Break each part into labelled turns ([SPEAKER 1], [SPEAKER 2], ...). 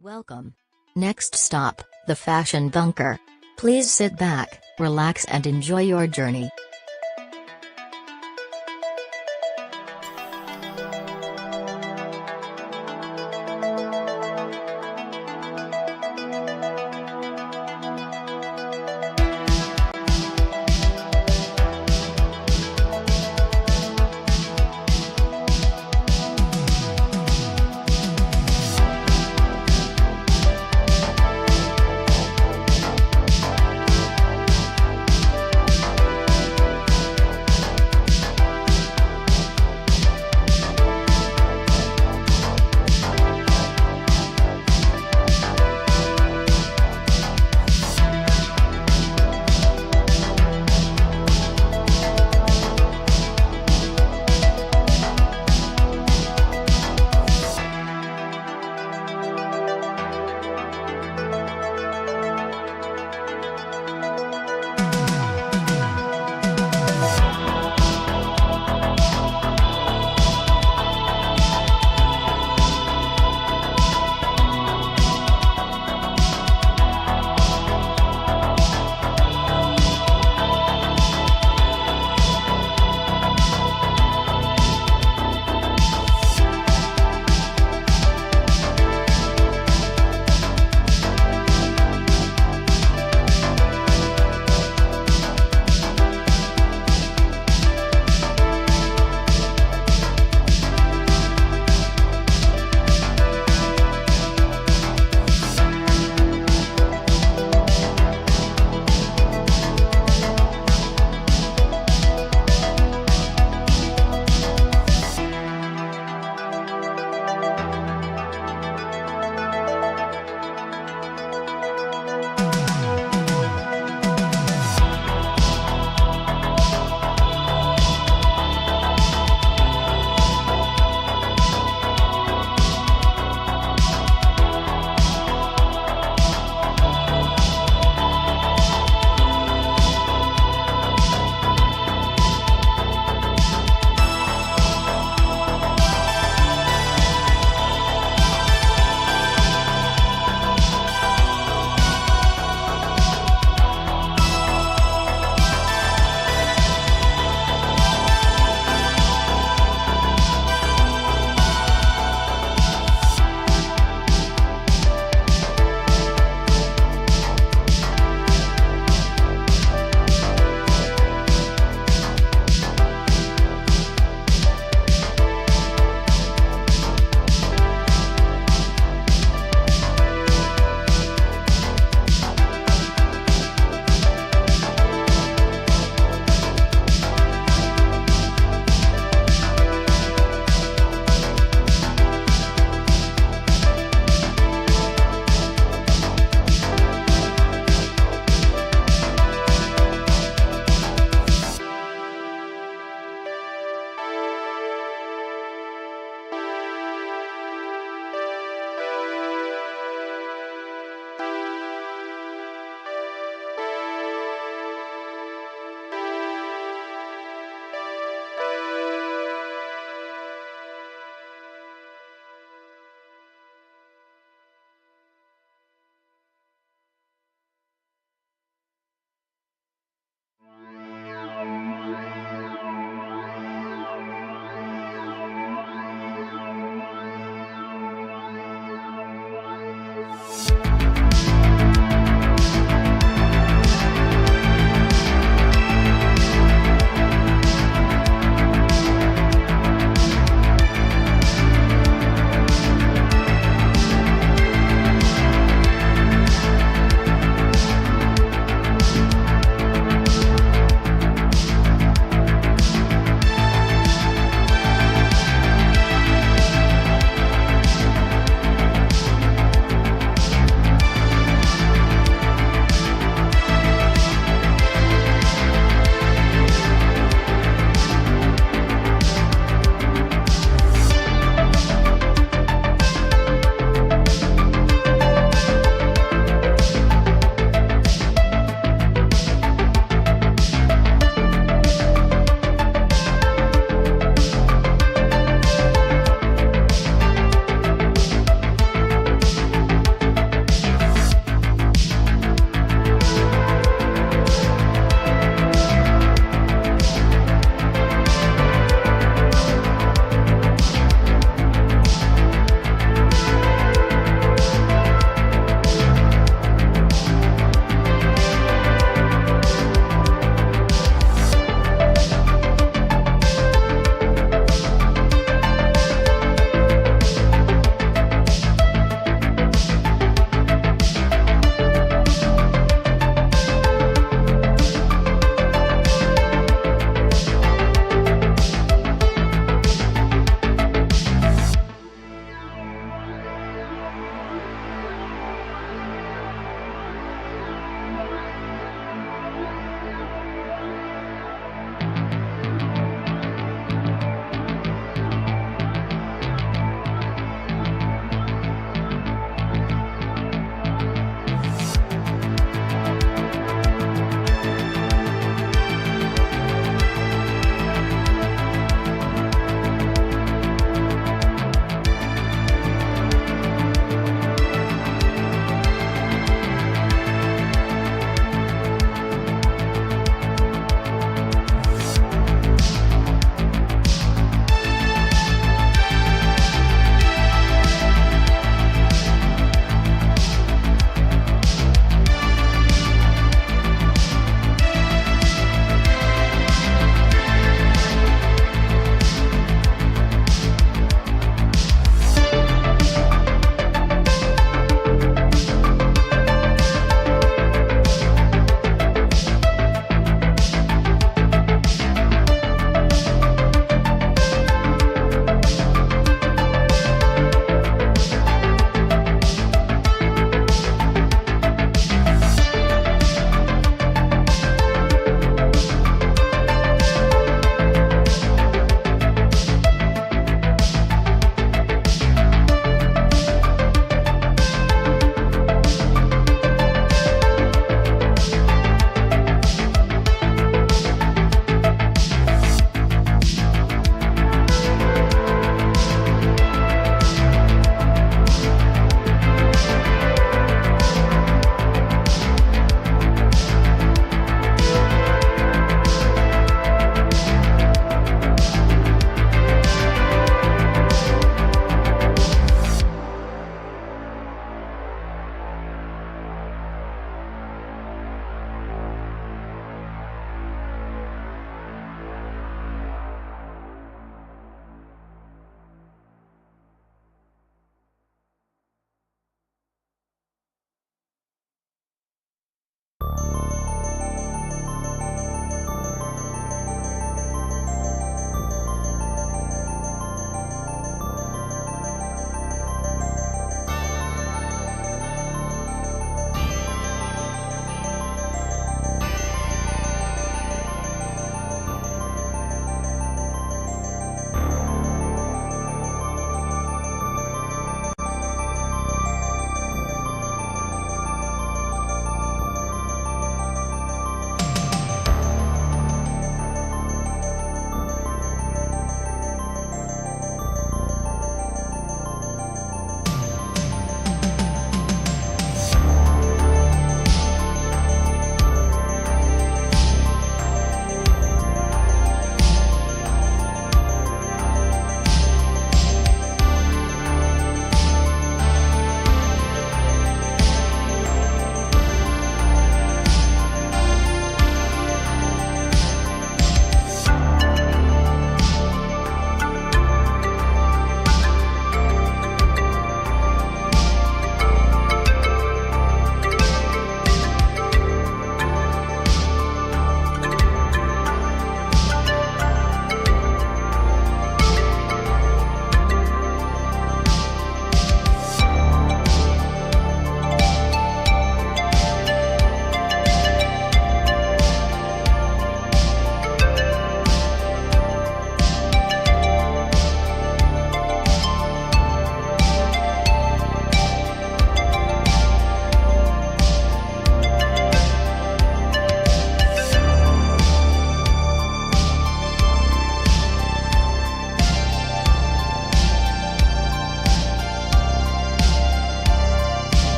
[SPEAKER 1] Welcome. Next stop, the Fashion Bunker. Please sit back, relax and enjoy your journey.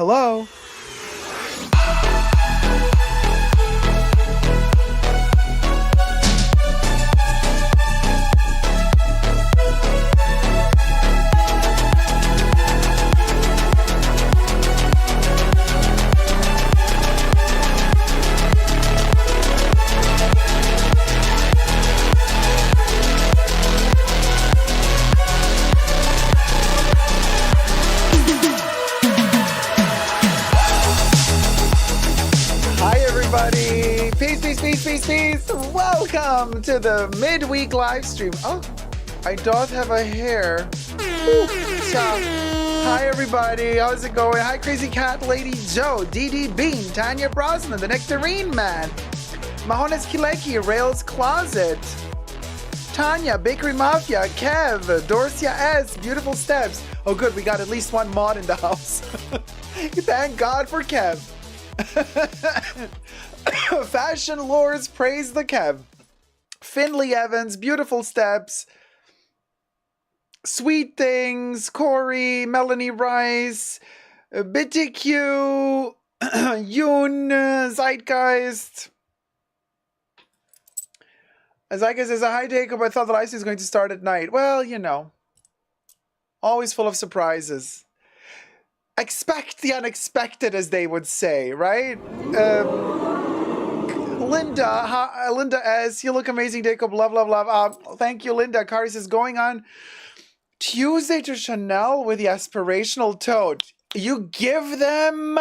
[SPEAKER 2] Hello? Peace. Welcome to the midweek live stream. Oh, I don't have a hair. So, hi everybody, how's it going? Hi Crazy Cat Lady Joe, DD Bean, Tanya Brosnan, the Nectarine Man, Mahones Kileki, Rails Closet, Tanya, Bakery Mafia, Kev, Dorcia S, Beautiful Steps. Oh good, we got at least one mod in the house. Thank God for Kev. Fashion Lords, praise the Kev. Finley Evans, Beautiful Steps, Sweet Things, Corey, Melanie Rice, Bitty Q, Yoon, Zeitgeist. Zeitgeist says, hi Dacob, I thought the live stream was going to start at night. Well, you know, always full of surprises. Expect the unexpected, as they would say, right? Linda S, you look amazing, Dacob. Love. Thank you, Linda. Kari says, going on Tuesday to Chanel with the aspirational tote. You give them.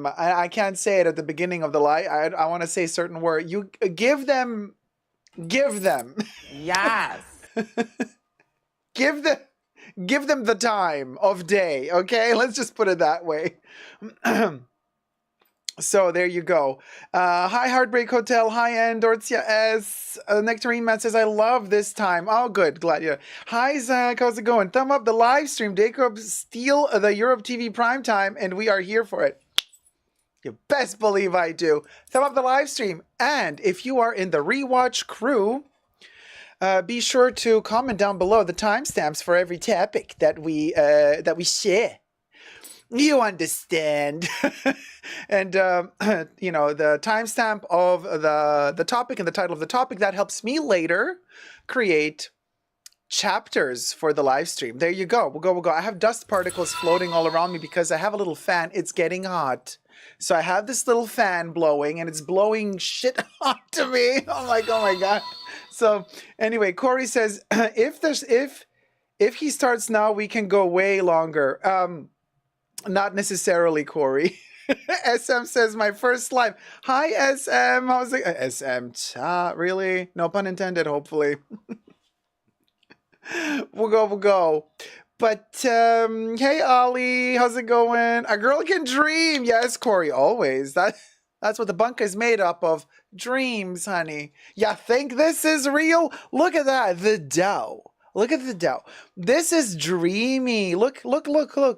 [SPEAKER 2] I can't say it at the beginning of the live. I want to say a certain word. You give them.
[SPEAKER 3] Yes.
[SPEAKER 2] Give them the time of day. Okay, let's just put it that way. So there you go. Hi Heartbreak Hotel, hi End, Dorcia S. Nectarine Man says, I love this time. Oh good, glad you. Hi Zach, how's it going? Thumb up the live stream. Dacob steal the Europe TV prime time and we are here for it. You best believe I do. Thumb up the live stream. And if you are in the rewatch crew, be sure to comment down below the timestamps for every topic that we share. You understand. And, you know, the timestamp of the topic and the title of the topic, that helps me later create chapters for the live stream. There you go. We'll go. I have dust particles floating all around me because I have a little fan. It's getting hot. So I have this little fan blowing and it's blowing shit onto me. I'm like, oh my God. So anyway, Corey says, if he starts now, we can go way longer. Not necessarily, Corey. SM says, my first live. Hi, SM. How's it? SM, really? No pun intended, hopefully. We'll go. But, hey, Ollie. How's it going? A girl can dream. Yes, Corey, always. That's what the bunk is made up of. Dreams, honey. You think this is real? Look at that. The dough. Look at the dough. This is dreamy. Look.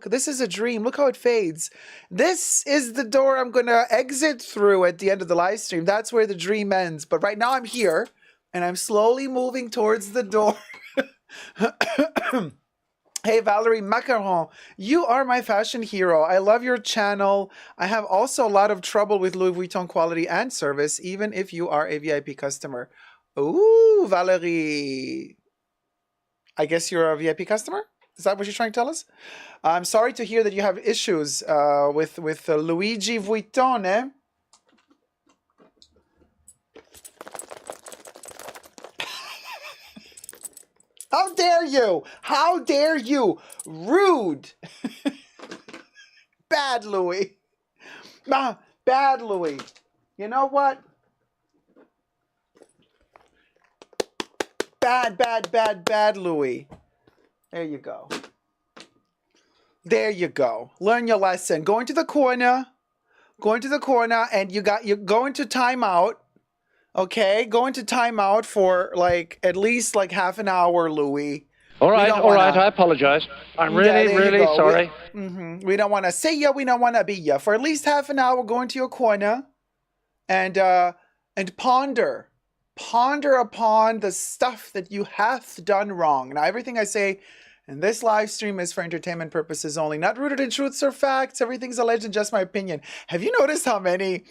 [SPEAKER 2] This is a dream. Look how it fades. This is the door I'm going to exit through at the end of the live stream. That's where the dream ends. But right now I'm here and I'm slowly moving towards the door. Hey, Valerie Macaron, you are my fashion hero. I love your channel. I have also a lot of trouble with Louis Vuitton quality and service, even if you are a VIP customer. Ooh, Valerie. I guess you're a VIP customer? Is that what you're trying to tell us? I'm sorry to hear that you have issues with Luigi Vuitton, eh? How dare you? How dare you? Rude. Bad Louis. Bad Louis. You know what? Bad Louis. There you go. Learn your lesson. Go into the corner, and you're going to timeout. Okay, go into timeout for at least half an hour, Louis.
[SPEAKER 4] All right. I apologize. I'm really sorry.
[SPEAKER 2] We don't want to say ya. We don't want to be ya. For at least half an hour, go into your corner, and ponder upon the stuff that you hath done wrong. Now, everything I say And this live stream is for entertainment purposes only, not rooted in truths or facts. Everything's alleged and just my opinion. Have you noticed how many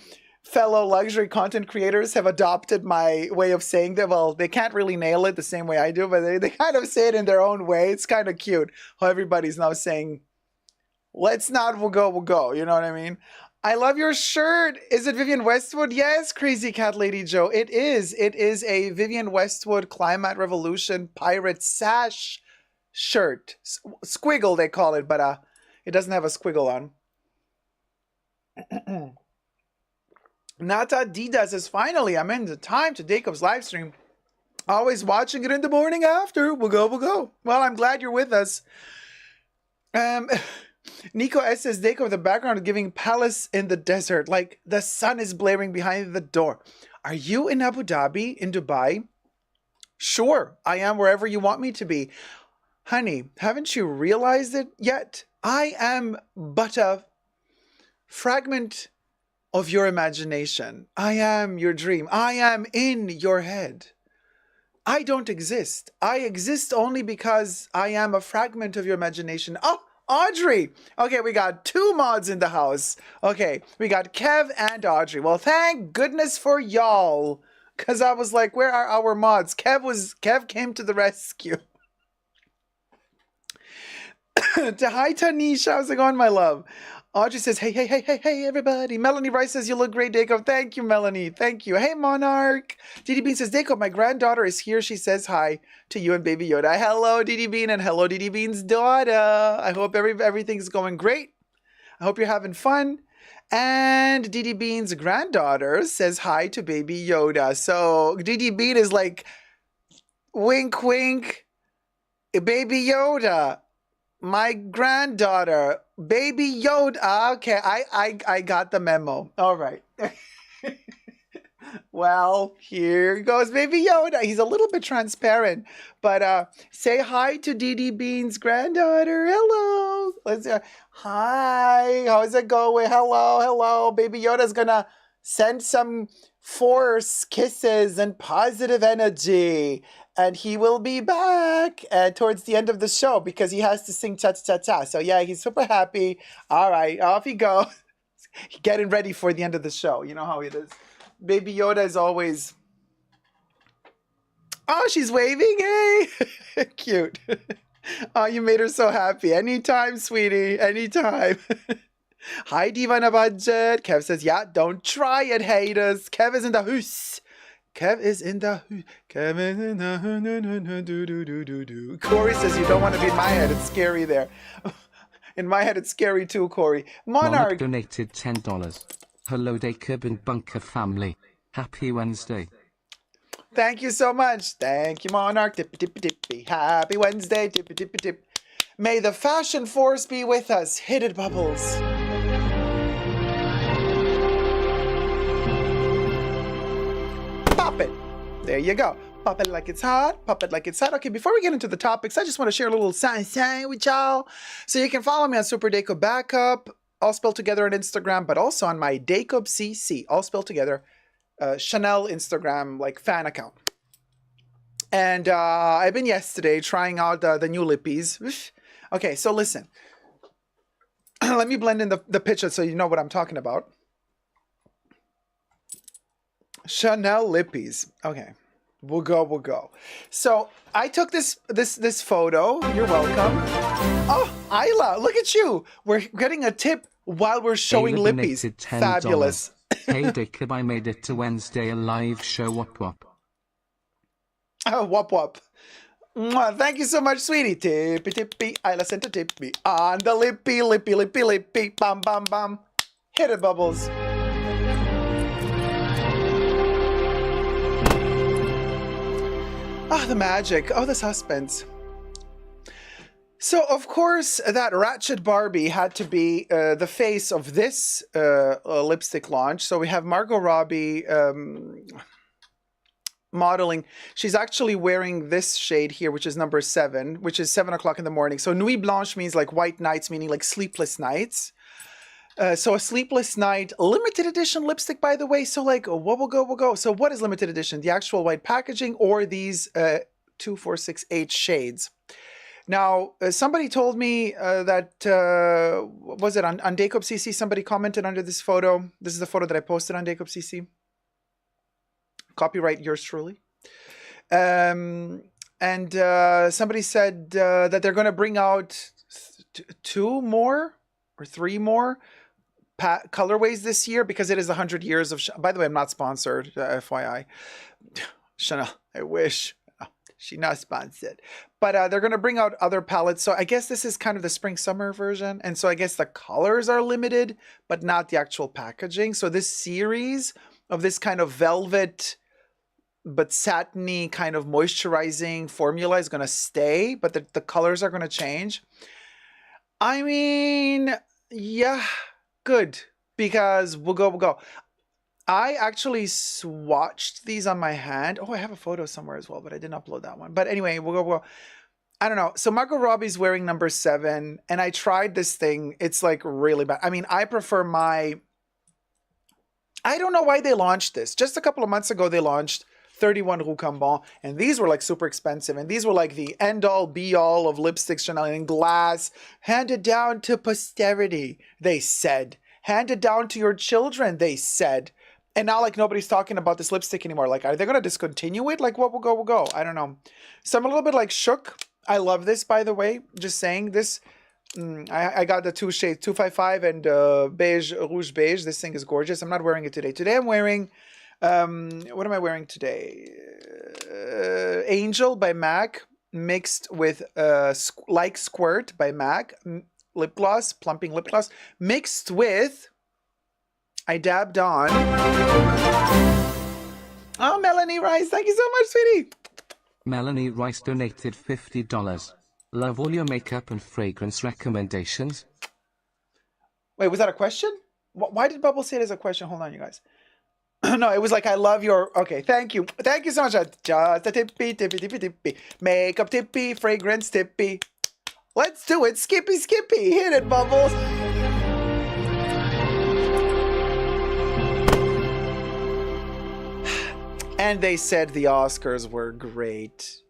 [SPEAKER 2] fellow luxury content creators have adopted my way of saying that? Well, they can't really nail it the same way I do, but they kind of say it in their own way. It's kind of cute how everybody's now saying, let's not, we'll go. You know what I mean? I love your shirt. Is it Vivienne Westwood? Yes, Crazy Cat Lady Joe. It is. It is a Vivienne Westwood Climate Revolution Pirate Sash shirt. Squiggle, they call it, but it doesn't have a squiggle on. Nata Didas says, finally, I'm in the time to Dacob's live stream. Always watching it in the morning after. We'll go. Well, I'm glad you're with us. Nico S says, Dacob, the background is giving palace in the desert. Like the sun is blaring behind the door. Are you in Abu Dhabi, in Dubai? Sure, I am wherever you want me to be. Honey, haven't you realized it yet? I am but a fragment of your imagination. I am your dream. I am in your head. I don't exist. I exist only because I am a fragment of your imagination. Oh, Audrey. Okay, we got 2 mods in the house. Okay, we got Kev and Audrey. Well, thank goodness for y'all. Because I was like, where are our mods? Kev came to the rescue. Hi, Tanisha. How's it going, my love? Audrey says, hey, everybody. Melanie Rice says, you look great, Dacob. Thank you, Melanie. Thank you. Hey, Monarch. Didi Bean says, Dacob, my granddaughter is here. She says hi to you and Baby Yoda. Hello, Didi Bean, and hello, Didi Bean's daughter. I hope everything's going great. I hope you're having fun. And Didi Bean's granddaughter says hi to Baby Yoda. So Didi Bean is like, wink, wink, Baby Yoda. My granddaughter, Baby Yoda. Okay, I got the memo. All right. Well, here goes Baby Yoda. He's a little bit transparent, but say hi to Didi Bean's granddaughter. Hello. Let's hi. How's it going? Hello. Baby Yoda's gonna send some force kisses and positive energy. And he will be back towards the end of the show because he has to sing cha-cha-cha. So yeah, he's super happy. All right, off he goes. Getting ready for the end of the show. You know how it is. Baby Yoda is always... Oh, she's waving. Hey, cute. Oh, you made her so happy. Anytime, sweetie. Anytime. Hi, Diva on a budget. Kev says, yeah, don't try it, haters. Kev is in the house. Kev is in the do. Corey says you don't want to be in my head. It's scary there. In my head, it's scary too, Corey. Monarch
[SPEAKER 3] donated $10. Hello, Dacob and Bunker family. Happy Wednesday.
[SPEAKER 2] Thank you so much. Thank you, Monarch. Tippy, tippy, tippy. Happy Wednesday. Tippy, tippy, tip. May the fashion force be with us. Hit it, Bubbles. Pop it. There you go. Pop it like it's hot. Pop it like it's hot. Okay, before we get into the topics, I just want to share a little sign with y'all. So you can follow me on Super Dacob Backup, all spelled together on Instagram, but also on my Dacob CC, all spelled together, Chanel Instagram, like fan account. And I've been yesterday trying out the new lippies. Okay, so listen. Let me blend in the picture so you know what I'm talking about. Chanel lippies. Okay, we'll go. So I took this photo. You're welcome. Oh, Isla, look at you. We're getting a tip while we're showing lippies. Fabulous.
[SPEAKER 3] Hey, Dacob, I made it to Wednesday, a live show. Wop wop.
[SPEAKER 2] Oh, wop wop. Mwah, thank you so much, sweetie. Tippy tippy. Isla sent a tippy on the lippy. Bam bam bam. Hit it, Bubbles. Oh, the magic. Oh, the suspense. So, of course, that Ratchet Barbie had to be the face of this lipstick launch. So we have Margot Robbie modeling. She's actually wearing this shade here, which is number 7, which is 7 o'clock in the morning. So Nuit Blanche means like white nights, meaning like sleepless nights. So a sleepless night, limited edition lipstick, by the way. So like, what will go? So what is limited edition? The actual white packaging or these 2, 4, 6, 8 shades? Now, somebody told me that, was it on Dacob CC? Somebody commented under this photo. This is the photo that I posted on Dacob CC. Copyright yours truly. And somebody said that they're going to bring out 2 more or 3 more colorways this year because it is 100 years of... By the way, I'm not sponsored, FYI. Chanel, I wish. She not sponsored. But they're going to bring out other palettes. So I guess this is kind of the spring-summer version. And so I guess the colors are limited, but not the actual packaging. So this series of this kind of velvet but satiny kind of moisturizing formula is going to stay, but the colors are going to change. I mean, yeah, good, because we'll go. I actually swatched these on my hand. Oh, I have a photo somewhere as well, but I didn't upload that one. But anyway, we'll go. I don't know. So Margot Robbie's wearing number 7, and I tried this thing. It's like really bad. I mean, I prefer my... I don't know why they launched this. Just a couple of months ago, they launched 31 Rue Cambon, and these were like super expensive, and these were like the end-all be-all of lipsticks, Chanel in glass, handed down to posterity, they said. Handed down to your children, they said. And now like nobody's talking about this lipstick anymore. Like, are they going to discontinue it? Like, what will go, will go. I don't know. So I'm a little bit like shook. I love this, by the way. Just saying this. I got the 2 shades, 255 and beige, rouge beige. This thing is gorgeous. I'm not wearing it today. Today I'm wearing... what am I wearing today? Angel by MAC mixed with Like Squirt by MAC lip gloss, plumping lip gloss, mixed with... I dabbed on... Oh, Melanie Rice, thank you so much, sweetie.
[SPEAKER 3] Melanie Rice donated $50. Love all your makeup and fragrance recommendations.
[SPEAKER 2] Wait, was that a question? Why did Bubble say it as a question? Hold on, you guys. No, it was like, I love your... Okay, thank you. Thank you so much. Just a tippy. Makeup tippy, fragrance tippy. Let's do it. Skippy. Hit it, Bubbles. And they said the Oscars were great.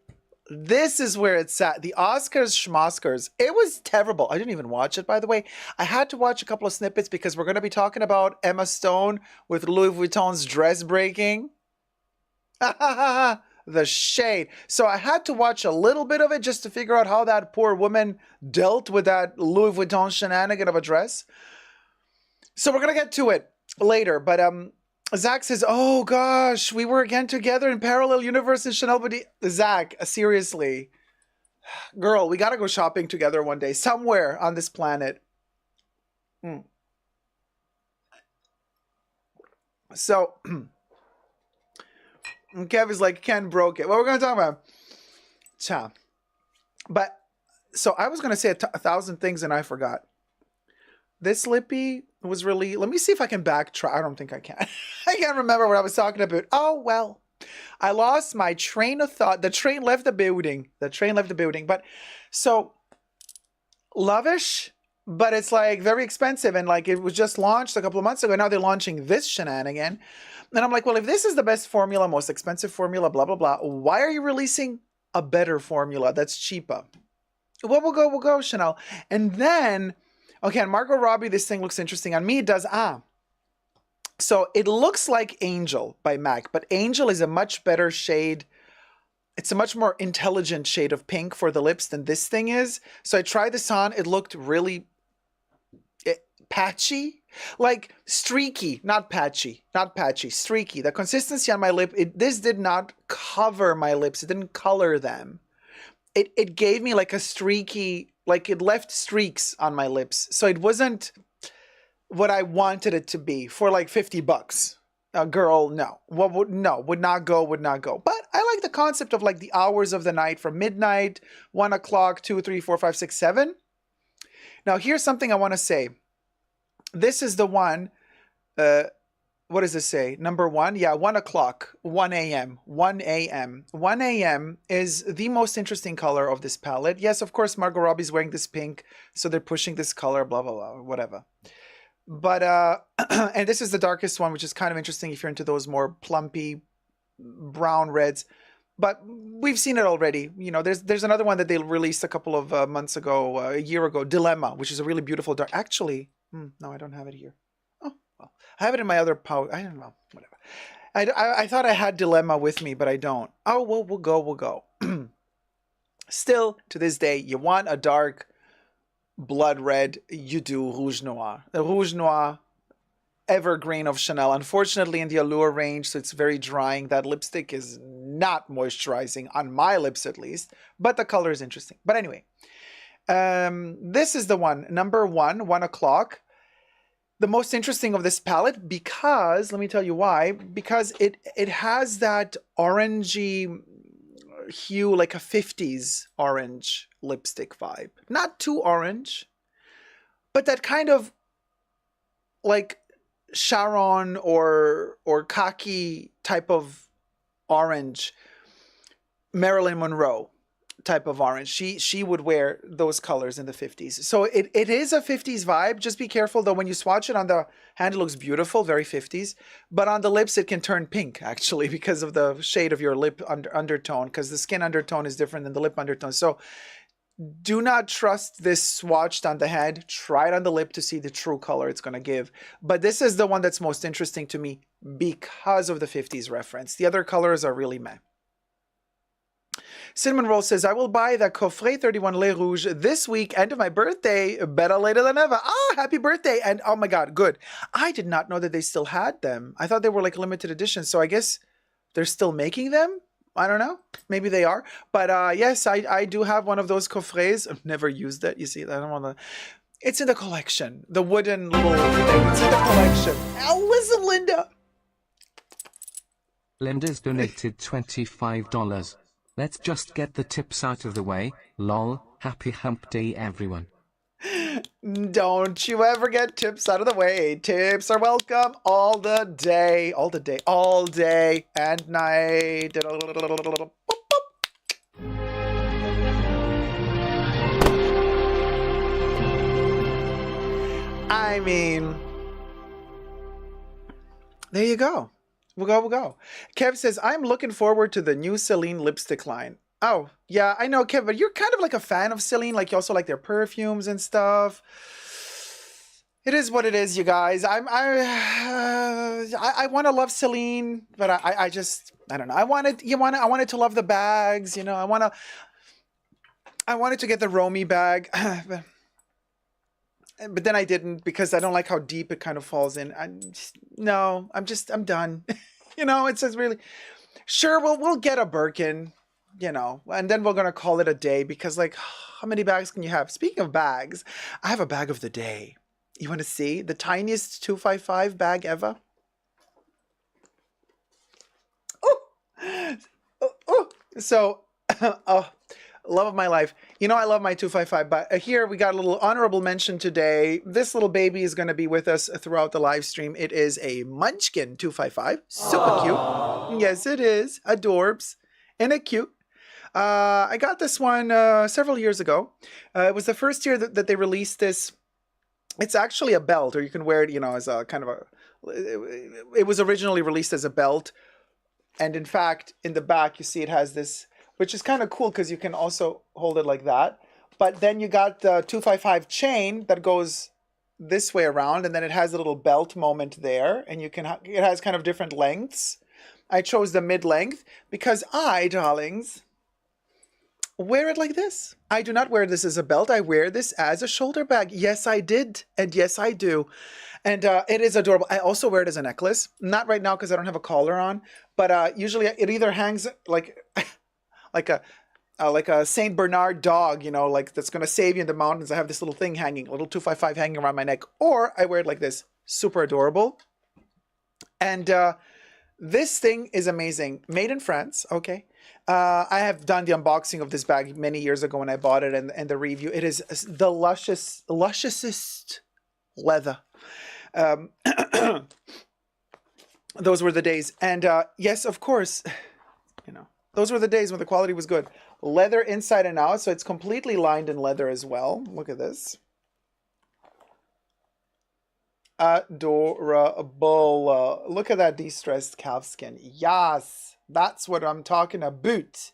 [SPEAKER 2] This is where it's at. The Oscars schmoskers. It was terrible. I didn't even watch it, by the way. I had to watch a couple of snippets because we're going to be talking about Emma Stone with Louis Vuitton's dress breaking. The shade. So I had to watch a little bit of it just to figure out how that poor woman dealt with that Louis Vuitton shenanigan of a dress. So we're going to get to it later. But Zach says, oh gosh, we were again together in parallel universe in Chanel Boutique. Zach, seriously. Girl, we got to go shopping together one day, somewhere on this planet. So, Kev is like, Ken broke it. What we're going to talk about? Cha. But, so I was going to say a 1,000 things and I forgot. This lippy was really... Let me see if I can backtrack. I don't think I can. I can't remember what I was talking about. Oh, well. I lost my train of thought. The train left the building. But, so, Lovish, but it's like very expensive. And like it was just launched a couple of months ago. Now they're launching this shenanigan. And I'm like, well, if this is the best formula, most expensive formula, blah, blah, blah, why are you releasing a better formula that's cheaper? Well, we'll go, Chanel. And then... Okay, on Margot Robbie, this thing looks interesting. On me, it does. So it looks like Angel by MAC, but Angel is a much better shade. It's a much more intelligent shade of pink for the lips than this thing is. So I tried this on. It looked really patchy, like streaky, not patchy, streaky. The consistency on my lip, this did not cover my lips. It didn't color them. It gave me like a streaky... Like it left streaks on my lips. So it wasn't what I wanted it to be for like $50. Girl, no. Would not go. But I like the concept of like the hours of the night from midnight, 1 o'clock, 2, 3, 4, 5, 6, 7. Now here's something I want to say. This is the one, what does this say? Number 1? Yeah, 1 o'clock, 1 a.m., 1 a.m. 1 a.m. is the most interesting color of this palette. Yes, of course, Margot Robbie's wearing this pink, so they're pushing this color, blah, blah, blah, whatever. But, and this is the darkest one, which is kind of interesting if you're into those more plumpy brown reds. but we've seen it already. You know, there's another one that they released a couple of months ago, a year ago, Dilemma, which is a really beautiful dark. Actually, no, I don't have it here. Oh, well, I have it in my other pouch. I don't know, whatever. I thought I had Dilemma with me, but I don't. Oh, well, we'll go. Still, to this day, you want a dark blood red, you do Rouge Noir. The Rouge Noir evergreen of Chanel. Unfortunately, in the Allure range, so it's very drying. That lipstick is not moisturizing, on my lips at least, but the color is interesting. But anyway, this is the one, number 1 o'clock. The most interesting of this palette because, let me tell you why, because it has that orangey hue, like a 50s orange lipstick vibe. Not too orange, but that kind of like Sharon or khaki type of orange, Marilyn Monroe type of orange. She would wear those colors in the 50s. So it is a 50s vibe. Just be careful though, when you swatch it on the hand, it looks beautiful, very 50s. But on the lips, it can turn pink actually because of the shade of your lip undertone, because the skin undertone is different than the lip undertone. So do not trust this swatched on the head. Try it on the lip to see the true color it's going to give. But this is the one that's most interesting to me because of the 50s reference. The other colors are really meh. Cinnamon Roll says, I will buy the Coffret 31 Les Rouge this week, end of my birthday. Better later than ever. Ah, happy birthday. And oh my God, good. I did not know that they still had them. I thought they were like limited edition. So I guess they're still making them? I don't know. Maybe they are. But yes, I do have one of those coffrets. I've never used it. You see, I don't want to. It's in the collection. The wooden little thing. It's in the collection. Oh, listen, Linda.
[SPEAKER 3] Linda's donated $25. Let's just get the tips out of the way. Lol. Happy hump day, everyone.
[SPEAKER 2] Don't you ever get tips out of the way. Tips are welcome all the day. All the day. All day and night. I mean, there you go. We'll go. Kev says, I'm looking forward to the new Celine lipstick line. Oh, yeah, I know, Kev, but you're kind of like a fan of Celine. Like, you also like their perfumes and stuff. It is what it is, you guys. I want to love Celine, but I don't know. I wanted to love the bags, you know. I wanted to get the Romy bag, but then I didn't because I don't like how deep it kind of falls in. I'm done. You know, it says really, sure, we'll get a Birkin, you know, and then we're going to call it a day because, like, how many bags can you have? Speaking of bags, I have a bag of the day. You want to see the tiniest 255 bag ever? So, love of my life. You know I love my 255, but here we got a little honorable mention today. This little baby is going to be with us throughout the live stream. It is a Munchkin 255. Super cute. Yes, it is. Adorbs. And a cute. I got this one several years ago. It was the first year that they released this. It's actually a belt, or you can wear it, you know, as a kind of a... It was originally released as a belt. And in fact, in the back, you see it has this... which is kind of cool because you can also hold it like that. But then you got the 255 chain that goes this way around, and then it has a little belt moment there, and you can it has kind of different lengths. I chose the mid-length because I, darlings, wear it like this. I do not wear this as a belt. I wear this as a shoulder bag. Yes, I did, and yes, I do. And it is adorable. I also wear it as a necklace. Not right now because I don't have a collar on, but usually it either hangs like... like a Saint Bernard dog, you know, like that's going to save you in the mountains. I have this little thing hanging, a little 255 hanging around my neck, or I wear it like this. Super adorable. And this thing is amazing. Made in France, okay. I have done the unboxing of this bag many years ago when I bought it, and the review. It is the lusciousest leather. Those were the days. And yes, of course, you know. Those were the days when the quality was good. Leather inside and out, so it's completely lined in leather as well. Look at this. Adorable. Look at that de-stressed calf skin. Yes. That's what I'm talking about.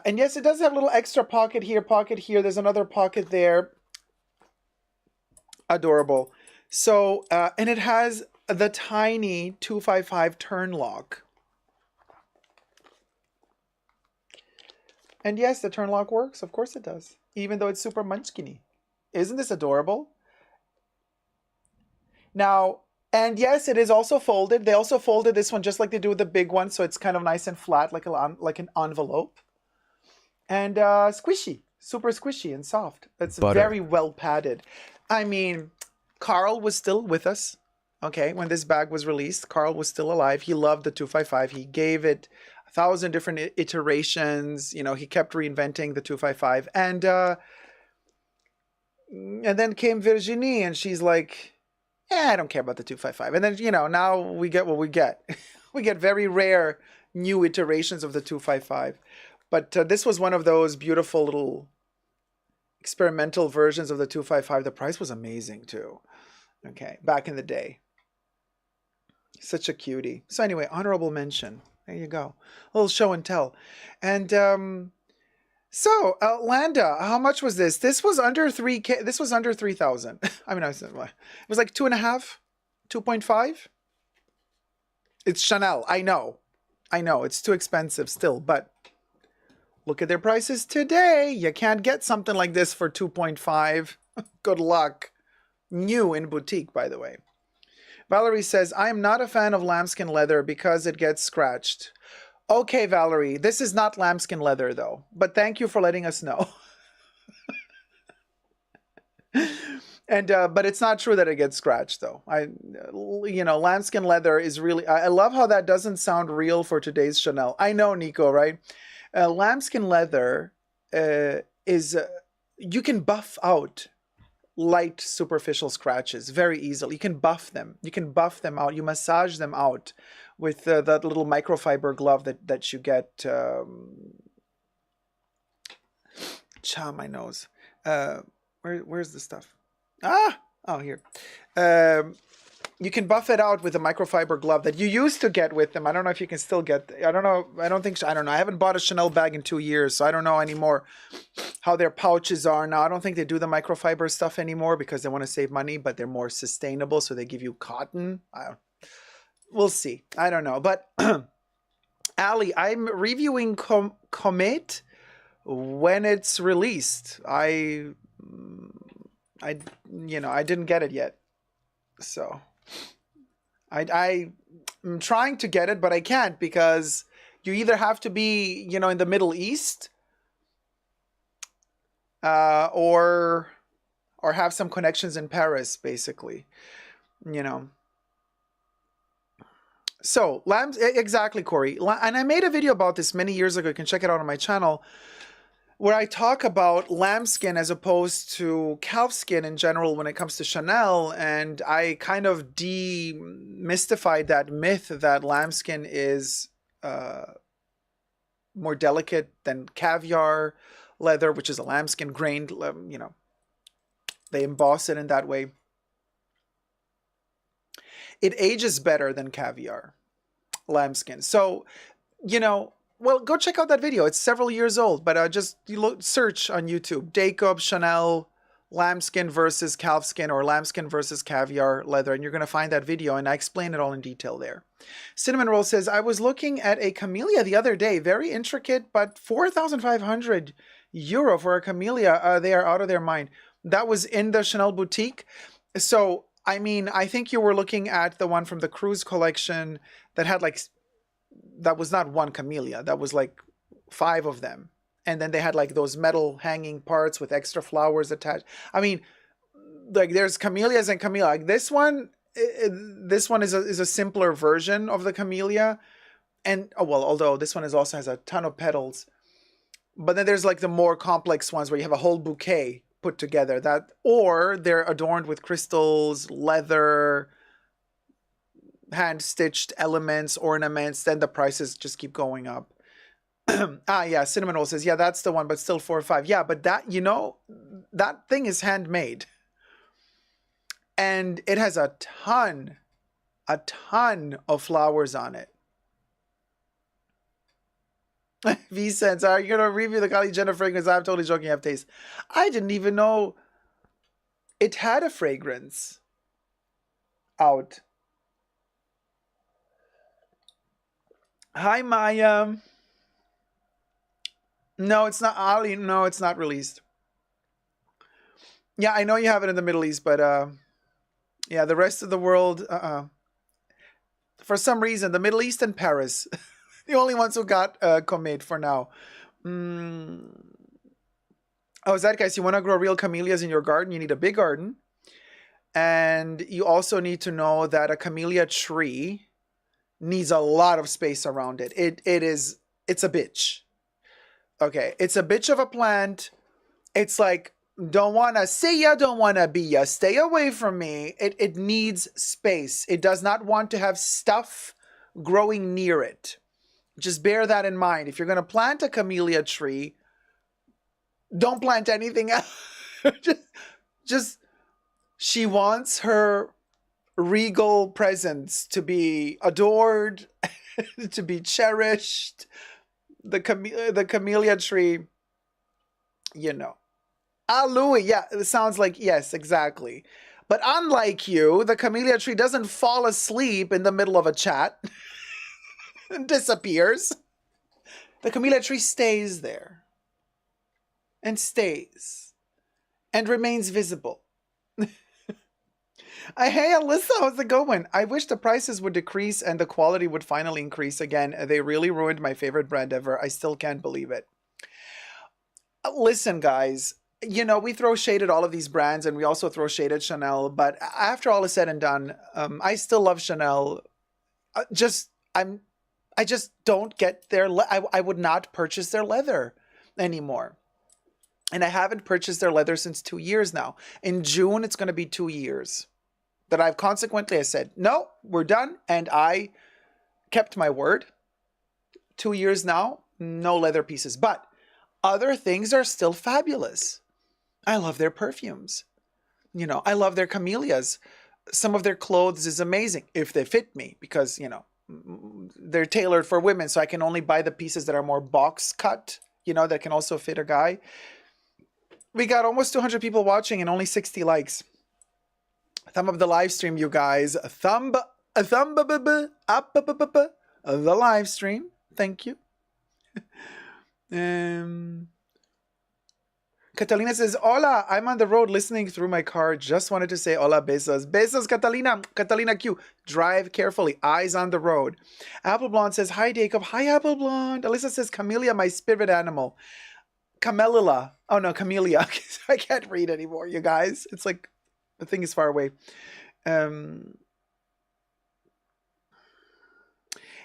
[SPEAKER 2] And yes, it does have a little extra pocket here, pocket here. There's another pocket there. Adorable. So, and it has the tiny 255 turn lock. And yes, the turn lock works. Of course it does. Even though it's super munchkiny. Isn't this adorable? Now, and yes, it is also folded. They also folded this one just like they do with the big one. So it's kind of nice and flat, like an envelope. And squishy. Super squishy and soft. It's very well padded. I mean, Carl was still with us. Okay, when this bag was released, Carl was still alive. He loved the 255. He gave it 1,000 different iterations. You know, he kept reinventing the 255. And then came Virginie, and she's like, I don't care about the 255. And then, you know, now we get what we get. We get very rare new iterations of the 255. But this was one of those beautiful little experimental versions of the 255. The price was amazing too. Okay, back in the day. Such a cutie. So anyway, honorable mention. There you go. A little show and tell. And so Landa, how much was this? This was under 3K. This was under 3,000. I mean, it was like 2.5, 2.5. It's Chanel. I know. It's too expensive still, but look at their prices today. You can't get something like this for 2.5. Good luck. New in boutique, by the way. Valerie says, I am not a fan of lambskin leather because it gets scratched. Okay, Valerie, this is not lambskin leather, though. But thank you for letting us know. And but it's not true that it gets scratched, though. Lambskin leather is really... I love how that doesn't sound real for today's Chanel. I know, Nico, right? Lambskin leather is... you can buff out light superficial scratches very easily. You can buff them. You can buff them out. You massage them out with that little microfiber glove that you get. My nose. Where's the stuff? Here. You can buff it out with a microfiber glove that you used to get with them. I don't know if you can still get. I don't know. I don't think. I don't know. I haven't bought a Chanel bag in 2 years, so I don't know anymore how their pouches are now. I don't think they do the microfiber stuff anymore because they want to save money, but they're more sustainable, so they give you cotton. We'll see. I don't know. But Ali, I'm reviewing Comet when it's released. I didn't get it yet, so. I'm trying to get it, but I can't because you either have to be, in the Middle East, or have some connections in Paris, basically, So exactly, Corey. And I made a video about this many years ago. You can check it out on my channel, where I talk about lambskin as opposed to calfskin in general when it comes to Chanel, and I kind of demystified that myth that lambskin is more delicate than caviar leather, which is a lambskin grained, they emboss it in that way. It ages better than caviar, lambskin. So, well, go check out that video. It's several years old, but just search on YouTube, Dacob, Chanel, lambskin versus calfskin, or lambskin versus caviar leather, and you're going to find that video, and I explain it all in detail there. Cinnamon Roll says, I was looking at a camellia the other day, very intricate, but 4,500 euro for a camellia. They are out of their mind. That was in the Chanel boutique. So, I mean, I think you were looking at the one from the cruise collection that had that was not one camellia. That was 5 of them. And then they had those metal hanging parts with extra flowers attached. I mean, there's camellias and camellia. This one is a simpler version of the camellia. And, although this one also has a ton of petals. But then there's the more complex ones where you have a whole bouquet put together, or they're adorned with crystals, leather, hand-stitched elements, ornaments. Then the prices just keep going up. Yeah, Cinnamon Roll says, yeah, that's the one, but still 4 or 5. Yeah, but that, that thing is handmade. And it has a ton of flowers on it. V cents. Are you gonna review the Kylie Jenner fragrance? I'm totally joking. I have taste. I didn't even know it had a fragrance out. Hi, Maya. No, it's not Ali. No, it's not released. Yeah, I know you have it in the Middle East, but yeah, the rest of the world, for some reason, the Middle East and Paris, the only ones who got Comet for now. Oh, Zeitgeist, you want to grow real camellias in your garden? You need a big garden. And you also need to know that a camellia tree needs a lot of space around it. It's a bitch. Okay, it's a bitch of a plant. It's like, don't want to see ya, don't want to be ya. Stay away from me. It needs space. It does not want to have stuff growing near it. Just bear that in mind. If you're going to plant a camellia tree, don't plant anything else. just, she wants her regal presence to be adored, to be cherished. The camellia tree, you know. Ah, Louis, yeah, it sounds like, yes, exactly. But unlike you, the camellia tree doesn't fall asleep in the middle of a chat and disappears. The camellia tree stays there and stays and remains visible. Hey, Alyssa, how's it going? I wish the prices would decrease and the quality would finally increase again. They really ruined my favorite brand ever. I still can't believe it. Listen, guys, you know, we throw shade at all of these brands and we also throw shade at Chanel. But after all is said and done, I still love Chanel. I just don't get their, I would not purchase their leather anymore. And I haven't purchased their leather since 2 years now. In June, it's going to be 2 years. That I've consequently, I said, no, we're done. And I kept my word. 2 years now, no leather pieces. But other things are still fabulous. I love their perfumes. You know, I love their camellias. Some of their clothes is amazing if they fit me because, you know, they're tailored for women. So I can only buy the pieces that are more box cut, you know, that can also fit a guy. We got almost 200 people watching and only 60 likes. Thumb up the live stream, you guys. Thumb up the live stream. Thank you. Catalina says, hola, I'm on the road listening through my car. Just wanted to say hola, besos. Besos, Catalina. Catalina Q. Drive carefully. Eyes on the road. Apple Blonde says, hi, Dacob. Hi, Apple Blonde. Alyssa says, camellia, my spirit animal. Camellia. Oh, no, camellia. I can't read anymore, you guys. It's like the thing is far away.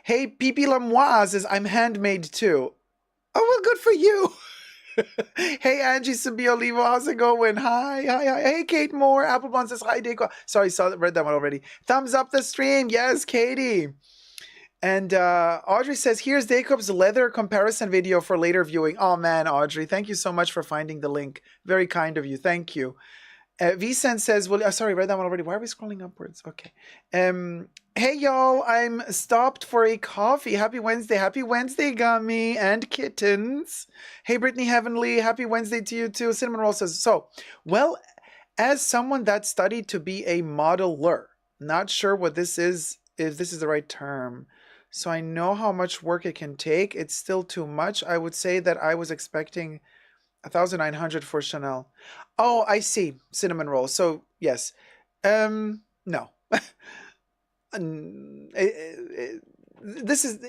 [SPEAKER 2] Hey, Pipi Lamoise says, I'm handmade too. Oh, well, good for you. Hey, Angie Sabiolivo, how's it going? Hi. Hey, Kate Moore. Apple Blonde says, hi, Deco. Sorry, read that one already. Thumbs up the stream. Yes, Katie. And Audrey says, here's Dacob's leather comparison video for later viewing. Oh, man, Audrey, thank you so much for finding the link. Very kind of you. Thank you. Vicent says, well, sorry, read that one already. Why are we scrolling upwards? Okay. Hey, y'all, I'm stopped for a coffee. Happy Wednesday. Happy Wednesday, Gummy and kittens. Hey, Brittany Heavenly. Happy Wednesday to you, too. Cinnamon Roll says, so, well, as someone that studied to be a modeler, not sure what this is, if this is the right term. So I know how much work it can take. It's still too much. I would say that I was expecting 1,900 for Chanel. Oh, I see. Cinnamon roll. So yes. No.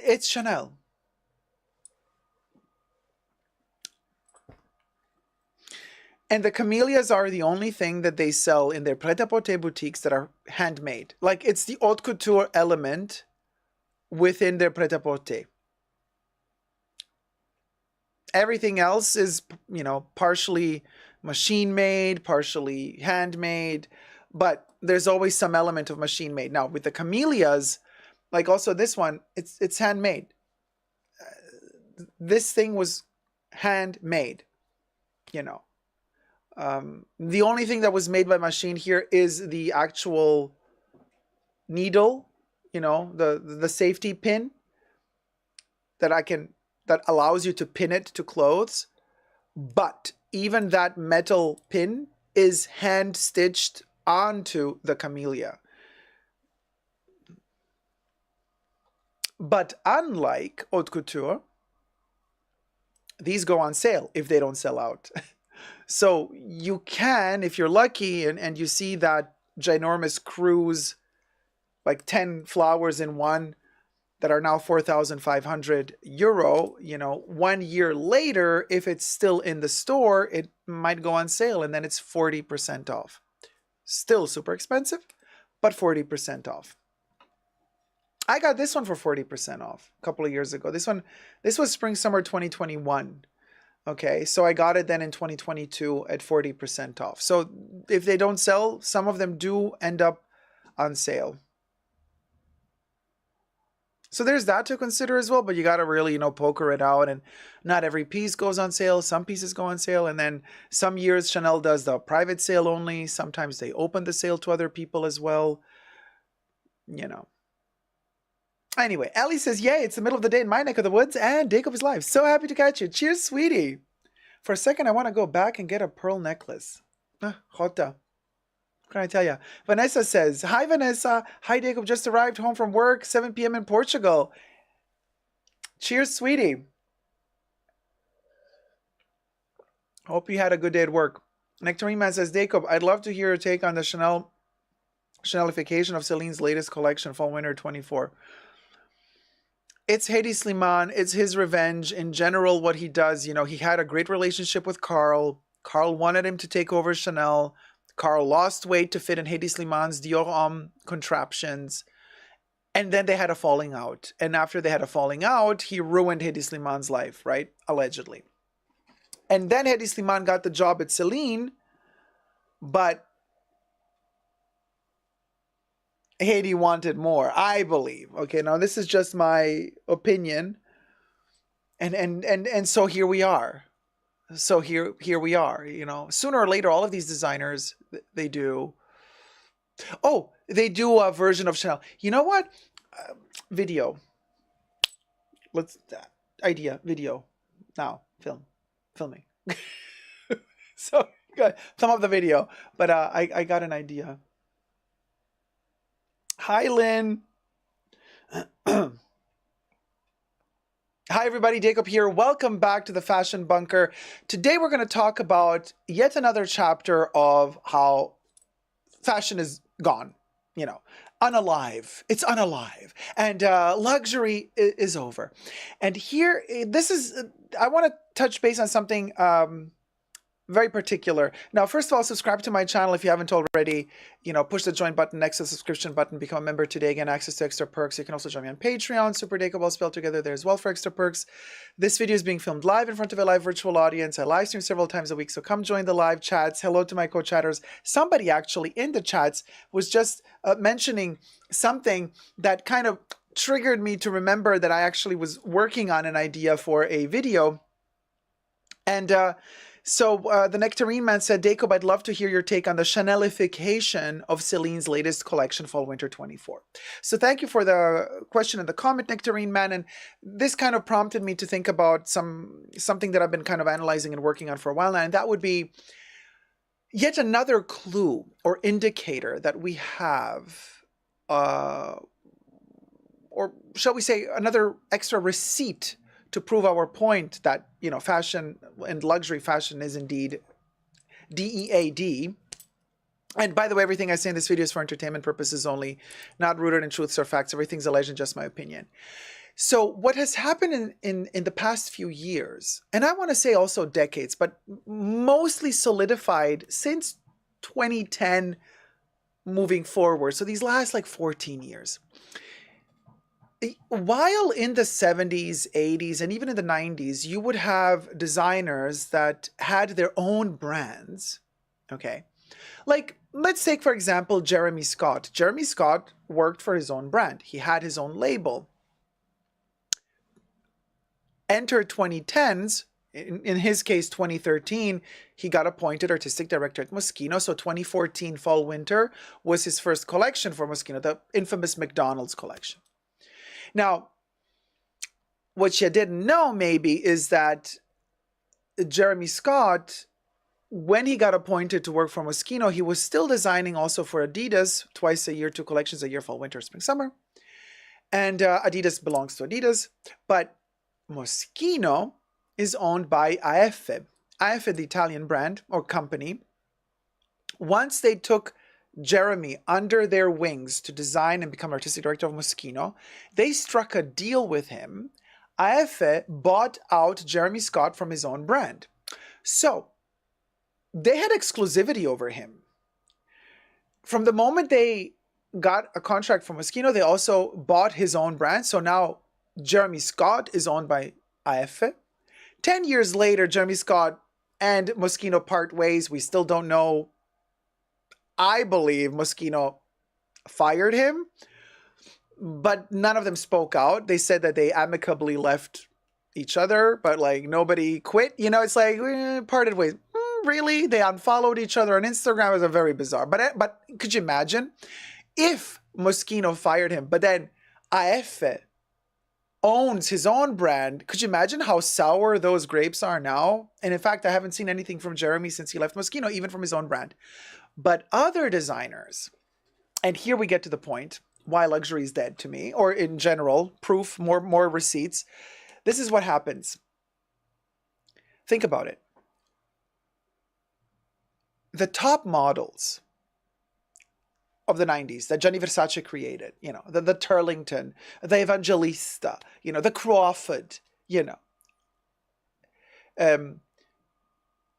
[SPEAKER 2] It's Chanel. And the camellias are the only thing that they sell in their pret-a-porter boutiques that are handmade. Like, it's the haute couture element within their pret-a-porter. Everything else is, you know, partially machine made, partially handmade, but there's always some element of machine made. Now, with the camellias, like also this one, it's handmade. This thing was handmade, you know. The only thing that was made by machine here is the actual needle, you know, the safety pin that I can that allows you to pin it to clothes, but even that metal pin is hand stitched onto the camellia. But unlike haute couture, these go on sale if they don't sell out. So you can, if you're lucky and you see that ginormous cruise, like 10 flowers in one that are now 4,500 euro, 1 year later, if it's still in the store, it might go on sale and then it's 40% off. Still super expensive, but 40% off. I got this one for 40% off a couple of years ago. This was spring summer 2021. Okay, so I got it then in 2022 at 40% off. So if they don't sell, some of them do end up on sale. So there's that to consider as well, but you got to really, poker it out, and not every piece goes on sale. Some pieces go on sale, and then some years Chanel does the private sale only. Sometimes they open the sale to other people as well, Anyway, Ellie says, yay, it's the middle of the day in my neck of the woods, and Dacob is live. So happy to catch you. Cheers, sweetie. For a second, I want to go back and get a pearl necklace. Jota. What can I tell you? Vanessa says, hi, Vanessa. Hi, Dacob. Just arrived home from work, 7 p.m. in Portugal. Cheers, sweetie. Hope you had a good day at work. Nectarine Man says, Dacob, I'd love to hear your take on the Chanelification of Celine's latest collection, Fall Winter 24. It's Hedi Slimane. It's his revenge. In general, what he does, he had a great relationship with Carl. Carl wanted him to take over Chanel. Carl lost weight to fit in Hedi Slimane's Dior Homme contraptions. And then they had a falling out. And after they had a falling out, he ruined Hedi Slimane's life, right? Allegedly. And then Hedi Slimane got the job at Celine, but Hedi wanted more, I believe. Okay, now this is just my opinion. And so here we are. So here we are, Sooner or later, all of these designers, they do a version of Chanel. You know what? Video. Video. Now, filming. So, good. Thumb up the video. But I got an idea. Hi, Lynn. Hi, everybody. Dacob here. Welcome back to the Fashion Bunker. Today, we're going to talk about yet another chapter of how fashion is gone, unalive. It's unalive. And luxury is over. And here, I want to touch base on something very particular. Now, first of all, subscribe to my channel if you haven't already. Push the join button next to the subscription button. Become a member today. Again, access to extra perks. You can also join me on Patreon. Super Dacob all spelled together there as well for extra perks. This video is being filmed live in front of a live virtual audience. I live stream several times a week, so come join the live chats. Hello to my co-chatters. Somebody actually in the chats was just mentioning something that kind of triggered me to remember that I actually was working on an idea for a video. And So the Nectarine Man said, Dacob, I'd love to hear your take on the Chanelification of Celine's latest collection, Fall Winter 24. So thank you for the question in the comment, Nectarine Man. And this kind of prompted me to think about something that I've been kind of analyzing and working on for a while now. And that would be yet another clue or indicator that we have, or shall we say, another extra receipt to prove our point that, fashion and luxury fashion is indeed DEAD. And by the way, everything I say in this video is for entertainment purposes only, not rooted in truths or facts. Everything's a legend, just my opinion. So what has happened in the past few years, and I want to say also decades, but mostly solidified since 2010 moving forward. So these last 14 years. While in the 70s, 80s, and even in the 90s, you would have designers that had their own brands, okay? Let's take, for example, Jeremy Scott. Jeremy Scott worked for his own brand. He had his own label. Enter 2010s, in his case, 2013, he got appointed artistic director at Moschino. So 2014 Fall Winter was his first collection for Moschino, the infamous McDonald's collection. Now, what you didn't know maybe is that Jeremy Scott, when he got appointed to work for Moschino, he was still designing also for Adidas twice a year, 2 collections a year, fall, winter, spring, summer. And Adidas belongs to Adidas. But Moschino is owned by AF. AF, the Italian brand or company. Once they took Jeremy under their wings to design and become artistic director of Moschino, they struck a deal with him. AF bought out Jeremy Scott from his own brand. So they had exclusivity over him. From the moment they got a contract from Moschino, they also bought his own brand. So now Jeremy Scott is owned by AF. 10 years later, Jeremy Scott and Moschino part ways. We still don't know. I believe Moschino fired him, but none of them spoke out. They said that they amicably left each other, but like nobody quit. You know, it's like parted ways. Really? They unfollowed each other on Instagram. It was a very bizarre. But could you imagine if Moschino fired him, but then AF owns his own brand? Could you imagine how sour those grapes are now? And in fact, I haven't seen anything from Jeremy since he left Moschino, even from his own brand. But other designers, and here we get to the point why luxury is dead to me, or in general, proof, more receipts. This is what happens. Think about it. The top models of the 90s that Gianni Versace created, you know, the Turlington, the Evangelista, you know, the Crawford, you know.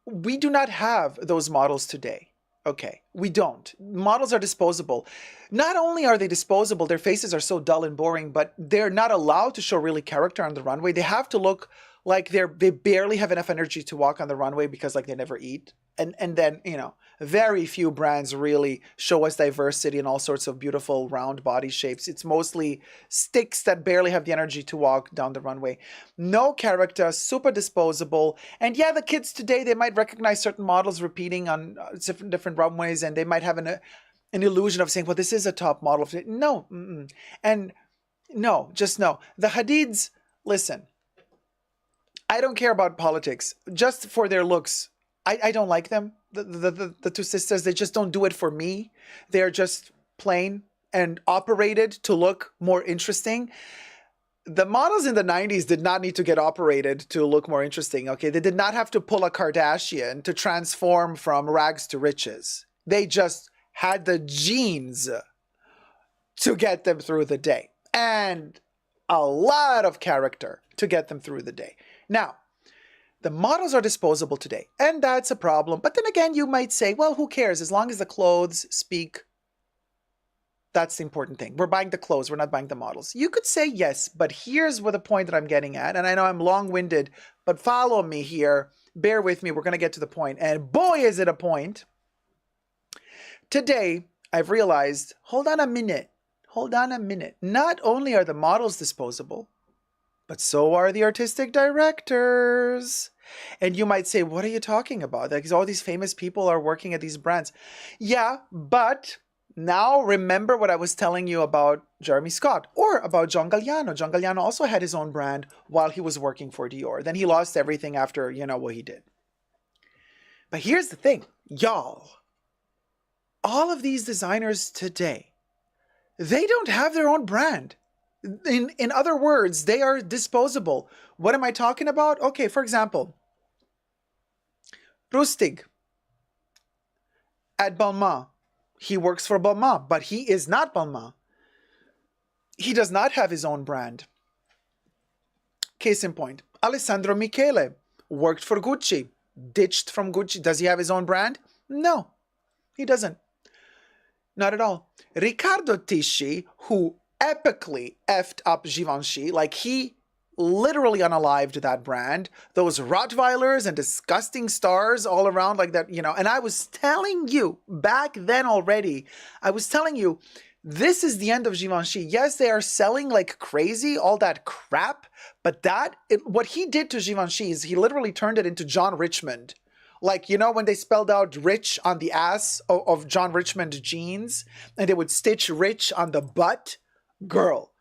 [SPEAKER 2] We do not have those models today. Okay, we don't. Models are disposable. Not only are they disposable, their faces are so dull and boring, but they're not allowed to show really character on the runway. They have to look like they barely have enough energy to walk on the runway because like they never eat. And then, you know, very few brands really show us diversity and all sorts of beautiful round body shapes. It's mostly sticks that barely have the energy to walk down the runway. No character, super disposable. And yeah, the kids today, they might recognize certain models repeating on different runways, and they might have an illusion of saying, well, this is a top model. No. And no, just no. The Hadids, listen, I don't care about politics. Just for their looks, I don't like them. The two sisters, they just don't do it for me. They're just plain and operated to look more interesting. The models in the 90s did not need to get operated to look more interesting, okay? They did not have to pull a Kardashian to transform from rags to riches. They just had the genes to get them through the day. And a lot of character to get them through the day. Now, the models are disposable today, and that's a problem. But then again, you might say, well, who cares? As long as the clothes speak, that's the important thing. We're buying the clothes, we're not buying the models. You could say yes, but here's what the point that I'm getting at. And I know I'm long-winded, but follow me here. Bear with me, we're going to get to the point. And boy, is it a point. Today, I've realized, hold on a minute. Not only are the models disposable, but so are the artistic directors. And you might say, what are you talking about? Like, all these famous people are working at these brands. Yeah, but now remember what I was telling you about Jeremy Scott or about John Galliano. John Galliano also had his own brand while he was working for Dior. Then he lost everything after, you know, what he did. But here's the thing, y'all. All of these designers today, they don't have their own brand. In other words, they are disposable. What am I talking about? Okay, for example, Rustig at Balmain. He works for Balmain, but he is not Balmain. He does not have his own brand. Case in point, Alessandro Michele worked for Gucci, ditched from Gucci. Does he have his own brand? No, he doesn't. Not at all. Riccardo Tisci, who epically effed up Givenchy, like he literally unalived that brand, those Rottweilers and disgusting stars all around like that, you know. And I was telling you back then already, this is the end of Givenchy. Yes, they are selling like crazy, all that crap, but what he did to Givenchy is he literally turned it into John Richmond. Like, you know, when they spelled out rich on the ass of John Richmond jeans, and they would stitch rich on the butt? Girl.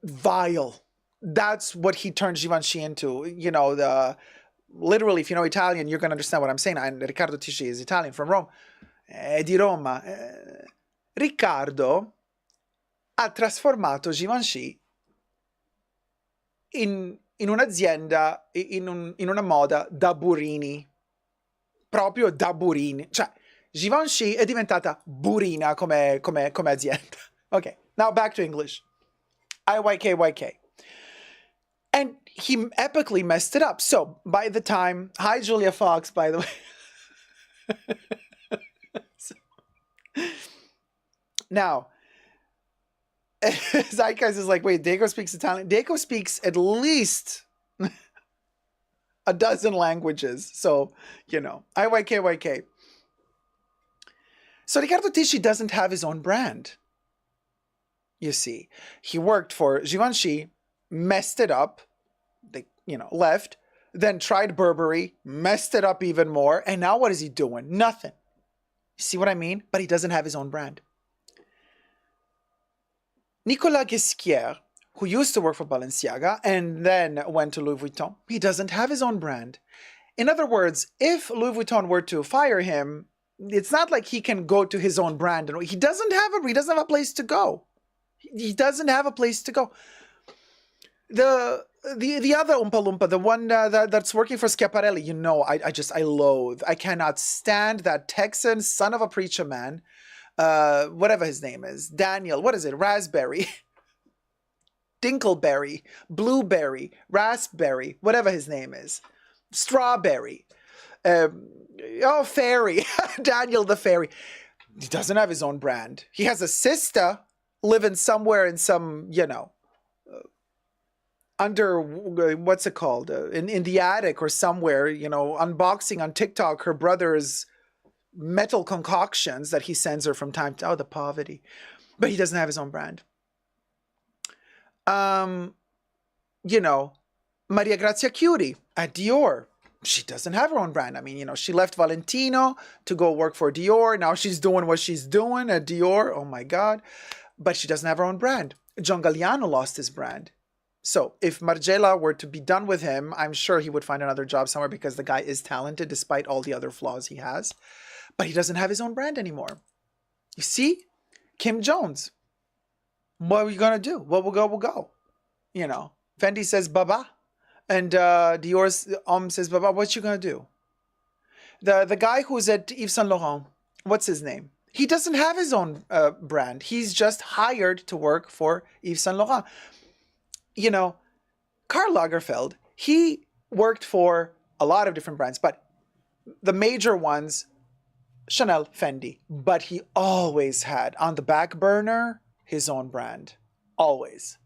[SPEAKER 2] Vile. that's what he turned Givenchy into. You know, literally, if you know Italian, you're going to understand what I'm saying. And Riccardo Tisci is Italian, from Rome, di Roma. Riccardo ha trasformato Givenchy in un'azienda, in una moda da burini, proprio da burini. Cioè, Givenchy è diventata burina come azienda. Okay, now back to English. IYK. And he epically messed it up. So by the time, hi Julia Fox, by the way. Now, Zeitgeist is like, wait, Dacob speaks Italian? Dacob speaks at least a dozen languages. So, you know, IYK. So Riccardo Tisci doesn't have his own brand. You see, he worked for Givenchy, messed it up, they, you know, left, then tried Burberry, messed it up even more, and now what is he doing? Nothing. You see what I mean? But he doesn't have his own brand. Nicolas Ghesquière, who used to work for Balenciaga and then went to Louis Vuitton, he doesn't have his own brand. In other words, if Louis Vuitton were to fire him, it's not like he can go to his own brand. He doesn't have a place to go. He doesn't have a place to go. The other Oompa Loompa, the one that's working for Schiaparelli, you know, I loathe. I cannot stand that Texan son of a preacher man, whatever his name is, Daniel, what is it, Raspberry, Dinkleberry, Blueberry, Raspberry, whatever his name is, Strawberry, Fairy, Daniel the Fairy. He doesn't have his own brand. He has a sister living somewhere in some, you know, under, what's it called, in the attic or somewhere, you know, unboxing on TikTok her brother's metal concoctions that he sends her from time to time. Oh, the poverty. But he doesn't have his own brand. You know, Maria Grazia Chiuri at Dior. She doesn't have her own brand. I mean, you know, she left Valentino to go work for Dior. Now she's doing what she's doing at Dior. Oh my God. But she doesn't have her own brand. John Galliano lost his brand. So if Margiela were to be done with him, I'm sure he would find another job somewhere because the guy is talented despite all the other flaws he has. But he doesn't have his own brand anymore. You see? Kim Jones. What are we going to do? What will go, will go. You know, Fendi says baba. And Dior's says baba. What you going to do? The guy who's at Yves Saint Laurent, what's his name? He doesn't have his own brand. He's just hired to work for Yves Saint Laurent. You know, Karl Lagerfeld, he worked for a lot of different brands, but the major ones, Chanel, Fendi, but he always had on the back burner his own brand. Always.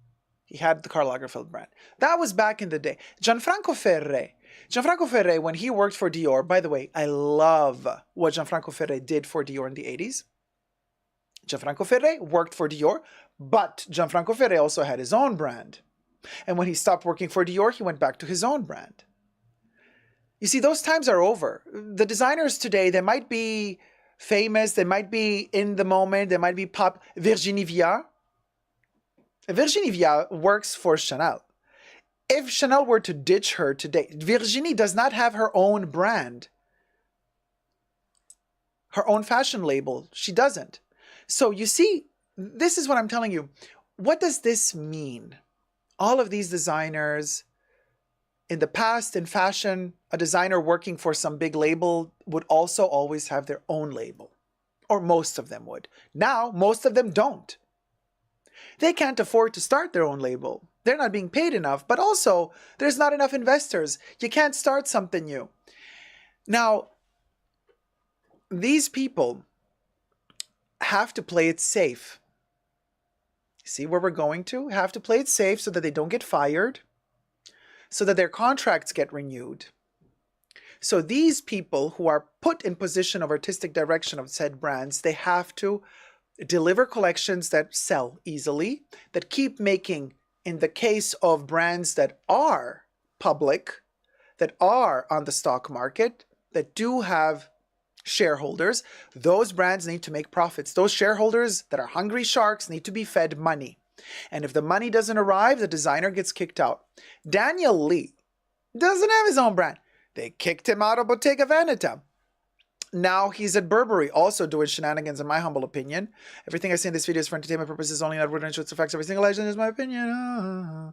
[SPEAKER 2] He had the Karl Lagerfeld brand. That was back in the day. Gianfranco Ferré, when he worked for Dior, by the way, I love what Gianfranco Ferré did for Dior in the 80s. Gianfranco Ferré worked for Dior, but Gianfranco Ferré also had his own brand. And when he stopped working for Dior, he went back to his own brand. You see, those times are over. The designers today, they might be famous, they might be in the moment, they might be pop. Virginie Viard works for Chanel. If Chanel were to ditch her today, Virginie does not have her own brand, her own fashion label. She doesn't. So you see, this is what I'm telling you. What does this mean? All of these designers, in the past, in fashion, a designer working for some big label would also always have their own label. Or most of them would. Now, most of them don't. They can't afford to start their own label. They're not being paid enough, but also there's not enough investors. You can't start something new. Now, these people have to play it safe. See where we're going to? Have to play it safe so that they don't get fired, so that their contracts get renewed. So these people who are put in position of artistic direction of said brands, they have to deliver collections that sell easily, that keep making, in the case of brands that are public, that are on the stock market, that do have shareholders, those brands need to make profits. Those shareholders that are hungry sharks need to be fed money. And if the money doesn't arrive, the designer gets kicked out. Daniel Lee doesn't have his own brand. They kicked him out of Bottega Veneta. Now he's at Burberry, also doing shenanigans, in my humble opinion. Everything I say in this video is for entertainment purposes only, not word and affects every single legend, is my opinion.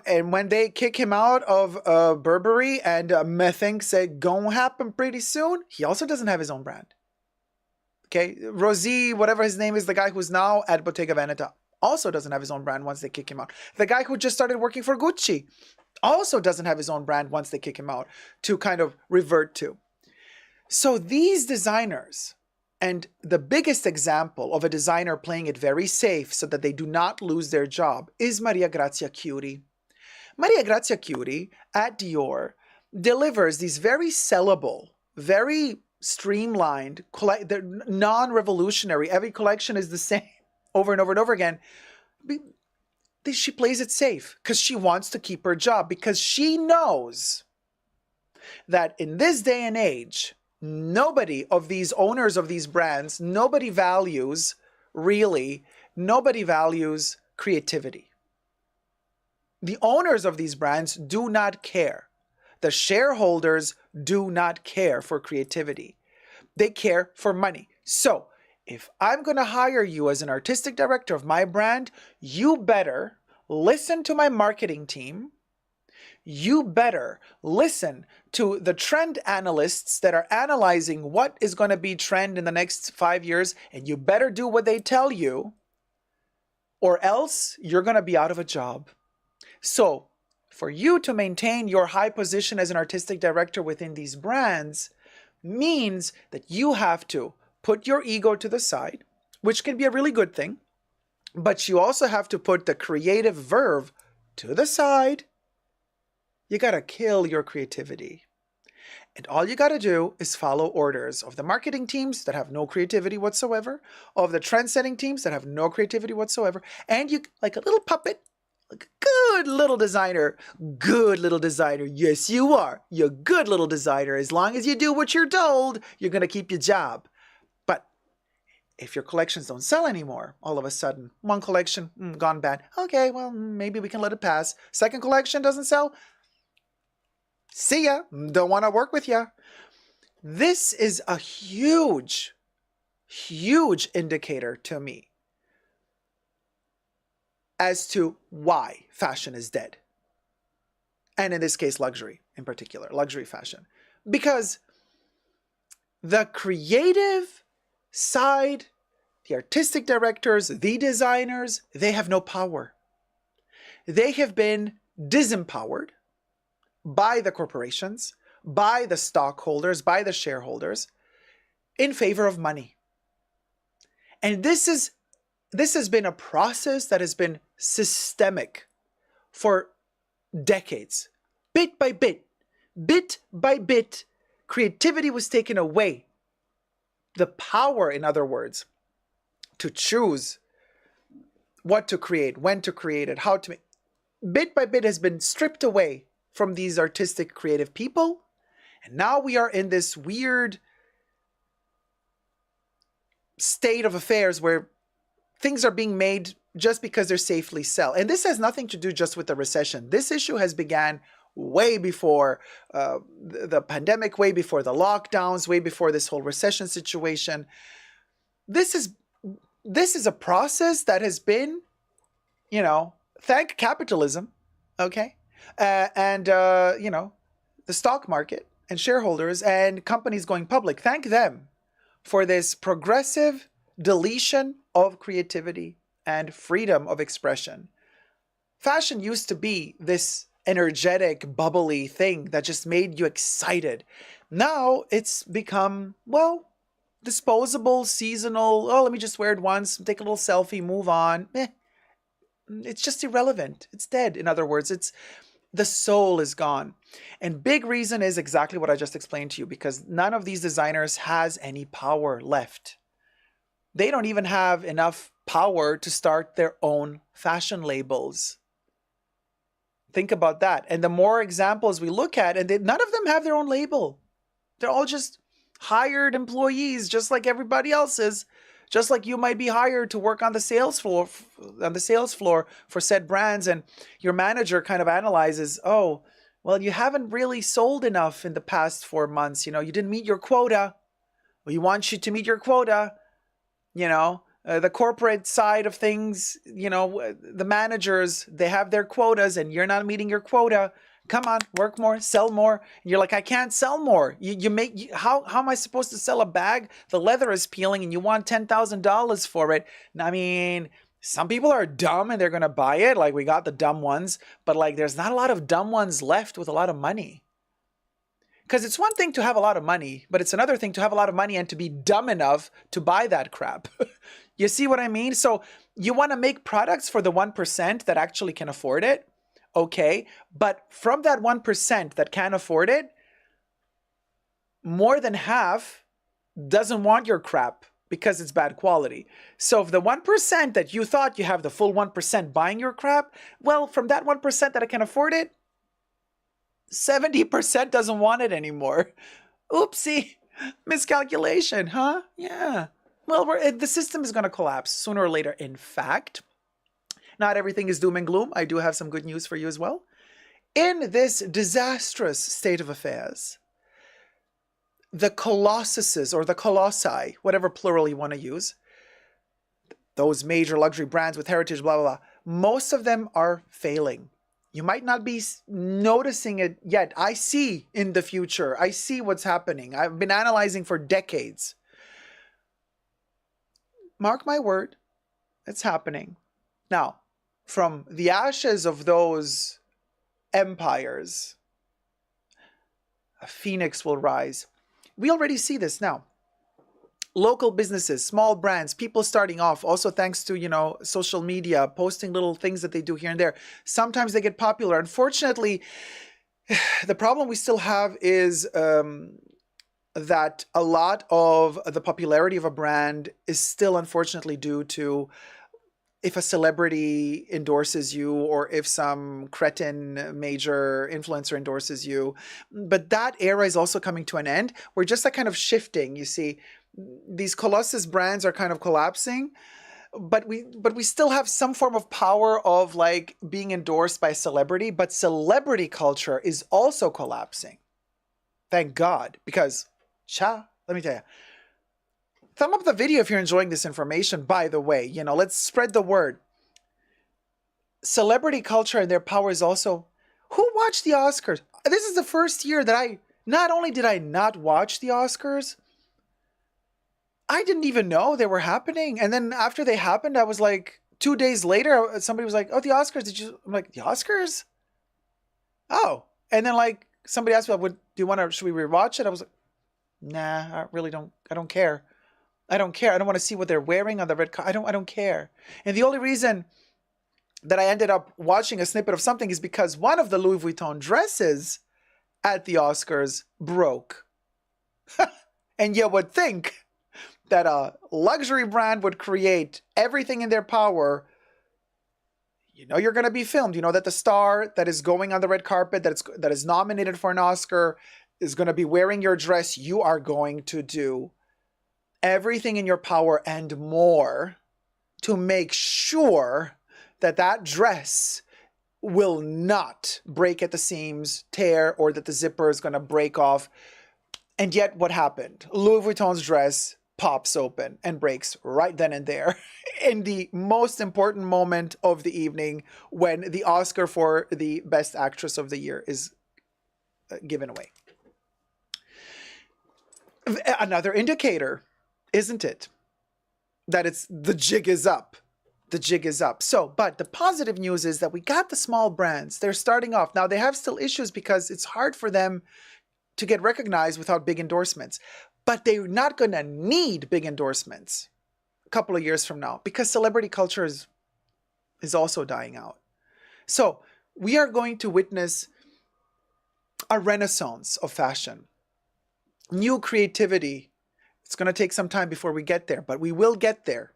[SPEAKER 2] And when they kick him out of Burberry and Methink said, gonna happen pretty soon, he also doesn't have his own brand. Okay, Rosie, whatever his name is, the guy who's now at Bottega Veneta, also doesn't have his own brand once they kick him out. The guy who just started working for Gucci also doesn't have his own brand once they kick him out to kind of revert to. So these designers, and the biggest example of a designer playing it very safe so that they do not lose their job is Maria Grazia Chiuri. Maria Grazia Chiuri at Dior delivers these very sellable, very streamlined, they're non-revolutionary. Every collection is the same over and over and over again. She plays it safe because she wants to keep her job, because she knows that in this day and age, nobody of these owners of these brands, nobody values creativity. The owners of these brands do not care. The shareholders do not care for creativity. They care for money. So if I'm going to hire you as an artistic director of my brand, you better listen to my marketing team. You better listen to the trend analysts that are analyzing what is going to be trend in the next 5 years, and you better do what they tell you, or else you're going to be out of a job. So for you to maintain your high position as an artistic director within these brands means that you have to put your ego to the side, which can be a really good thing, but you also have to put the creative verve to the side. You got to kill your creativity. And all you got to do is follow orders of the marketing teams that have no creativity whatsoever, of the trend-setting teams that have no creativity whatsoever, and you, like a little puppet, like a good little designer, yes you are, you're a good little designer. As long as you do what you're told, you're going to keep your job. But if your collections don't sell anymore, all of a sudden, one collection, gone bad. Okay, well, maybe we can let it pass. Second collection doesn't sell. See ya, don't want to work with ya. This is a huge, huge indicator to me as to why fashion is dead. And in this case, luxury in particular, luxury fashion. Because the creative side, the artistic directors, the designers, they have no power. They have been disempowered by the corporations, by the stockholders, by the shareholders, in favor of money. And this has been a process that has been systemic for decades. Bit by bit, creativity was taken away. The power, in other words, to choose what to create, when to create it, how to make, bit by bit has been stripped away from these artistic, creative people. And now we are in this weird state of affairs where things are being made just because they're safely sell. And this has nothing to do just with the recession. This issue has began way before the pandemic, way before the lockdowns, way before this whole recession situation. This is a process that has been, thank capitalism, okay? The stock market and shareholders and companies going public, thank them for this progressive deletion of creativity and freedom of expression. Fashion used to be this energetic, bubbly thing that just made you excited. Now it's become, disposable, seasonal. Oh, let me just wear it once, take a little selfie, move on. It's just irrelevant. It's dead. In other words, the soul is gone. And big reason is exactly what I just explained to you, because none of these designers has any power left. They don't even have enough power to start their own fashion labels. Think about that. And the more examples we look at, and none of them have their own label. They're all just hired employees, just like everybody else is, Just like you might be hired to work on the sales floor, for said brands, and your manager kind of analyzes, oh, well, you haven't really sold enough in the past 4 months. You didn't meet your quota. We want you to meet your quota. The corporate side of things, the managers, they have their quotas and you're not meeting your quota. Come on, work more, sell more. And you're like, I can't sell more. How am I supposed to sell a bag? The leather is peeling and you want $10,000 for it. I mean, some people are dumb and they're going to buy it. Like, we got the dumb ones, but like, there's not a lot of dumb ones left with a lot of money. Because it's one thing to have a lot of money, but it's another thing to have a lot of money and to be dumb enough to buy that crap. You see what I mean? So you want to make products for the 1% that actually can afford it. Okay. But from that 1% that can afford it, more than half doesn't want your crap because it's bad quality. So if the 1% that you thought you have the full 1% buying your crap, well, from that 1% that I can afford it, 70% doesn't want it anymore. Oopsie, miscalculation, huh? Yeah. Well, the system is going to collapse sooner or later. In fact, not everything is doom and gloom. I do have some good news for you as well. In this disastrous state of affairs, the colossuses or the colossi, whatever plural you want to use, those major luxury brands with heritage, blah, blah, blah, most of them are failing. You might not be noticing it yet. I see in the future. I see what's happening. I've been analyzing for decades. Mark my word, it's happening. Now, from the ashes of those empires, a phoenix will rise. We already see this now. Local businesses, small brands, people starting off, also thanks to, social media, posting little things that they do here and there. Sometimes they get popular. Unfortunately, the problem we still have is that a lot of the popularity of a brand is still unfortunately due to if a celebrity endorses you or if some cretin major influencer endorses you. But that era is also coming to an end. We're just kind of shifting, you see. These Colossus brands are kind of collapsing, but we still have some form of power of like being endorsed by a celebrity, but celebrity culture is also collapsing. Thank God, because let me tell you, thumb up the video if you're enjoying this information, by the way, let's spread the word. Celebrity culture and their power is also, who watched the Oscars? This is the first year that not only did I not watch the Oscars, I didn't even know they were happening. And then after they happened, I was like, 2 days later, somebody was like, oh, the Oscars, I'm like, the Oscars? Oh. And then like, somebody asked me, should we rewatch it? I was like, nah, I don't care. I don't care. I don't want to see what they're wearing on the red carpet. I don't care. And the only reason that I ended up watching a snippet of something is because one of the Louis Vuitton dresses at the Oscars broke. And you would think that a luxury brand would create everything in their power. You're going to be filmed. That the star that is going on the red carpet, that is nominated for an Oscar, is going to be wearing your dress. You are going to do everything in your power and more to make sure that that dress will not break at the seams, tear, or that the zipper is going to break off. And yet what happened? Louis Vuitton's dress pops open and breaks right then and there in the most important moment of the evening when the Oscar for the Best Actress of the Year is given away. Another indicator, isn't it? That the jig is up. The jig is up. So, but the positive news is that we got the small brands. They're starting off. Now, they have still issues because it's hard for them to get recognized without big endorsements. But they're not going to need big endorsements a couple of years from now because celebrity culture is also dying out. So we are going to witness a renaissance of fashion, new creativity. It's going to take some time before we get there, but we will get there.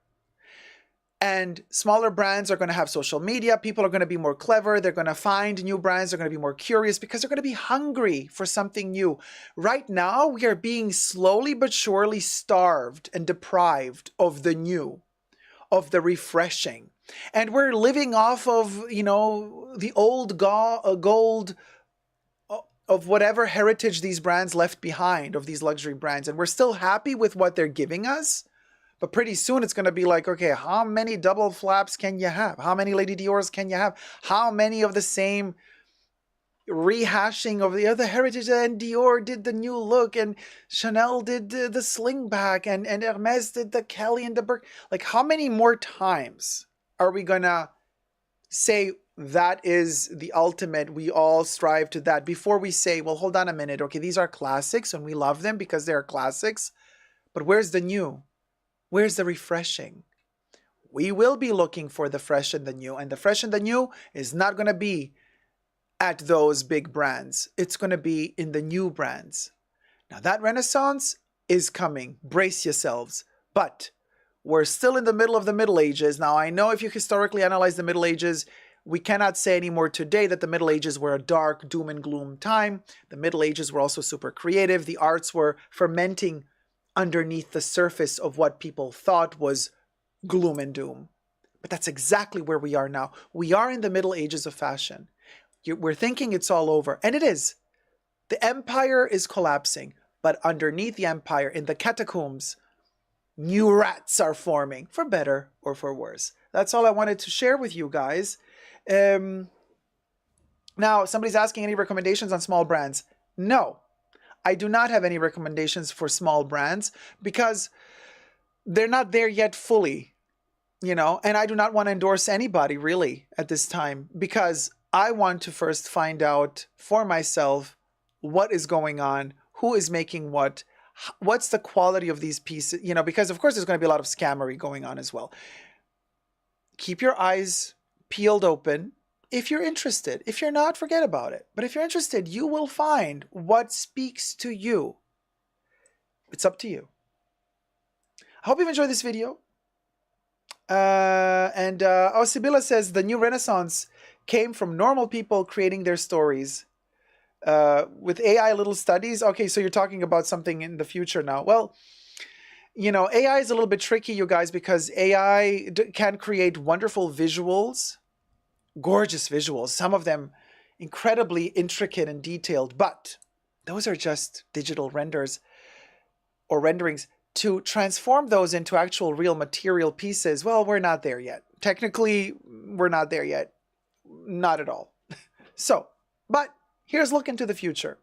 [SPEAKER 2] And smaller brands are going to have social media. People are going to be more clever. They're going to find new brands. They're going to be more curious because they're going to be hungry for something new. Right now, we are being slowly but surely starved and deprived of the new, of the refreshing. And we're living off of, the old gold of whatever heritage these brands left behind, of these luxury brands. And we're still happy with what they're giving us. But pretty soon it's going to be like, okay, how many double flaps can you have? How many Lady Dior's can you have? How many of the same rehashing of the other heritage? And Dior did the new look, and Chanel did the slingback, and Hermes did the Kelly and the Burke. Like, how many more times are we going to say that is the ultimate, we all strive to that, before we say, well, hold on a minute. Okay, these are classics and we love them because they're classics. But where's the new? Where's the refreshing? We will be looking for the fresh and the new. And the fresh and the new is not going to be at those big brands. It's going to be in the new brands. Now that renaissance is coming. Brace yourselves. But we're still in the middle of the Middle Ages. Now I know if you historically analyze the Middle Ages, we cannot say anymore today that the Middle Ages were a dark doom and gloom time. The Middle Ages were also super creative. The arts were fermenting underneath the surface of what people thought was gloom and doom. But that's exactly where we are now. We are in the Middle Ages of fashion. We're thinking it's all over. And it is. The empire is collapsing. But underneath the empire, in the catacombs, new rats are forming, for better or for worse. That's all I wanted to share with you guys. Now, somebody's asking any recommendations on small brands. No. I do not have any recommendations for small brands because they're not there yet fully, and I do not want to endorse anybody really at this time because I want to first find out for myself what is going on, who is making what's the quality of these pieces, because of course there's going to be a lot of scammery going on as well. Keep your eyes peeled open. If you're interested. If you're not, forget about it. But if you're interested, you will find what speaks to you. It's up to you. I hope you've enjoyed this video. Sibilla says the new renaissance came from normal people creating their stories. With AI little studies. Okay, so you're talking about something in the future now. Well, AI is a little bit tricky, you guys, because AI can create wonderful visuals. Gorgeous visuals, some of them incredibly intricate and detailed, but those are just digital renders or renderings. To transform those into actual real material pieces, well, we're not there yet. Technically, we're not there yet. Not at all. So, but here's look into the future.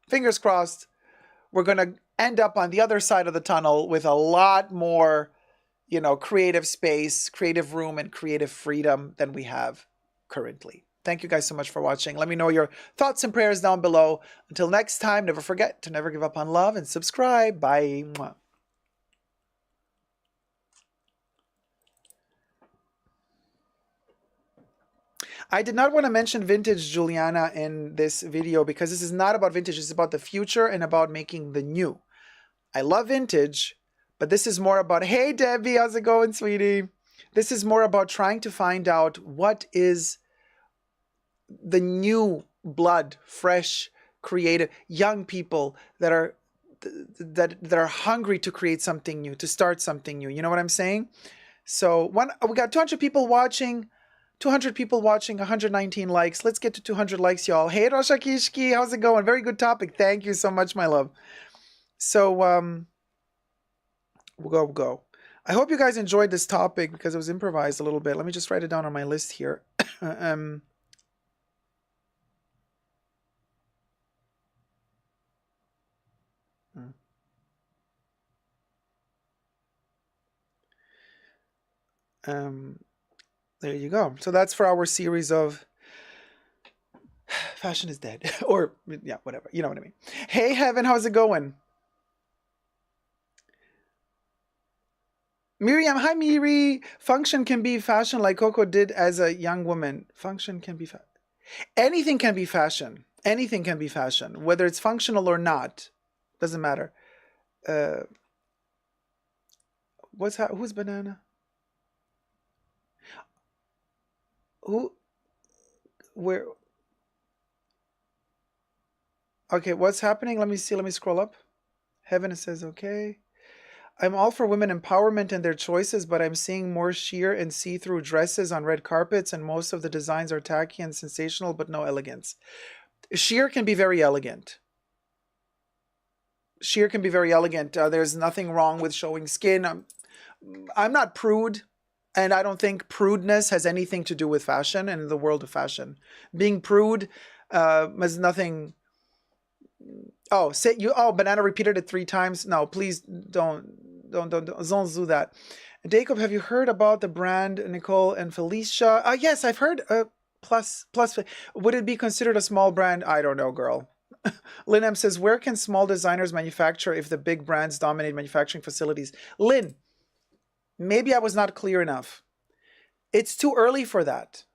[SPEAKER 2] Fingers crossed, we're going to end up on the other side of the tunnel with a lot more creative space, creative room, and creative freedom than we have currently. Thank you guys so much for watching. Let me know your thoughts and prayers down below. Until next time, never forget to never give up on love and subscribe. Bye. Mwah. I did not want to mention vintage, Juliana, in this video because this is not about vintage. It's about the future and about making the new. I love vintage, but this is more about, hey, Debbie, how's it going, sweetie? This is more about trying to find out what is the new blood, fresh, creative, young people that are hungry to create something new, to start something new. You know what I'm saying? So we got 200 people watching, 119 likes. Let's get to 200 likes, y'all. Hey, Rosha Kishki, how's it going? Very good topic. Thank you so much, my love. So, we'll go. I hope you guys enjoyed this topic because it was improvised a little bit. Let me just write it down on my list here. There you go. So that's for our series of Fashion is Dead. Or, yeah, whatever. You know what I mean. Hey, Heaven, how's it going? Miriam, hi, Miri. Function can be fashion like Coco did as a young woman. Function can be fashion. Anything can be fashion. Anything can be fashion. Whether it's functional or not. Doesn't matter. Who's banana? Who? Where? Okay, what's happening? Let me see. Let me scroll up. Heaven says, okay. I'm all for women empowerment and their choices, but I'm seeing more sheer and see-through dresses on red carpets, and most of the designs are tacky and sensational, but no elegance. Sheer can be very elegant. Sheer can be very elegant. There's nothing wrong with showing skin. I'm not prude, and I don't think prudeness has anything to do with fashion and in the world of fashion. Being prude has nothing... Oh, say you. Oh, Banana repeated it 3 times. No, please don't do that. Dacob, have you heard about the brand Nicole and Felicia? Yes, I've heard. Plus, would it be considered a small brand? I don't know, girl. Lynn M says, where can small designers manufacture if the big brands dominate manufacturing facilities? Lynn, maybe I was not clear enough. It's too early for that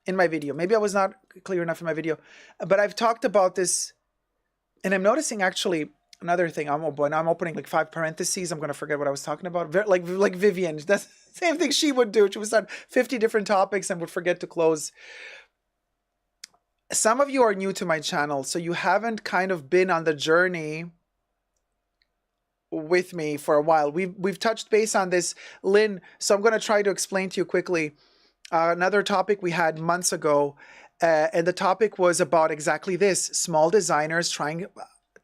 [SPEAKER 2] in my video. Maybe I was not clear enough in my video, but I've talked about this. And I'm noticing actually another thing. I'm opening like 5 parentheses. I'm going to forget what I was talking about. Like Vivian. That's the same thing she would do. She would start 50 different topics and would forget to close. Some of you are new to my channel, so you haven't kind of been on the journey with me for a while. We've touched base on this, Lynn. So I'm going to try to explain to you quickly. Another topic we had months ago. And the topic was about exactly this, small designers trying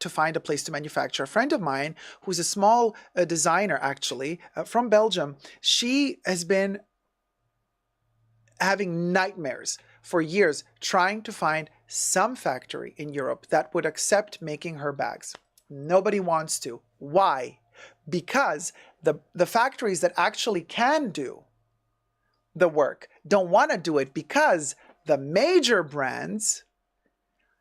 [SPEAKER 2] to find a place to manufacture. A friend of mine, who's a small designer actually, from Belgium, she has been having nightmares for years trying to find some factory in Europe that would accept making her bags. Nobody wants to. Why? Because the factories that actually can do the work don't want to do it because the major brands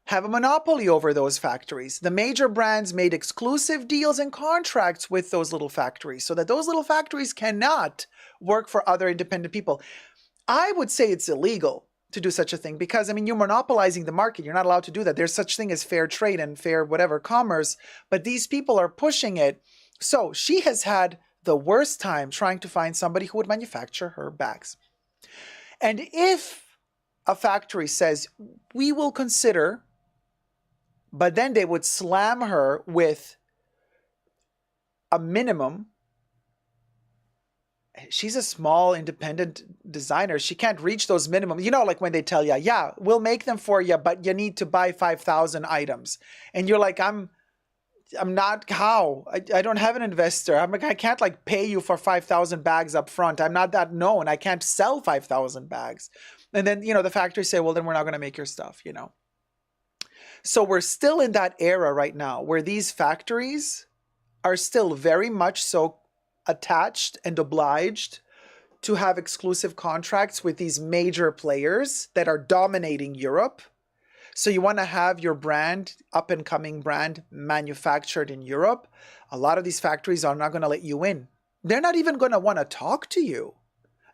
[SPEAKER 2] have a monopoly over those factories. The major brands made exclusive deals and contracts with those little factories so that those little factories cannot work for other independent people. I would say it's illegal to do such a thing because, I mean, you're monopolizing the market. You're not allowed to do that. There's such thing as fair trade and fair whatever commerce, but these people are pushing it. So she has had the worst time trying to find somebody who would manufacture her bags. And if a factory says, we will consider, but then they would slam her with a minimum. She's a small independent designer. She can't reach those minimums. You know, like when they tell you, yeah, we'll make them for you, but you need to buy 5,000 items. And you're like, I'm not, how? I don't have an investor. I can't like pay you for 5,000 bags up front. I'm not that known. I can't sell 5,000 bags. And then, you know, the factories say, well, then we're not going to make your stuff, you know. So we're still in that era right now where these factories are still very much so attached and obliged to have exclusive contracts with these major players that are dominating Europe. So you want to have your brand, up and coming brand, manufactured in Europe. A lot of these factories are not going to let you in. They're not even going to want to talk to you.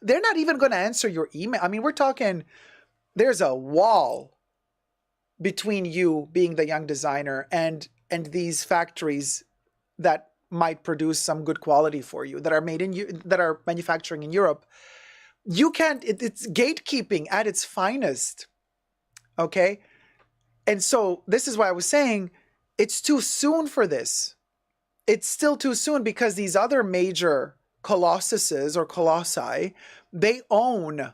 [SPEAKER 2] They're not even going to answer your email. I mean, we're talking, there's a wall between you being the young designer and these factories that might produce some good quality for you, that are made in that are manufacturing in Europe. You can't, it's gatekeeping at its finest. Okay? And so this is why I was saying it's too soon for this. It's still too soon because these other major colossuses or colossi, they own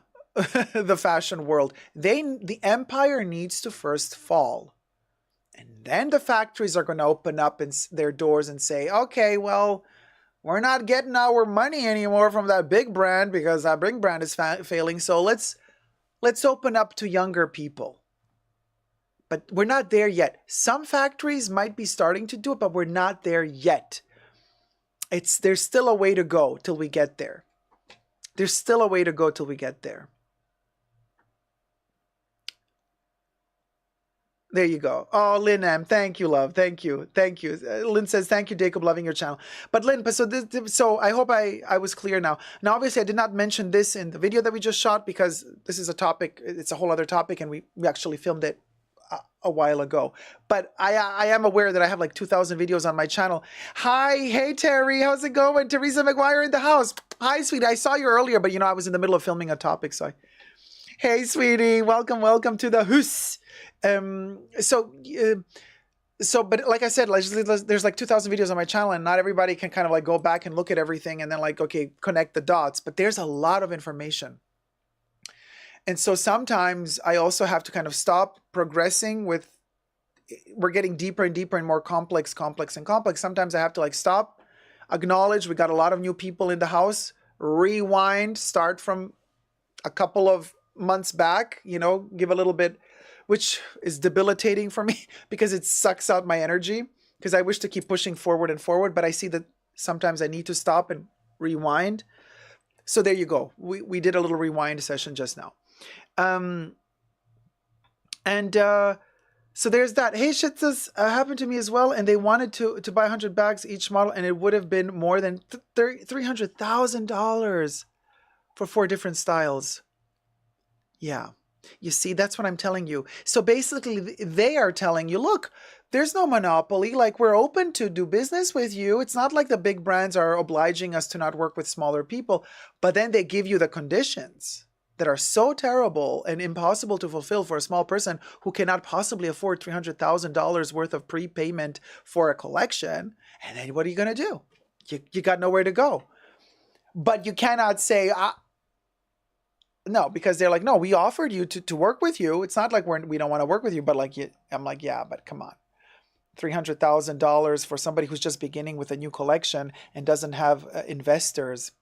[SPEAKER 2] the fashion world. The empire needs to first fall. And then the factories are going to open up their doors and say, okay, well, we're not getting our money anymore from that big brand because that big brand is failing. So let's open up to younger people. But we're not there yet. Some factories might be starting to do it, but we're not there yet. There's still a way to go till we get there. There's still a way to go till we get there. There you go. Oh, Lynn M. Thank you, love. Thank you. Thank you. Lynn says, thank you, Dacob, loving your channel. But Lynn, so I hope I was clear now. Now, obviously, I did not mention this in the video that we just shot because this is a topic. It's a whole other topic, and we actually filmed it a while ago. But I am aware that I have like 2,000 videos on my channel. Hi. Hey, Terry. How's it going? Teresa McGuire in the house. Hi, sweetie. I saw you earlier, but, you know, I was in the middle of filming a topic, so Hey, sweetie, welcome to the house. But like I said, there's like 2,000 videos on my channel, and not everybody can kind of like go back and look at everything and then like, okay, connect the dots. But there's a lot of information. And so sometimes I also have to kind of stop progressing with, we're getting deeper and deeper and more complex. Sometimes I have to like stop, acknowledge we got a lot of new people in the house, rewind, start from a couple of months back, give a little bit, which is debilitating for me because it sucks out my energy, because I wish to keep pushing forward and forward, but I see that sometimes I need to stop and rewind. So there you go. We did a little rewind session just now. So there's that. Hey, shit, this happened to me as well, and they wanted to buy 100 bags each model, and it would have been more than $300,000 for 4 different styles. Yeah. You see, that's what I'm telling you. So basically, they are telling you, look, there's no monopoly. Like, we're open to do business with you. It's not like the big brands are obliging us to not work with smaller people. But then they give you the conditions that are so terrible and impossible to fulfill for a small person who cannot possibly afford $300,000 worth of prepayment for a collection. And then what are you going to do? You got nowhere to go. But you cannot say, no, because they're like, no, we offered you to work with you. It's not like we don't want to work with you, but like, I'm like, yeah, but come on. $300,000 for somebody who's just beginning with a new collection and doesn't have investors.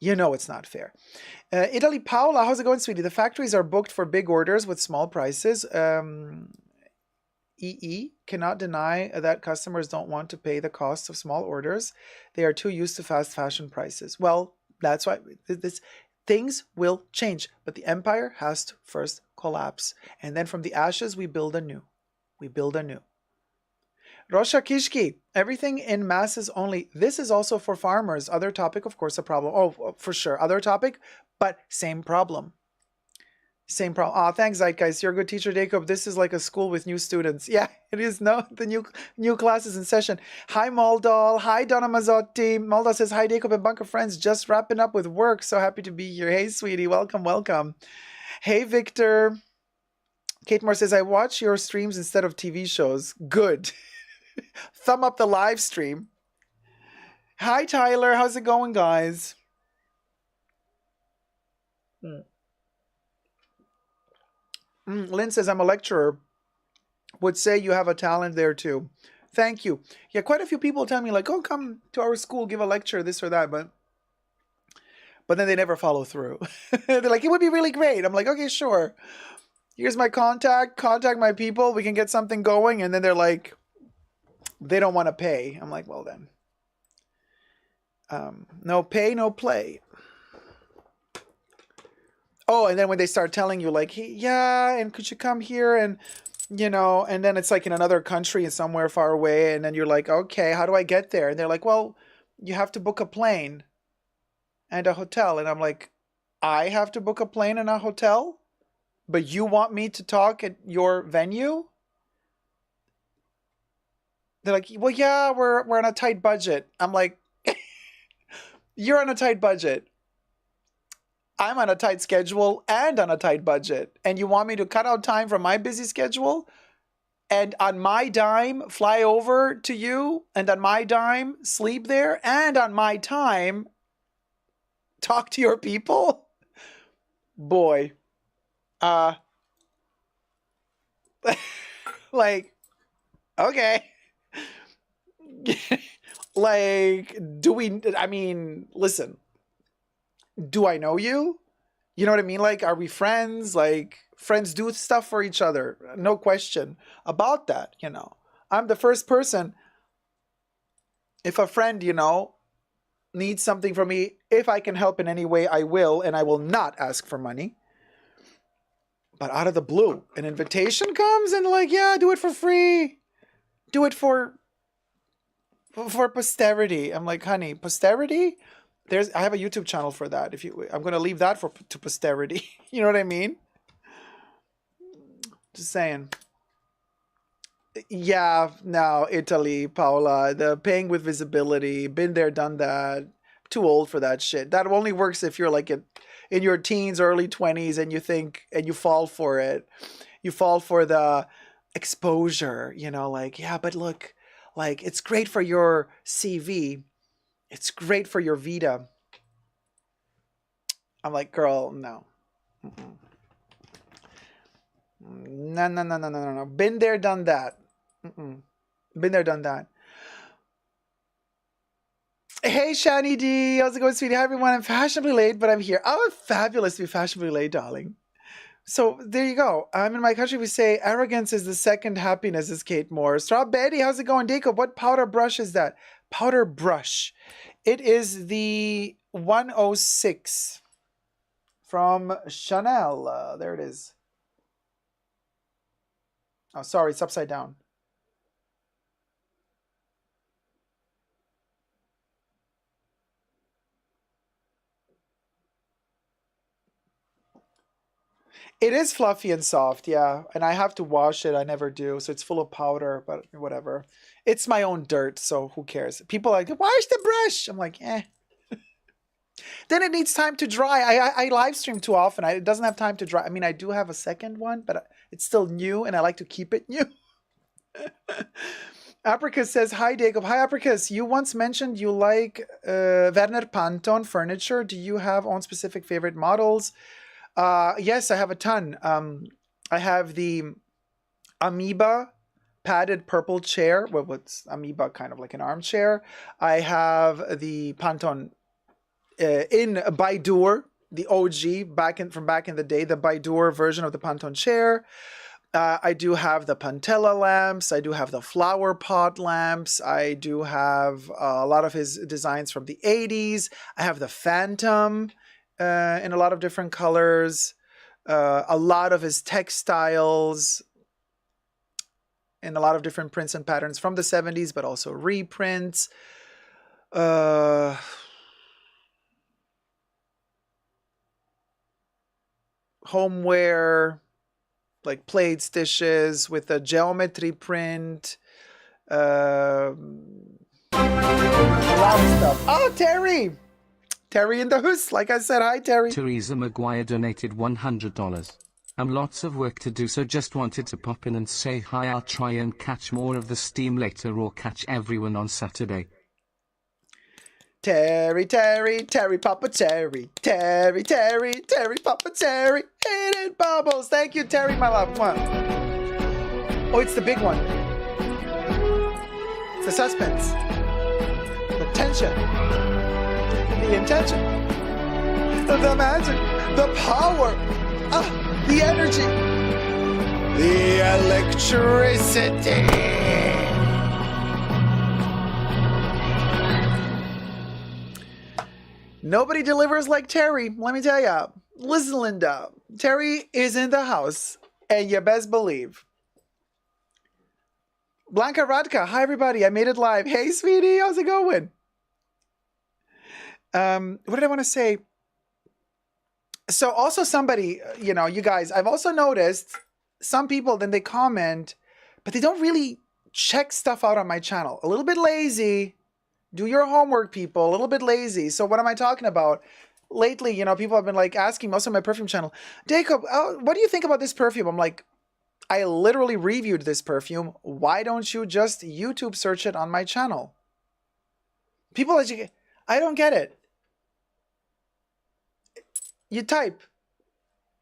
[SPEAKER 2] It's not fair. Italy, Paula, how's it going, sweetie? The factories are booked for big orders with small prices. EE cannot deny that customers don't want to pay the cost of small orders. They are too used to fast fashion prices. Well, that's why things will change, but the empire has to first collapse. And then from the ashes, we build anew. Rosha Kishki, everything in masses only. This is also for farmers. Other topic, of course, a problem. Oh, for sure. Other topic, but same problem. Thanks, Zeitgeist. You're a good teacher, Dacob. This is like a school with new students. Yeah, it is. No, the new classes in session. Hi, Moldal. Hi, Donna Mazzotti. Moldal says, hi, Dacob and Bunker friends. Just wrapping up with work. So happy to be here. Hey, sweetie. Welcome. Hey, Victor. Kate Moore says, I watch your streams instead of TV shows. Good. Thumb up the live stream. Hi, Tyler. How's it going, guys? Lynn says, I'm a lecturer. Would say you have a talent there too. Thank you. Yeah, quite a few people tell me like, oh, come to our school, give a lecture, this or that. But then they never follow through. They're like, it would be really great. I'm like, okay, sure. Here's my contact my people. We can get something going. And then they're like, they don't want to pay. I'm like, well then. No pay, no play. Oh, and then when they start telling you like, hey, yeah, and could you come here and, and then it's like in another country and somewhere far away. And then you're like, okay, how do I get there? And they're like, well, you have to book a plane and a hotel. And I'm like, I have to book a plane and a hotel? But you want me to talk at your venue? They're like, well, yeah, we're on a tight budget. I'm like, you're on a tight budget. I'm on a tight schedule and on a tight budget. And you want me to cut out time from my busy schedule and on my dime fly over to you and on my dime sleep there and on my time talk to your people? Boy. Like, okay. Like, listen. Do I know you? You know what I mean? Like, are we friends? Like, friends do stuff for each other. No question about that, I'm the first person. If a friend, needs something from me, if I can help in any way, I will, and I will not ask for money. But out of the blue, an invitation comes and like, yeah, do it for free. Do it for posterity. I'm like, honey, posterity? I have a YouTube channel for that. I'm going to leave that to posterity. You know what I mean? Just saying. Yeah, no, Italy, Paula, the paying with visibility, been there, done that. Too old for that shit. That only works if you're like in your teens, early 20s, and you think, and you fall for it. You fall for the exposure, like, yeah, but look, like, it's great for your CV. It's great for your Vita. I'm like, girl, no. Mm-mm. No, no, no, no, no, no. Been there, done that. Mm-mm. Been there, done that. Hey, Shani D. How's it going, sweetie? Hi, everyone. I'm fashionably late, but I'm here. Oh, fabulous to be fashionably late, darling. So there you go. In my country, we say arrogance is the second happiness, is Kate Moore. Straw Betty, how's it going? Dacob, what powder brush is that? Powder brush. It is the 106 from Chanel. There it is. Oh, sorry, it's upside down. It is fluffy and soft, yeah. And I have to wash it. I never do. So it's full of powder, but whatever. It's my own dirt, so who cares? People are like, wash the brush. I'm like, eh. Then it needs time to dry. I live stream too often. It doesn't have time to dry. I mean, I do have a second one, but it's still new, and I like to keep it new. Apricus says, hi, Dacob. Hi, Apricus. You once mentioned you like Werner Panton furniture. Do you have own specific favorite models? Yes, I have a ton. I have the Amoeba padded purple chair. Well, what's Amoeba? Kind of like an armchair. I have the Panton in Baidur, the OG from back in the day, the Baidur version of the Panton chair. I do have the Pantella lamps. I do have the flower pot lamps. I do have a lot of his designs from the 80s. I have the Phantom in a lot of different colors. A lot of his textiles in a lot of different prints and patterns from the 70s, but also reprints. Homeware, like plates, dishes with a geometry print. A lot of stuff. Oh, Terry! Terry in the house. Like I said, hi, Terry.
[SPEAKER 3] Teresa McGuire donated $100. Lots of work to do, so just wanted to pop in and say hi. I'll try and catch more of the steam later, or catch everyone on Saturday.
[SPEAKER 2] Terry, Papa Terry. Terry, Papa Terry. Hidden bubbles. Thank you, Terry, my love. Come on. Oh, it's the big one. It's the suspense. The tension. The intention. The magic. The power. The energy. The electricity. Nobody delivers like Terry, let me tell ya. Listen, Linda, Terry is in the house, and you best believe. Blanca Radka, hi everybody, I made it live. Hey sweetie, how's it going? What did I want to say? So also somebody, you guys, I've also noticed some people, then they comment, but they don't really check stuff out on my channel. A little bit lazy. Do your homework, people. A little bit lazy. So what am I talking about? Lately, people have been like asking, also my perfume channel, Dacob, what do you think about this perfume? I'm like, I literally reviewed this perfume. Why don't you just YouTube search it on my channel? People, I don't get it. You type,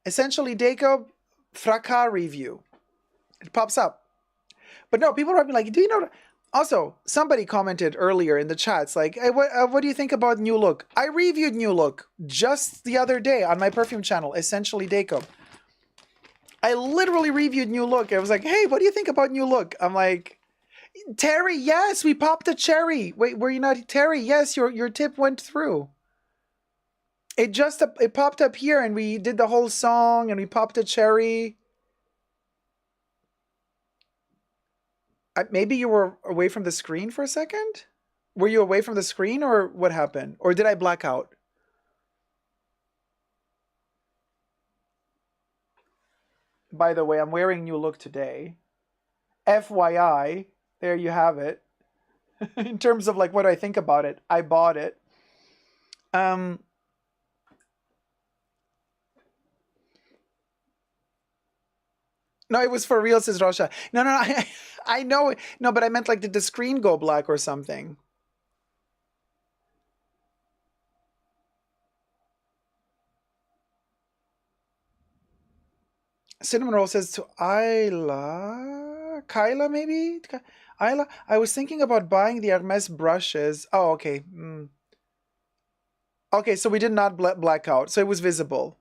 [SPEAKER 2] essentially, Dacob Fracas review. It pops up. But no, people are like, do you know... Also, somebody commented earlier in the chats, like, hey, what do you think about New Look? I reviewed New Look just the other day on my perfume channel, essentially Dacob. I literally reviewed New Look. I was like, hey, what do you think about New Look? I'm like, Terry, yes, we popped a cherry. Wait, were you not? Terry, yes, your tip went through. It popped up here, and we did the whole song, and we popped a cherry. Maybe you were away from the screen for a second? Were you away from the screen, or what happened? Or did I black out? By the way, I'm wearing New Look today. FYI, there you have it. In terms of like what I think about it, I bought it. No, it was for real, says Rosha. No, I know. No, but I meant like, did the screen go black or something? Cinnamon Roll says to Kyla maybe? Isla, I was thinking about buying the Hermes brushes. Oh, okay. Okay, so we did not black out, so it was visible.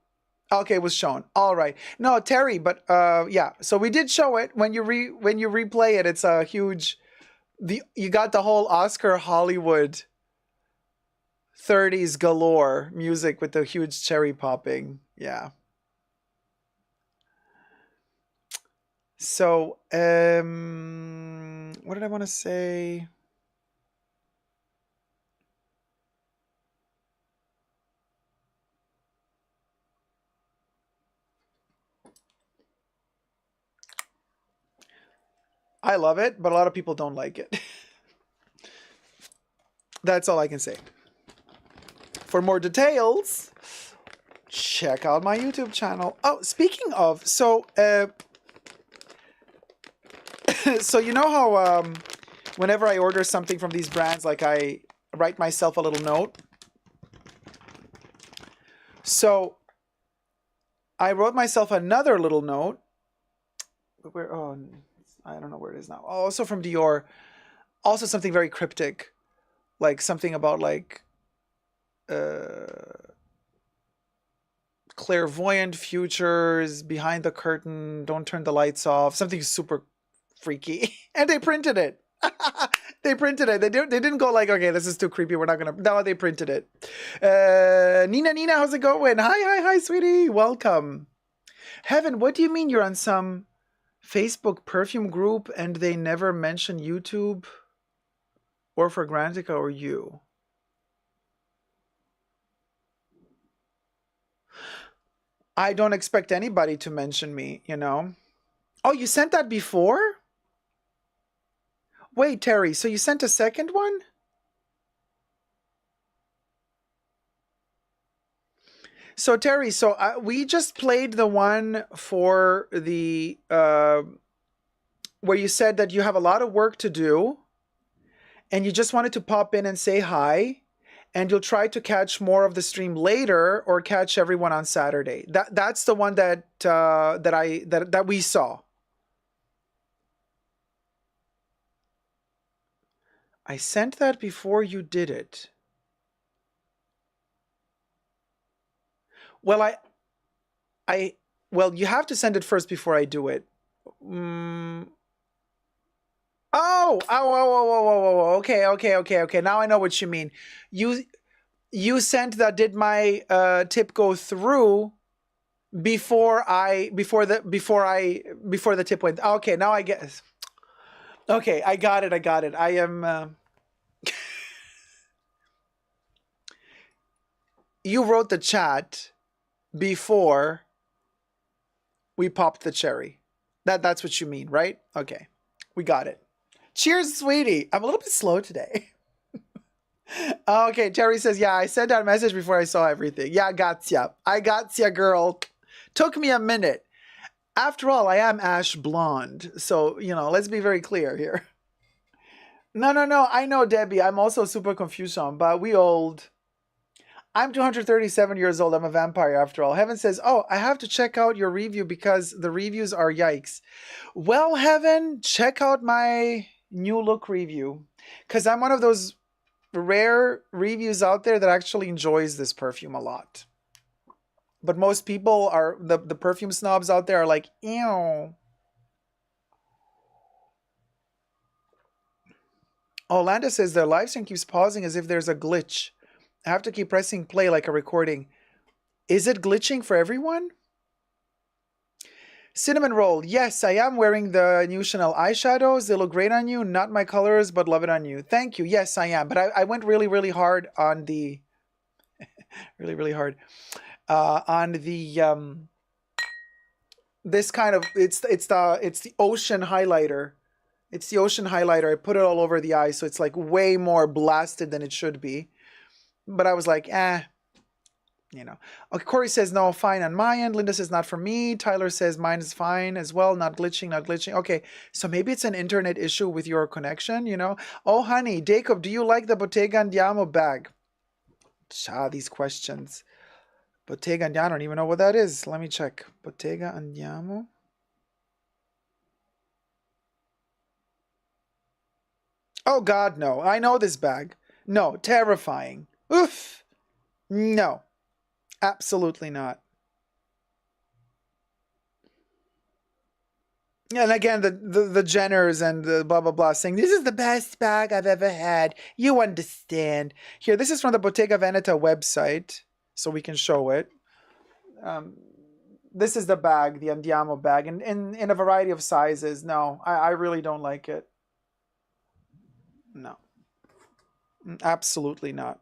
[SPEAKER 2] Okay, it was shown. All right. No, Terry, but yeah. So we did show it. When you replay it, it's a huge. You got the whole Oscar Hollywood 30s galore music with the huge cherry popping. Yeah. So, what did I want to say? I love it, but a lot of people don't like it. That's all I can say. For more details, check out my YouTube channel. Oh, speaking of, so so you know how whenever I order something from these brands, like I write myself a little note. So I wrote myself another little note. Where? Oh, I don't know where it is now. Also from Dior. Also something very cryptic, like something about like clairvoyant futures, behind the curtain, don't turn the lights off. Something super freaky, and they printed it. They printed it. They didn't go like, okay, this is too creepy, we're not gonna. No, they printed it. Nina, how's it going? Hi, sweetie, welcome. Heaven, what do you mean you're on some Facebook perfume group and they never mention YouTube or Fragrantica or you? I don't expect anybody to mention me, you know. Oh, you sent that before? Wait, Terry, so you sent a second one? So, Terry, so we just played the one for the, where you said that you have a lot of work to do and you just wanted to pop in and say hi, and you'll try to catch more of the stream later or catch everyone on Saturday. That's the one that that we saw. I sent that before you did it. Well, well, you have to send it first before I do it. Oh, okay. Now I know what you mean. You sent that. Did my tip go through before the tip went? Okay, now I guess. Okay, I got it. I am. You wrote the chat before we popped the cherry. That's what you mean, right? Okay, we got it. Cheers, sweetie. I'm a little bit slow today. Okay, Terry says, yeah, I sent out a message before I saw everything. Yeah, gotcha. I gotcha, girl. Took me a minute. After all, I am ash blonde. So, you know, let's be very clear here. No. I know, Debbie. I'm also super confused on, but we old. I'm 237 years old. I'm a vampire after all. Heaven says, oh, I have to check out your review because the reviews are yikes. Well, Heaven, check out my new look review because I'm one of those rare reviews out there that actually enjoys this perfume a lot. But most people are, the perfume snobs out there are like, ew. Orlando says their live stream keeps pausing as if there's a glitch. I have to keep pressing play like a recording. Is it glitching for everyone? Cinnamon Roll. Yes, I am wearing the new Chanel eyeshadows. They look great on you. Not my colors, but love it on you. Thank you. Yes, I am. But I went really hard on the... really hard. On the... this kind of... It's the ocean highlighter. It's the ocean highlighter. I put it all over the eye, so it's like way more blasted than it should be. But I was like, you know. Okay, Corey says no, fine on my end. Linda says not for me. Tyler says mine is fine as well. Not glitching, not glitching. Okay, so maybe it's an internet issue with your connection, you know. Oh, honey, Dacob, do you like the Bottega Andiamo bag? These questions. Bottega Andiamo, I don't even know what that is. Let me check. Bottega Andiamo. Oh, God, no. I know this bag. No, terrifying. Oof. No, absolutely not. And again, the Jenners and the blah, blah, blah saying, this is the best bag I've ever had. You understand. Here, this is from the Bottega Veneta website, so we can show it. This is the bag, the Andiamo bag, in a variety of sizes. No, I really don't like it. No. Absolutely not.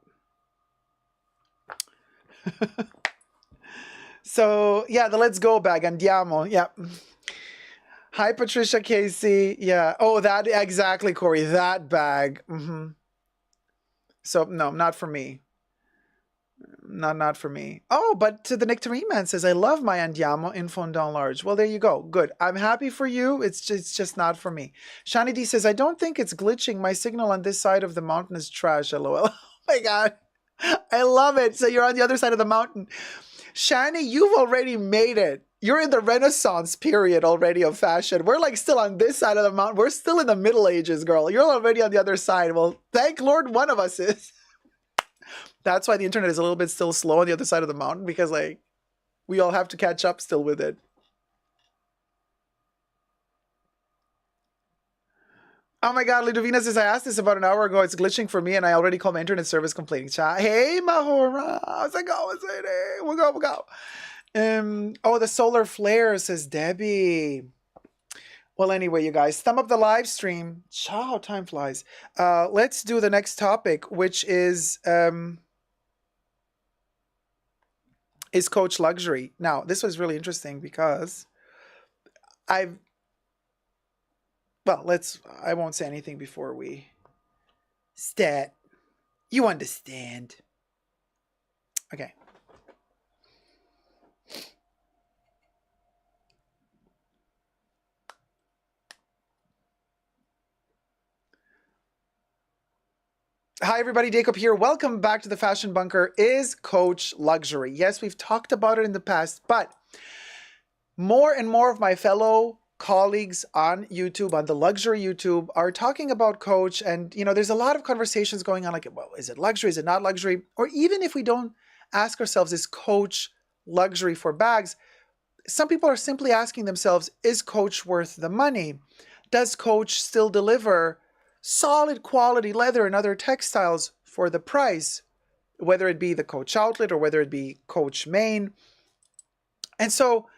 [SPEAKER 2] So, yeah, the Let's Go bag, Andiamo. Yeah. Hi, Patricia Casey. Yeah. Oh, that, exactly, Corey. That bag. So, no, not for me. Not for me. Oh, but the Nectarine Man says, I love my Andiamo in Fondant Large. Well, there you go. Good. I'm happy for you. It's just not for me. Shani D says, I don't think it's glitching. My signal on this side of the mountain is trash, LOL. Oh my God. I love it. So you're on the other side of the mountain. Shani, you've already made it. You're in the Renaissance period already of fashion. We're like still on this side of the mountain. We're still in the Middle Ages, girl. You're already on the other side. Well, thank Lord one of us is. That's why the internet is a little bit still slow on the other side of the mountain, because like we all have to catch up still with it. Oh my God, Ludovina says, I asked this about an hour ago. It's glitching for me and I already called my internet service complaining. Hey, Mahora. How's it going, sweetie? We'll go. Oh, the solar flare, says Debbie. Well, anyway, you guys, thumb up the live stream. How time flies. Let's do the next topic, which is Coach Luxury. Now, this was really interesting because I won't say anything before we stat. You understand. Okay. Hi, everybody. Dacob here. Welcome back to the Fashion Bunker. Is Coach Luxury? Yes, we've talked about it in the past, but more and more of my fellow colleagues on YouTube, on the luxury YouTube, are talking about Coach. And, you know, there's a lot of conversations going on like, well, is it luxury? Is it not luxury? Or even if we don't ask ourselves, is Coach luxury for bags? Some people are simply asking themselves, is Coach worth the money? Does Coach still deliver solid quality leather and other textiles for the price, whether it be the Coach outlet or whether it be Coach Main? And so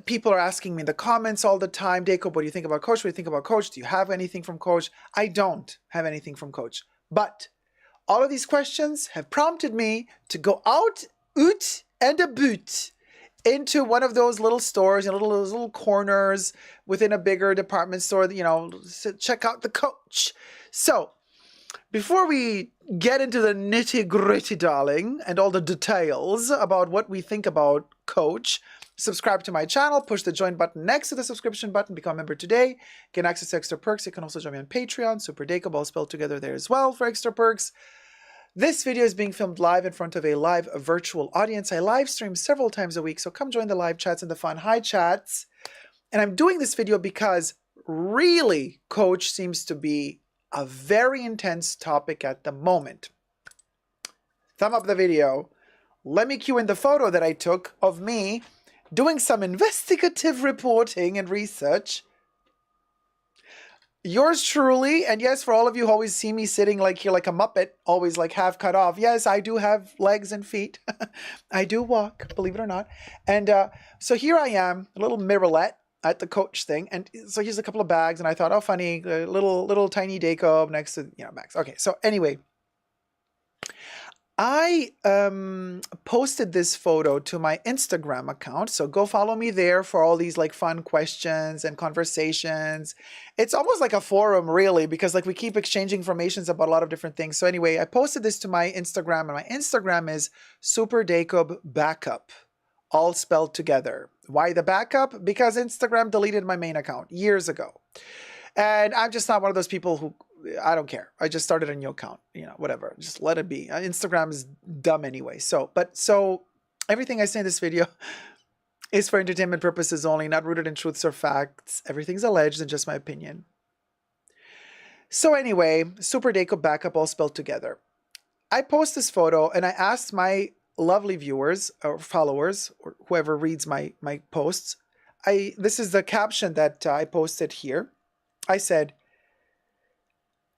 [SPEAKER 2] people are asking me in the comments all the time, Dacob, what do you think about Coach? What do you think about Coach? Do you have anything from Coach? I don't have anything from Coach. But all of these questions have prompted me to go out and about into one of those little stores, those little corners within a bigger department store, check out the Coach. So before we get into the nitty gritty, darling, and all the details about what we think about Coach, subscribe to my channel, push the join button next to the subscription button, become a member today, get access to extra perks. You can also join me on Patreon, Super Dacob, all spelled together there as well for extra perks. This video is being filmed live in front of a live virtual audience. I live stream several times a week, so come join the live chats and the fun. Hi, chats. And I'm doing this video because really Coach seems to be a very intense topic at the moment. Thumb up the video. Let me cue in the photo that I took of me doing some investigative reporting and research. Yours truly, and yes, for all of you who always see me sitting like here like a Muppet, always like half cut off. Yes, I do have legs and feet. I do walk, believe it or not. And so here I am, a little mirrorlet at the Coach thing. And so here's a couple of bags, and I thought, oh, funny, little tiny Dacob next to, bags. Okay, so anyway, I posted this photo to my Instagram account, so go follow me there for all these like fun questions and conversations. It's almost like a forum, really, because like we keep exchanging informations about a lot of different things. So anyway, I posted this to my Instagram, and my Instagram is Super Dacob Backup, all spelled together. Why the backup? Because Instagram deleted my main account years ago. And I'm just not one of those people who, I don't care. I just started a new account, whatever. Just let it be. Instagram is dumb anyway. So everything I say in this video is for entertainment purposes only, not rooted in truths or facts. Everything's alleged and just my opinion. So anyway, Super Dacob Backup, all spelled together. I post this photo and I asked my lovely viewers or followers or whoever reads my posts. This is the caption that I posted here. I said,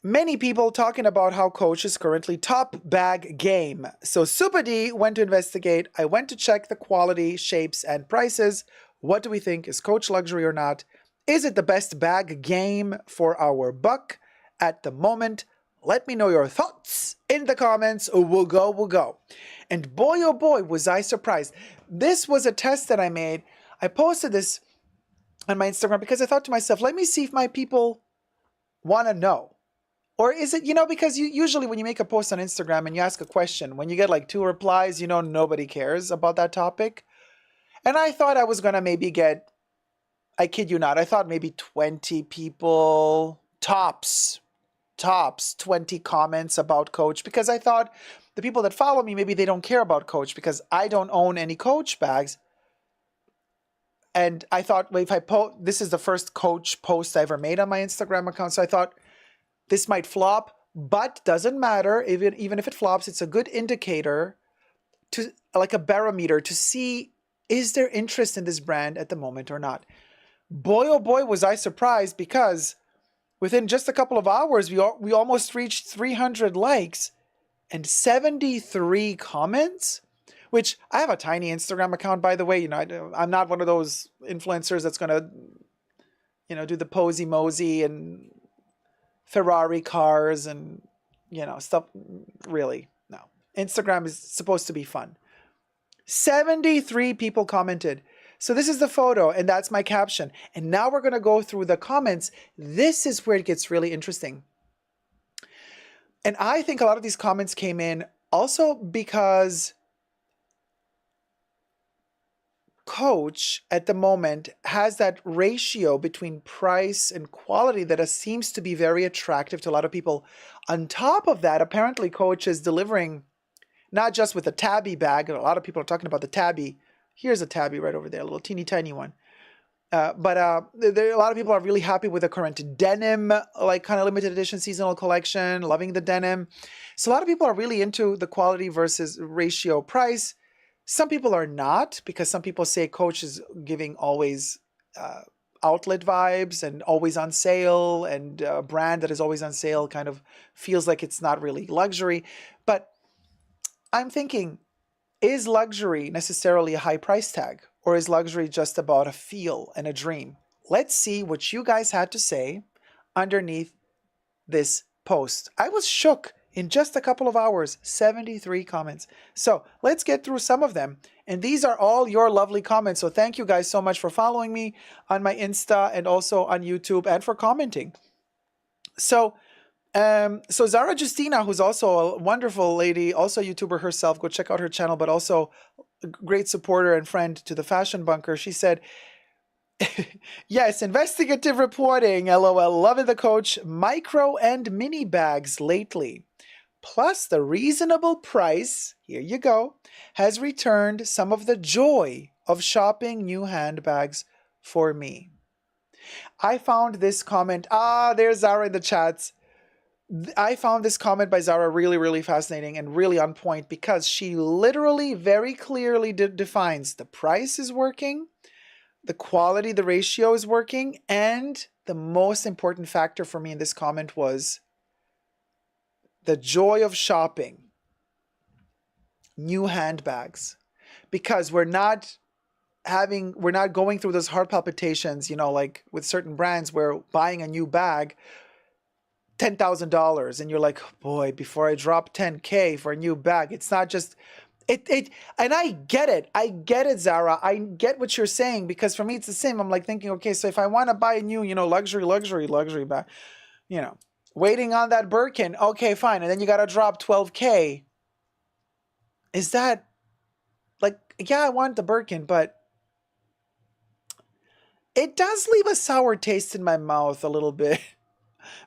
[SPEAKER 2] many people talking about how Coach is currently top bag game. So Super D went to investigate. I went to check the quality, shapes, and prices. What do we think? Is Coach luxury or not? Is it the best bag game for our buck at the moment? Let me know your thoughts in the comments. We'll go. And boy, oh boy, was I surprised. This was a test that I made. I posted this on my Instagram because I thought to myself, let me see if my people want to know. Or is it, because usually when you make a post on Instagram and you ask a question, when you get like 2 replies, nobody cares about that topic. And I thought I was going to maybe get, I kid you not, I thought maybe 20 people, tops 20 comments about Coach, because I thought the people that follow me, maybe they don't care about Coach because I don't own any Coach bags. And I thought, well, if I this is the first Coach post I ever made on my Instagram account. So I thought this might flop, but doesn't matter. Even if it flops, it's a good indicator, to like a barometer, to see, is there interest in this brand at the moment or not? Boy, oh boy, was I surprised, because within just a couple of hours, we almost reached 300 likes and 73 comments. Which, I have a tiny Instagram account, by the way. I'm not one of those influencers that's going to, do the posy mosey and Ferrari cars and, stuff. Really, no. Instagram is supposed to be fun. 73 people commented. So this is the photo, and that's my caption. And now we're going to go through the comments. This is where it gets really interesting. And I think a lot of these comments came in also because Coach at the moment has that ratio between price and quality that seems to be very attractive to a lot of people. On top of that, apparently Coach is delivering not just with a tabby bag. A lot of people are talking about the tabby. Here's a tabby right over there, a little teeny tiny one. But a lot of people are really happy with the current denim, like kind of limited edition seasonal collection, loving the denim. So a lot of people are really into the quality versus ratio price. Some people are not, because some people say Coach is giving always outlet vibes and always on sale, and a brand that is always on sale kind of feels like it's not really luxury. But I'm thinking, is luxury necessarily a high price tag, or is luxury just about a feel and a dream? Let's see what you guys had to say underneath this post. I was shook. In just a couple of hours, 73 comments. So let's get through some of them. And these are all your lovely comments. So thank you guys so much for following me on my Insta and also on YouTube, and for commenting. So Zara Justina, who's also a wonderful lady, also a YouTuber herself, go check out her channel, but also a great supporter and friend to the Fashion Bunker. She said, yes, investigative reporting, LOL, loving the Coach micro and mini bags lately. Plus the reasonable price, here you go, has returned some of the joy of shopping new handbags for me. I found this comment, there's Zara in the chats. I found this comment by Zara really, really fascinating and really on point, because she literally very clearly defines the price is working, the quality, the ratio is working, and the most important factor for me in this comment was the joy of shopping new handbags, because we're not going through those heart palpitations, like with certain brands where buying a new bag, $10,000 and you're like, boy, before I drop 10K for a new bag, it's not just and I get it, Zara. I get what you're saying, because for me it's the same. I'm like thinking, okay, so if I want to buy a new, luxury bag, waiting on that Birkin, okay, fine, and then you got to drop 12K. Is that like, yeah, I want the Birkin, but it does leave a sour taste in my mouth a little bit.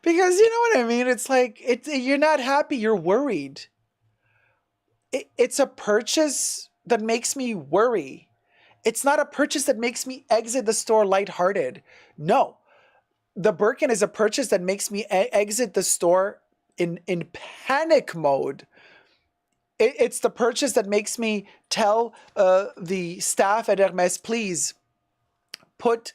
[SPEAKER 2] Because you know what I mean? It's like, you're not happy, you're worried. It's a purchase that makes me worry. It's not a purchase that makes me exit the store lighthearted. No, the Birkin is a purchase that makes me exit the store in panic mode. It's the purchase that makes me tell the staff at Hermes, please put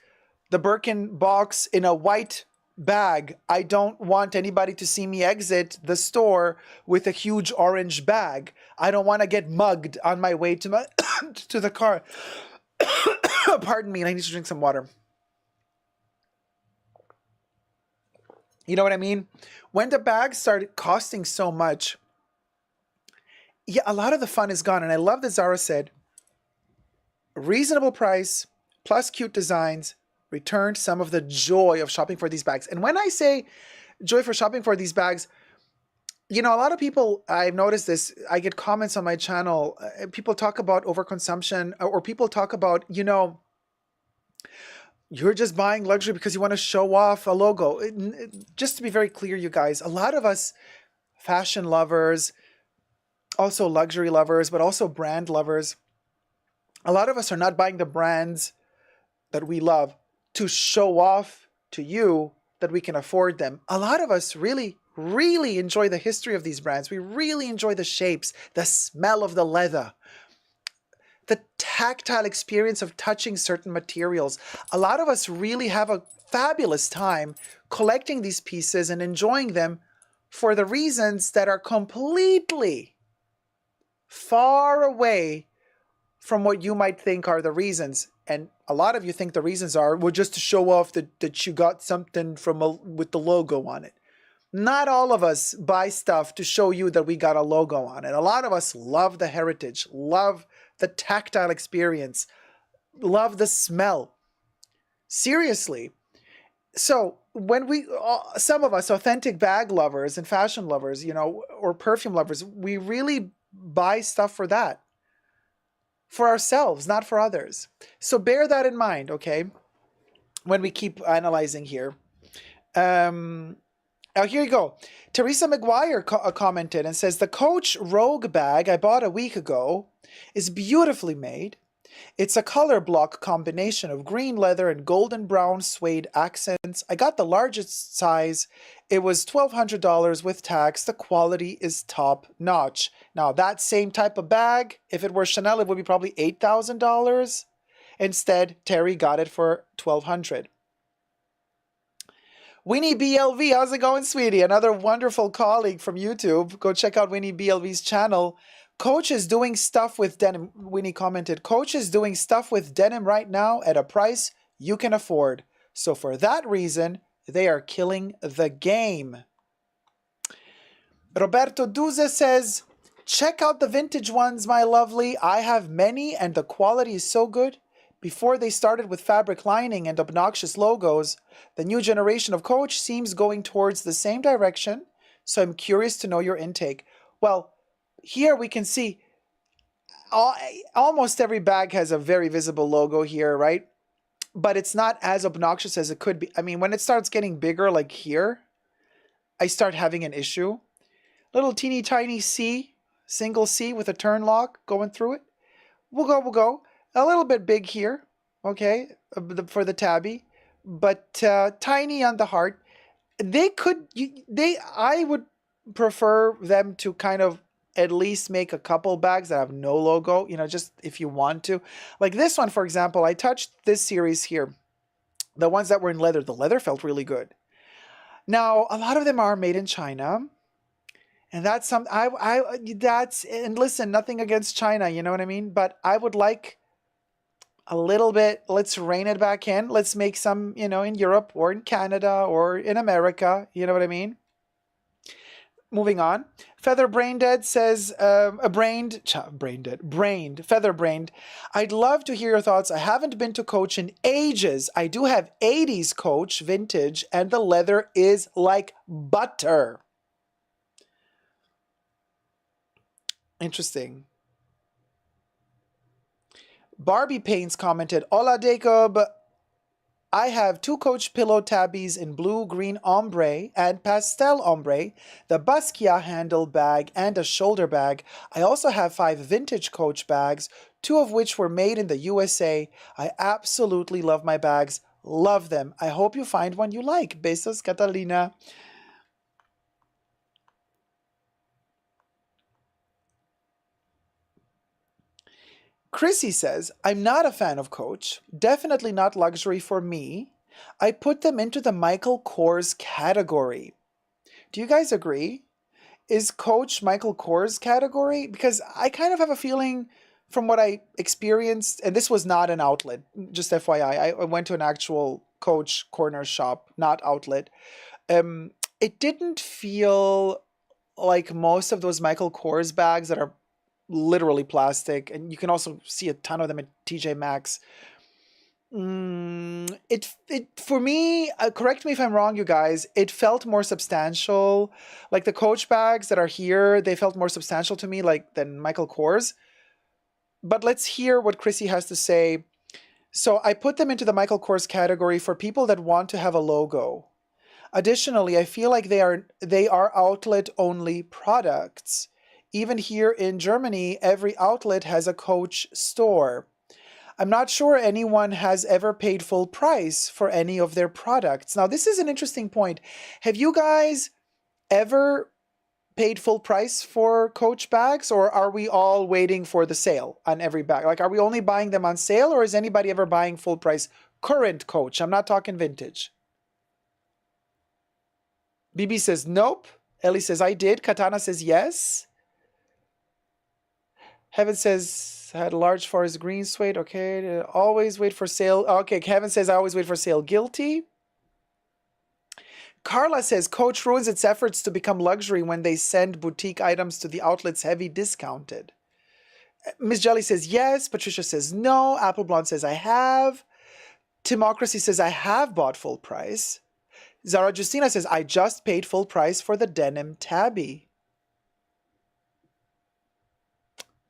[SPEAKER 2] the Birkin box in a white bag. I don't want anybody to see me exit the store with a huge orange bag. I don't want to get mugged on my way to to the car. Pardon me, and I need to drink some water. You know what I mean? When the bags started costing so much, yeah, a lot of the fun is gone. And I love that Zara said, reasonable price plus cute designs returned some of the joy of shopping for these bags. And when I say joy for shopping for these bags, a lot of people, I've noticed this, I get comments on my channel, people talk about overconsumption, or people talk about, you're just buying luxury because you want to show off a logo. Just to be very clear, you guys, a lot of us fashion lovers, also luxury lovers, but also brand lovers, a lot of us are not buying the brands that we love to show off to you that we can afford them. A lot of us really, really enjoy the history of these brands. We really enjoy the shapes, the smell of the leather, the tactile experience of touching certain materials. A lot of us really have a fabulous time collecting these pieces and enjoying them for the reasons that are completely far away from what you might think are the reasons. And a lot of you think the reasons are, well, just to show off that you got something with the logo on it. Not all of us buy stuff to show you that we got a logo on it. A lot of us love the heritage, love the tactile experience, love the smell. Seriously. So when some of us authentic bag lovers and fashion lovers, or perfume lovers, we really buy stuff for that. For ourselves, not for others. So bear that in mind, okay? When we keep analyzing here. Now here you go. Teresa McGuire commented and says, the Coach Rogue bag I bought a week ago is beautifully made. It's a color block combination of green leather and golden brown suede accents. I got the largest size. It was $1,200 with tax. The quality is top notch. Now that same type of bag, if it were Chanel, it would be probably $8,000. Instead, Terry got it for $1,200. Winnie BLV, how's it going, sweetie? Another wonderful colleague from YouTube. Go check out Winnie BLV's channel. Coach is doing stuff with denim. Winnie commented, Coach is doing stuff with denim right now at a price you can afford. So for that reason, they are killing the game. Roberto Duze says, check out the vintage ones, my lovely. I have many and the quality is so good. Before they started with fabric lining and obnoxious logos, the new generation of Coach seems going towards the same direction. So I'm curious to know your intake. Well, here we can see almost every bag has a very visible logo here, right? But it's not as obnoxious as it could be. I mean, when it starts getting bigger, like here, I start having an issue. Little teeny tiny C, single C with a turn lock going through it. We'll go. A little bit big here, okay, for the tabby, but tiny on the heart. I would prefer them to kind of at least make a couple bags that have no logo, just if you want to. Like this one, for example, I touched this series here. The ones that were in leather, the leather felt really good. Now, a lot of them are made in China. And that's and listen, nothing against China, you know what I mean? But I would like a little bit, let's rein it back in. Let's make some, in Europe or in Canada or in America, you know what I mean? moving on. Feather Brain Dead says, brained, feather brained. I'd love to hear your thoughts. I haven't been to Coach in ages. I do have 80s Coach vintage, and the leather is like butter. Interesting. Barbie Paints commented, Hola Dacob. I have 2 Coach pillow tabbies in blue, green ombre and pastel ombre, the Basquiat handle bag, and a shoulder bag. I also have 5 vintage Coach bags, 2 of which were made in the USA. I absolutely love my bags. Love them. I hope you find one you like. Besos, Catalina. Chrissy says, I'm not a fan of Coach. Definitely not luxury for me. I put them into the Michael Kors category. Do you guys agree? Is Coach Michael Kors category? Because I kind of have a feeling from what I experienced, and this was not an outlet, just FYI. I went to an actual Coach corner shop, not outlet. It didn't feel like most of those Michael Kors bags that are literally plastic, and you can also see a ton of them at TJ Maxx. It for me, correct me if I'm wrong, you guys, it felt more substantial. Like the Coach bags that are here, they felt more substantial to me than Michael Kors. But let's hear what Chrissy has to say. So I put them into the Michael Kors category for people that want to have a logo. Additionally, I feel like they are outlet only products. Even here in Germany, every outlet has a Coach store. I'm not sure anyone has ever paid full price for any of their products. Now, this is an interesting point. Have you guys ever paid full price for Coach bags, or are we all waiting for the sale on every bag? Like, are we only buying them on sale, or is anybody ever buying full price current Coach? I'm not talking vintage. BB says nope. Ellie says I did. Katana says yes. Heaven says, had a large forest green suede. Okay, always wait for sale. Okay, Kevin says, I always wait for sale. Guilty. Carla says, Coach ruins its efforts to become luxury when they send boutique items to the outlets heavy discounted. Miss Jelly says, yes. Patricia says, no. Apple Blonde says, I have. Timocracy says, I have bought full price. Zara Justina says, I just paid full price for the denim tabby.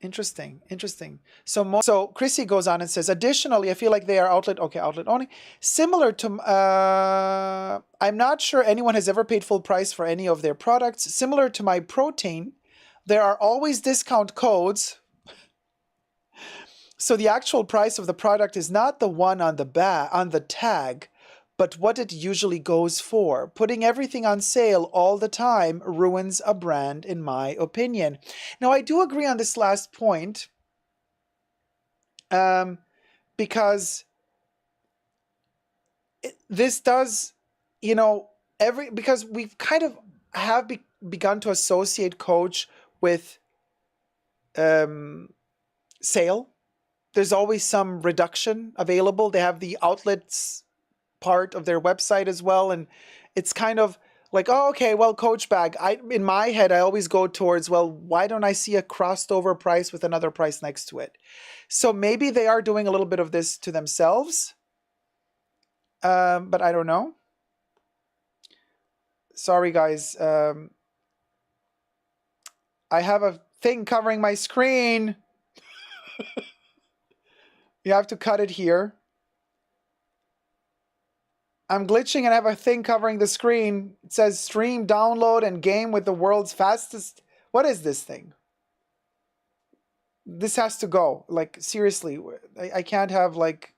[SPEAKER 2] Interesting. So Chrissy goes on and says, additionally, I feel like they are outlet only. Similar to, I'm not sure anyone has ever paid full price for any of their products. Similar to my protein, there are always discount codes. So the actual price of the product is not the one on the tag, but what it usually goes for. Putting everything on sale all the time ruins a brand, in my opinion. Now, I do agree on this last point, because this does, because we've kind of have begun to associate Coach with sale. There's always some reduction available. They have the outlets part of their website as well, and it's kind of like, oh, okay, well, Coach bag. In my head, I always go towards, well, why don't I see a crossed over price with another price next to it? So maybe they are doing a little bit of this to themselves, but I don't know. Sorry, guys. I have a thing covering my screen. You have to cut it here. I'm glitching and I have a thing covering the screen. It says stream, download, and game with the world's fastest. What is this thing? This has to go. Like, seriously, I can't have, like...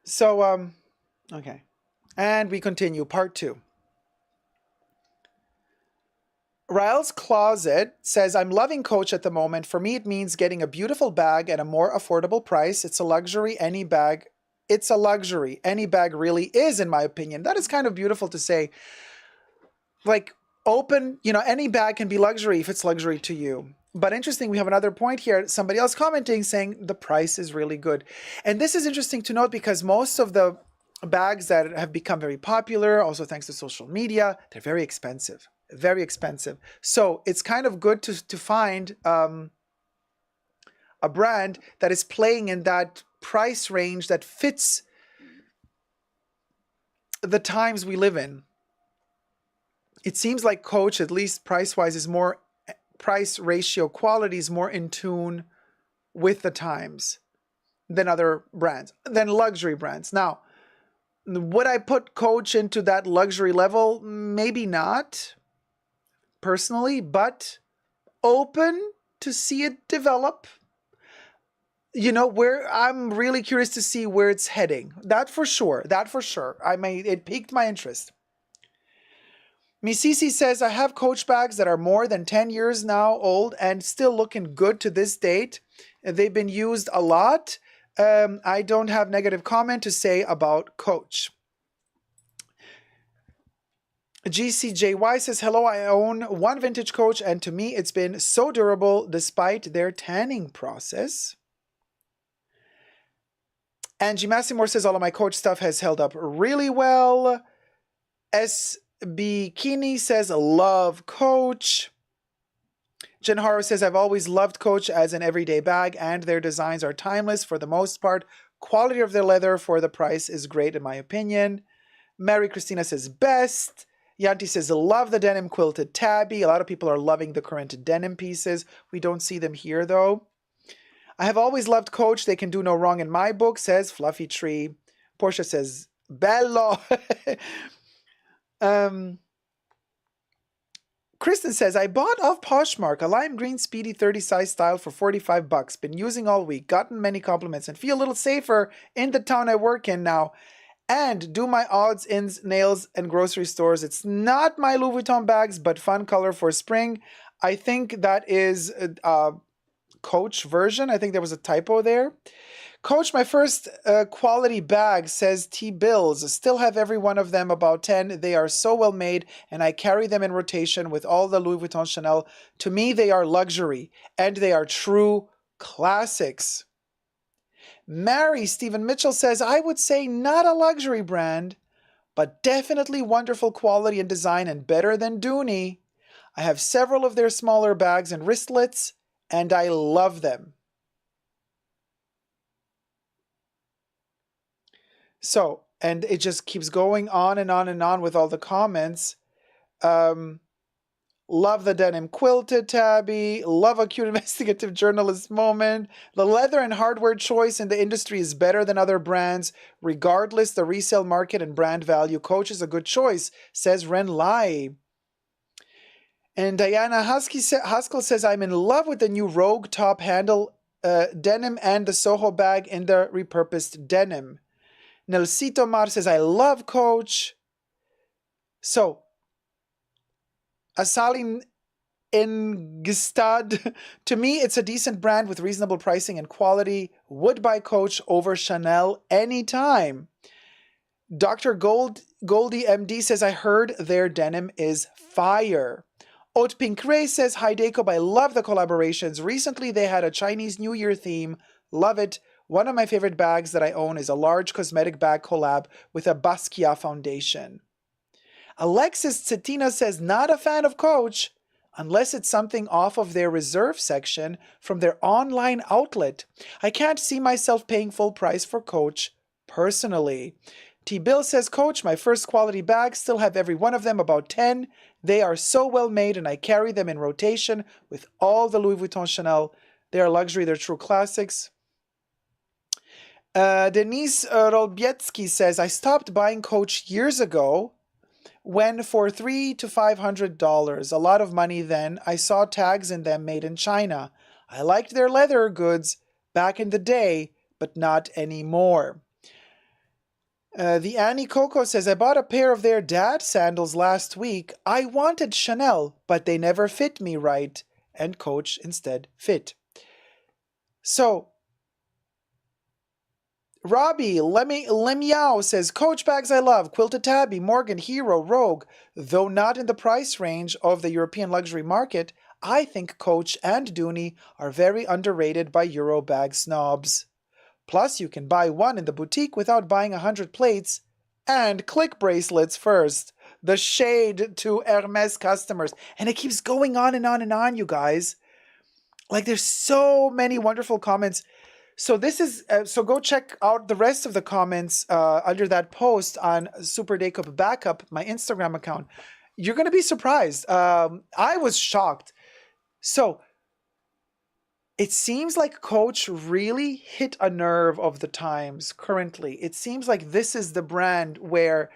[SPEAKER 2] So, okay. And we continue, part 2. Rael's Closet says, I'm loving Coach at the moment. For me, it means getting a beautiful bag at a more affordable price. It's a luxury. Any bag really is, in my opinion. That is kind of beautiful to say. Like, open, any bag can be luxury if it's luxury to you. But interesting, we have another point here. Somebody else commenting saying the price is really good. And this is interesting to note because most of the bags that have become very popular, also thanks to social media, they're very expensive. Very expensive. So it's kind of good to find a brand that is playing in that price range that fits the times we live in. It seems like Coach, at least price-wise, is more price ratio quality is more in tune with the times than other brands, than luxury brands. Now, would I put Coach into that luxury level? Maybe not, personally, but open to see it develop. Where I'm really curious to see where it's heading. That for sure. It piqued my interest. Misisi says, I have Coach bags that are more than 10 years now old and still looking good to this date. They've been used a lot. I don't have negative comment to say about Coach. GCJY says, hello, I own one vintage Coach and to me it's been so durable despite their tanning process. Angie Massimore says, all of my Coach stuff has held up really well. Bikini says, love Coach. Jen Haro says, I've always loved Coach as an everyday bag and their designs are timeless for the most part. Quality of their leather for the price is great in my opinion. Mary Christina says, best. Yanti says, love the denim quilted tabby. A lot of people are loving the current denim pieces. We don't see them here though. I have always loved Coach. They can do no wrong in my book, says Fluffy Tree. Portia says, bello. Kristen says, I bought off Poshmark a lime green speedy 30 size style for $45. Been using all week, gotten many compliments, and feel a little safer in the town I work in now. And do my odds, ends, nails, and grocery stores. It's not my Louis Vuitton bags, but fun color for spring. I think that is a Coach version. I think there was a typo there. Coach, my first quality bag, says T. Bills. Still have every one of them, about 10. They are so well made, and I carry them in rotation with all the Louis Vuitton Chanel. To me, they are luxury, and they are true classics. Mary Stephen Mitchell says, I would say not a luxury brand, but definitely wonderful quality and design and better than Dooney. I have several of their smaller bags and wristlets, and I love them. So, and it just keeps going on and on and on with all the comments. Love the denim quilted tabby. Love a cute investigative journalist moment. The leather and hardware choice in the industry is better than other brands. Regardless the resale market and brand value, Coach is a good choice, says Ren Lai. And Diana Haskell says, I'm in love with the new Rogue top handle denim and the Soho bag in the repurposed denim. Nelsito Mar says, I love Coach. So, Asalin Ingstad, to me, it's a decent brand with reasonable pricing and quality. Would buy Coach over Chanel anytime. Dr. Goldie MD says, I heard their denim is fire. Haute Pink Ray says, hi Dacob, I love the collaborations. Recently they had a Chinese New Year theme. Love it. One of my favorite bags that I own is a large cosmetic bag collab with a Basquiat foundation. Alexis Cetina says, not a fan of Coach, unless it's something off of their reserve section from their online outlet. I can't see myself paying full price for Coach personally. T. Bill says, Coach, my first quality bags, still have every one of them, about 10. They are so well made and I carry them in rotation with all the Louis Vuitton Chanel. They are luxury, they're true classics. Denise Rolbietsky says, I stopped buying Coach years ago when for $300 to $500, a lot of money then. I saw tags in them made in China. I liked their leather goods back in the day, but not anymore. The Annie Coco says, I bought a pair of their dad sandals last week. I wanted Chanel, but they never fit me right, and Coach instead fit. So, Robbie Lemyao says, Coach bags I love, Quilted Tabby, Morgan, Hero, Rogue. Though not in the price range of the European luxury market, I think Coach and Dooney are very underrated by Euro bag snobs. Plus, you can buy one in the boutique without buying 100 plates and click bracelets first. The shade to Hermes customers. And it keeps going on and on and on, you guys. Like, there's so many wonderful comments. So this is so go check out the rest of the comments under that post on Super Dacob Backup, my Instagram account. You're going to be surprised. I was shocked. So it seems like Coach really hit a nerve of the times currently. It seems like this is the brand where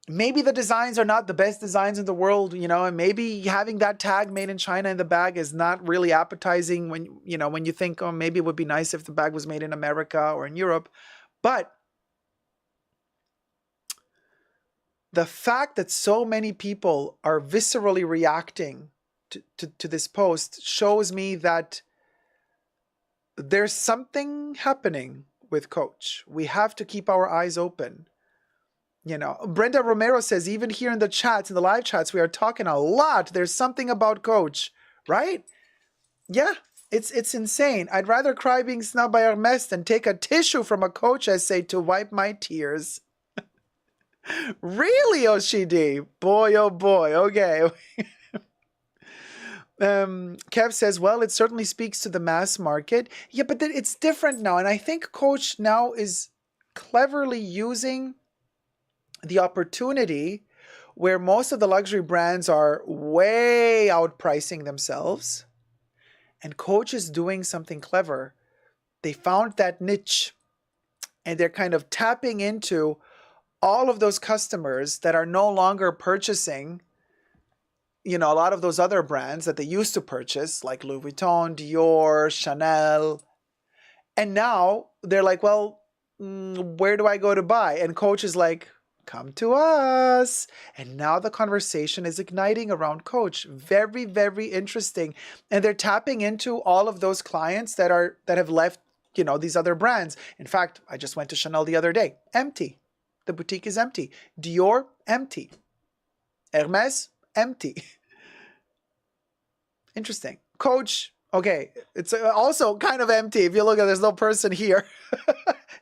[SPEAKER 2] maybe the designs are not the best designs in the world, and maybe having that tag made in China in the bag is not really appetizing when you think, oh, maybe it would be nice if the bag was made in America or in Europe. But the fact that so many people are viscerally reacting to this post shows me that there's something happening with Coach. We have to keep our eyes open. Brenda Romero says, even here in the chats, in the live chats, we are talking a lot. There's something about Coach, right? Yeah, it's insane. I'd rather cry being snubbed by Hermes than take a tissue from a Coach essay to wipe my tears. Really, Oshidi? Boy, oh boy. Okay. Kev says, well, it certainly speaks to the mass market. Yeah, but it's different now. And I think Coach now is cleverly using the opportunity where most of the luxury brands are way outpricing themselves, and Coach is doing something clever. They found that niche, and they're kind of tapping into all of those customers that are no longer purchasing, a lot of those other brands that they used to purchase, like Louis Vuitton, Dior, Chanel. And now they're like, well, where do I go to buy? And Coach is like, come to us. And now the conversation is igniting around Coach. Very, very interesting. And they're tapping into all of those clients that have left, these other brands. In fact, I just went to Chanel the other day. Empty. The boutique is empty. Dior, empty. Hermes, empty. Interesting. Coach, okay. It's also kind of empty. If you look at, there's no person here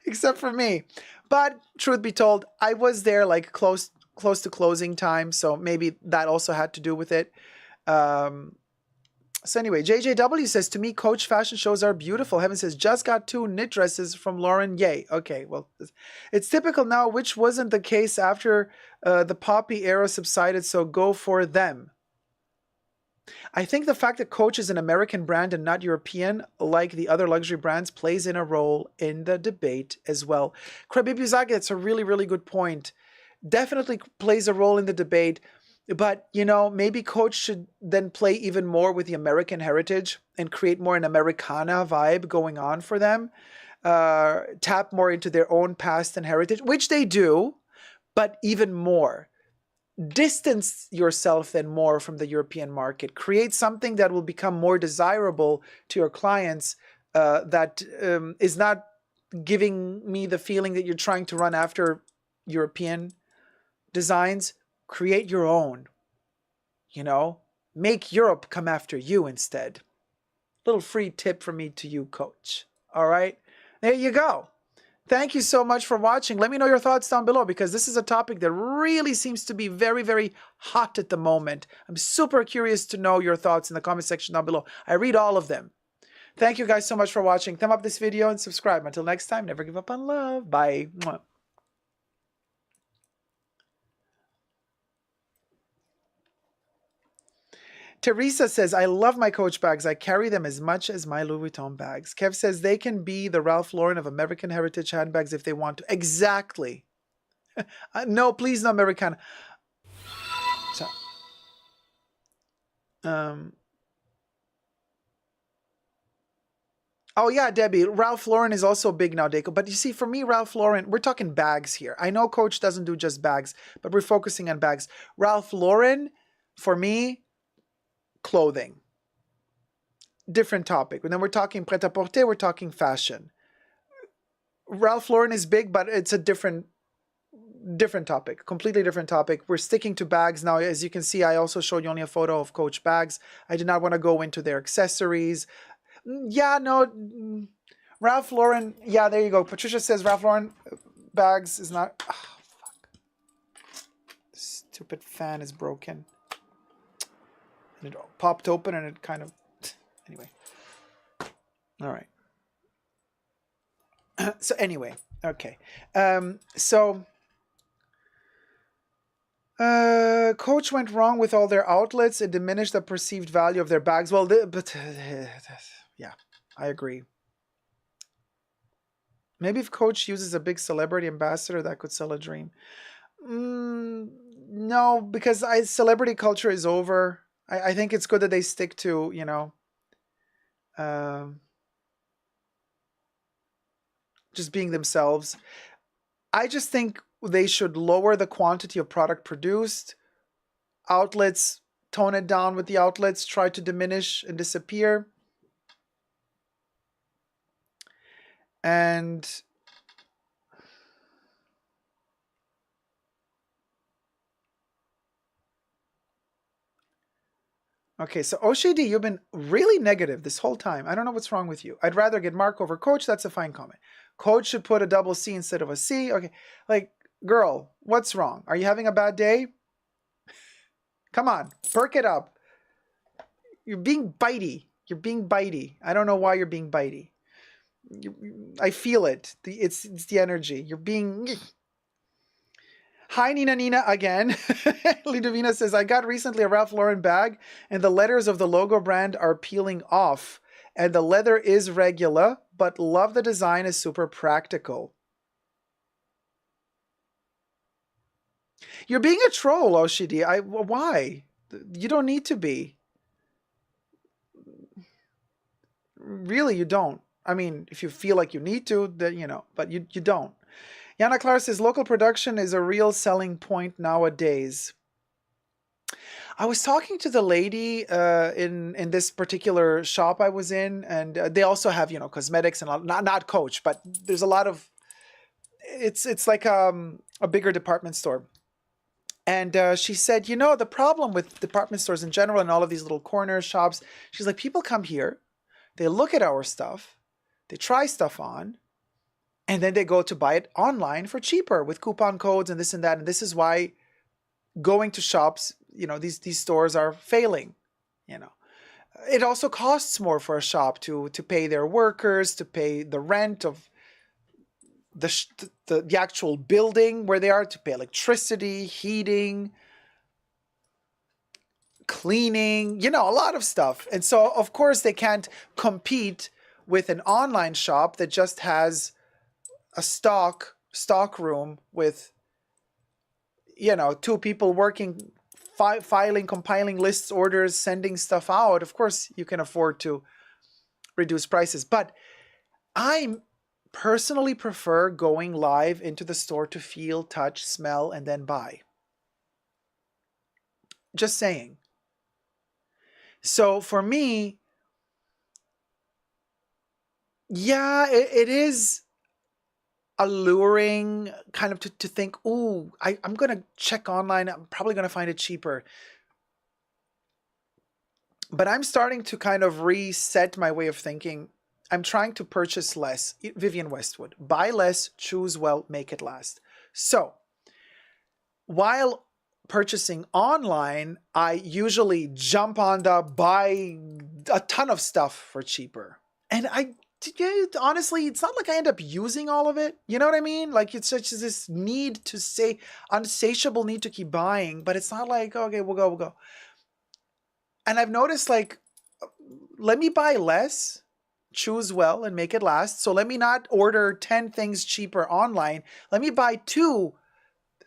[SPEAKER 2] except for me. But truth be told, I was there like close to closing time, so maybe that also had to do with it. So anyway, JJW says, to me, Coach fashion shows are beautiful. Heaven says, just got 2 knit dresses from Lauren. Yay. Okay, well, it's typical now, which wasn't the case after the poppy era subsided, so go for them. I think the fact that Coach is an American brand and not European, like the other luxury brands, plays in a role in the debate as well. Krabibuzaki, that's a really, really good point. Definitely plays a role in the debate. But, maybe Coach should then play even more with the American heritage and create more an Americana vibe going on for them. Tap more into their own past and heritage, which they do, but even more. Distance yourself then more from the European market. Create something that will become more desirable to your clients that is not giving me the feeling that you're trying to run after European designs. Create your own. Make Europe come after you instead. Little free tip from me to you, Coach. All right? There you go. Thank you so much for watching. Let me know your thoughts down below, because this is a topic that really seems to be very, very hot at the moment. I'm super curious to know your thoughts in the comment section down below. I read all of them. Thank you guys so much for watching. Thumb up this video and subscribe. Until next time, never give up on love. Bye. Mwah. Teresa says, I love my Coach bags. I carry them as much as my Louis Vuitton bags. Kev says, they can be the Ralph Lauren of American heritage handbags if they want to. Exactly. No, please, no Americana. So, oh, yeah, Debbie. Ralph Lauren is also big now, Dacob. But you see, for me, Ralph Lauren, we're talking bags here. I know Coach doesn't do just bags, but we're focusing on bags. Ralph Lauren, for me, clothing. Different topic. And then we're talking pret-a-porter, we're talking fashion. Ralph Lauren is big, but it's a different topic, completely different topic. We're sticking to bags now. As you can see, I also showed you only a photo of Coach bags. I did not want to go into their accessories. Yeah, no, Ralph Lauren. Yeah, there you go. Patricia says Ralph Lauren bags is not. Oh, fuck. This stupid fan is broken. And it popped open and it kind of. Anyway. All right. So anyway, okay. Coach went wrong with all their outlets. It diminished the perceived value of their bags. Well, yeah, I agree. Maybe if Coach uses a big celebrity ambassador, that could sell a dream. No, because celebrity culture is over. I think it's good that they stick to, just being themselves. I just think they should lower the quantity of product produced. Outlets, tone it down with the outlets, try to diminish and disappear. And okay, so Oshidi, you've been really negative this whole time. I don't know what's wrong with you. I'd rather get Mark over Coach. That's a fine comment. Coach should put a double C instead of a C. Okay, like, girl, what's wrong? Are you having a bad day? Come on, perk it up. You're being bitey. You're being bitey. I don't know why you're being bitey. I feel it. It's the energy. You're being... Hi, Nina again. Lidovina says, I got recently a Ralph Lauren bag and the letters of the logo brand are peeling off and the leather is regular, but love the design is super practical. You're being a troll, Oshidi. Why? You don't need to be. Really, you don't. I mean, if you feel like you need to, then, but you don't. Yana Clara says, local production is a real selling point nowadays. I was talking to the lady in this particular shop I was in, and they also have, cosmetics and not Coach, but there's a lot of, it's like a bigger department store. And she said, the problem with department stores in general and all of these little corner shops, she's like, people come here, they look at our stuff, they try stuff on, and then they go to buy it online for cheaper with coupon codes and this and that. And this is why going to shops, these stores are failing. It also costs more for a shop to pay their workers, to pay the rent of the actual building where they are, to pay electricity, heating, cleaning, a lot of stuff. And so, of course, they can't compete with an online shop that just has a stock room with, 2 people working, filing, compiling lists, orders, sending stuff out. Of course, you can afford to reduce prices. But I personally prefer going live into the store to feel, touch, smell, and then buy. Just saying. So for me, yeah, it is alluring kind of to think, ooh, I'm going to check online. I'm probably going to find it cheaper. But I'm starting to kind of reset my way of thinking. I'm trying to purchase less. Vivian Westwood. Buy less, choose well, make it last. So while purchasing online, I usually jump on the buy a ton of stuff for cheaper. And honestly, it's not like I end up using all of it. You know what I mean? Like, it's such this need to say, unsatiable need to keep buying, but it's not like, okay, we'll go. And I've noticed, like, let me buy less, choose well, and make it last. So let me not order 10 things cheaper online. Let me buy 2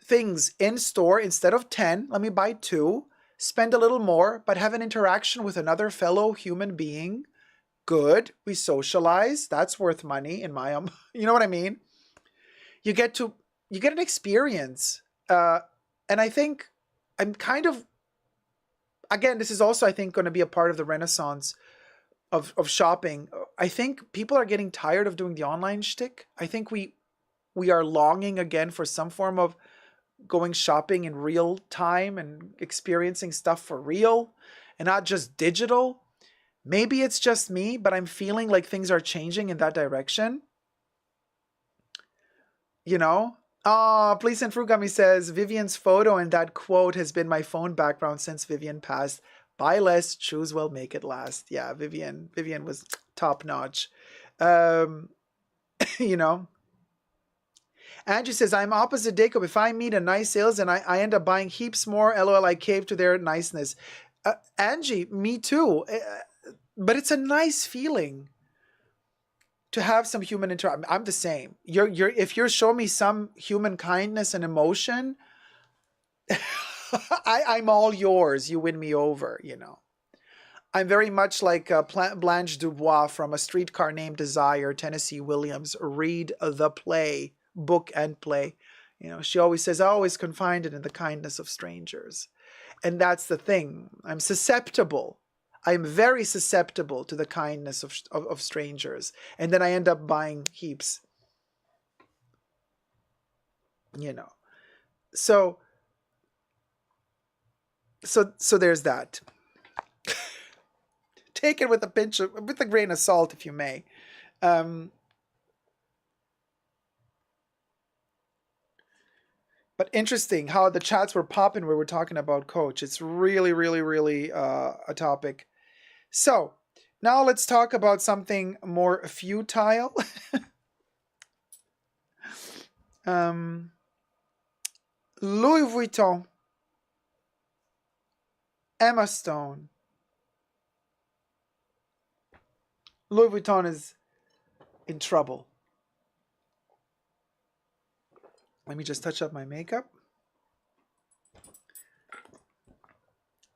[SPEAKER 2] things in store instead of 10. Let me buy 2, spend a little more, but have an interaction with another fellow human being. Good. We socialize. That's worth money in my you know what I mean? You get an experience. And I think I'm kind of, again, this is also, I think, going to be a part of the renaissance of shopping. I think people are getting tired of doing the online shtick. I think we are longing again for some form of going shopping in real time and experiencing stuff for real and not just digital. Maybe it's just me, but I'm feeling like things are changing in that direction. You know? Please and Frugami says, Vivian's photo and that quote has been my phone background since Vivian passed. Buy less, choose well, make it last. Yeah, Vivian was top notch. You know? Angie says, I'm opposite Dacob. If I meet a nice sales and I end up buying heaps more, LOL, I cave to their niceness. Angie, me too. But it's a nice feeling to have some human interaction. I'm the same. If you're showing me some human kindness and emotion, I'm all yours. You win me over, you know. I'm very much like Blanche Dubois from A Streetcar Named Desire, Tennessee Williams. Read the play, book and play. You know, she always says, always confided in the kindness of strangers. And that's the thing. I'm susceptible. I'm very susceptible to the kindness of strangers. And then I end up buying heaps. You know. So there's that. Take it with a grain of salt, if you may. But interesting how the chats were popping where we're talking about Coach. It's really, really, really a topic. So now let's talk about something more futile. Louis Vuitton, Emma Stone. Louis Vuitton is in trouble. Let me just touch up my makeup.